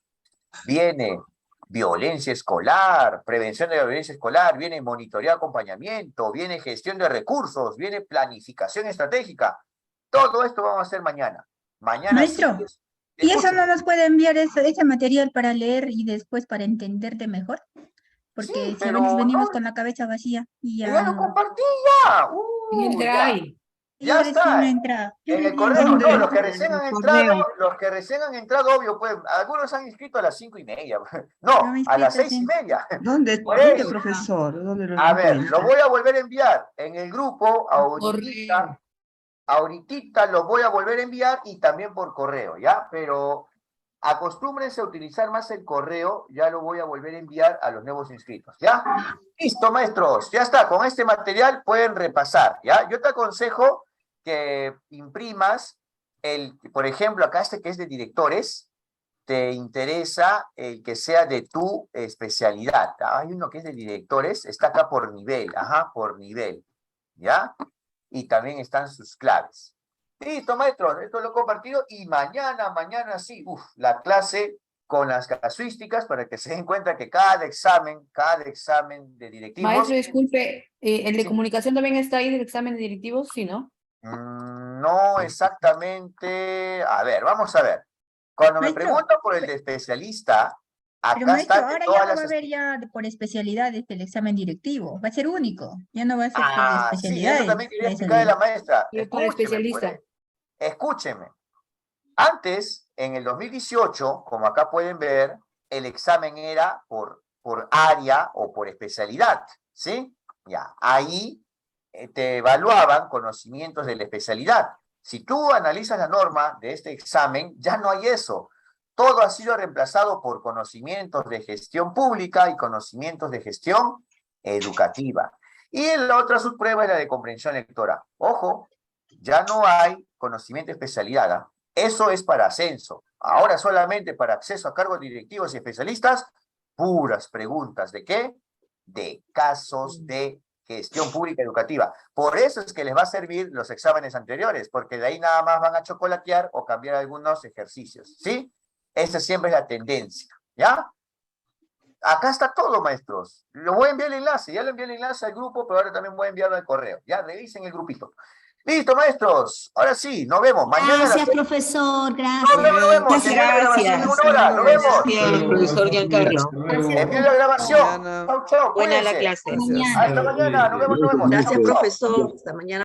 Viene violencia escolar, prevención de la violencia escolar, viene monitorear acompañamiento, viene gestión de recursos, viene planificación estratégica. Todo esto vamos a hacer mañana. Mañana Maestro, sí, ¿y eso no nos puede enviar ese material para leer y después para entenderte mejor? Porque sí, si a veces venimos con la cabeza vacía y ya ya lo no... compartí ya. En el Drive. Ya recién está. he entrado. Yo En el recién correo, entré. no, los que recién han entrado, obvio, pues, algunos han inscrito a las 5:30. Yo No, me he a las inscrito, sí. 6:30. ¿Dónde, Por dónde, eso. profesor? ¿Dónde lo A ver, encuentro? lo voy a volver a enviar en el grupo, ahorita lo voy a volver a enviar y también por correo, ¿ya? Pero acostúmbrense a utilizar más el correo, ya lo voy a volver a enviar a los nuevos inscritos, ¿ya? Listo, maestros, ya está, con este material pueden repasar, ¿ya? Yo te aconsejo que imprimas por ejemplo, acá este que es de directores, te interesa el que sea de tu especialidad. Hay uno que es de directores, está acá por nivel, por nivel, ¿ya? Y también están sus claves. Listo, maestros, esto lo he compartido y mañana sí, la clase con las casuísticas para que se den cuenta que cada examen de directivos... Maestro, disculpe, ¿el de Sí. comunicación también está ahí del examen de directivos? Sí, ¿no? No exactamente. A ver, vamos a ver. Cuando me Maestro, preguntan por el de especialista, Pero acá maestro, están de ahora ya todas no va a las... haber ya por especialidades el examen directivo, va a ser único, ya no va a ser por Sí, eso especialidades. también quería Eso explicar de la digo. maestra. Y para especialista. Pues. Escúcheme. Antes, en el 2018, como acá pueden ver, el examen era por área o por especialidad, ¿sí? Ya, ahí te evaluaban conocimientos de la especialidad. Si tú analizas la norma de este examen, ya no hay eso. Todo ha sido reemplazado por conocimientos de gestión pública y conocimientos de gestión educativa. Y la otra subprueba es la de comprensión lectora. Ojo, ya no hay conocimiento de especialidad, ¿ah? Eso es para ascenso. Ahora solamente para acceso a cargos directivos y especialistas, puras preguntas. ¿De qué? De casos de gestión pública educativa. Por eso es que les va a servir los exámenes anteriores, porque de ahí nada más van a chocolatear o cambiar algunos ejercicios, ¿sí? Esa siempre es la tendencia, ¿ya? Acá está todo, maestros. Lo voy a enviar el enlace, ya le envié el enlace al grupo, pero ahora también voy a enviarlo al correo. Ya, revisen el grupito. Listo, maestros. Ahora sí, nos vemos. Mañana a las Gracias, 6. profesor, Nos gracias. vemos. Envío la grabación en 1 hora. Nos vemos. Gracias, profesor Giancarlo. Envío la grabación. Mañana. Chau, chau. Buena la Cuídense. clase. Gracias. Hasta mañana. Nos vemos. Gracias, Chau, chau. profesor. Hasta mañana.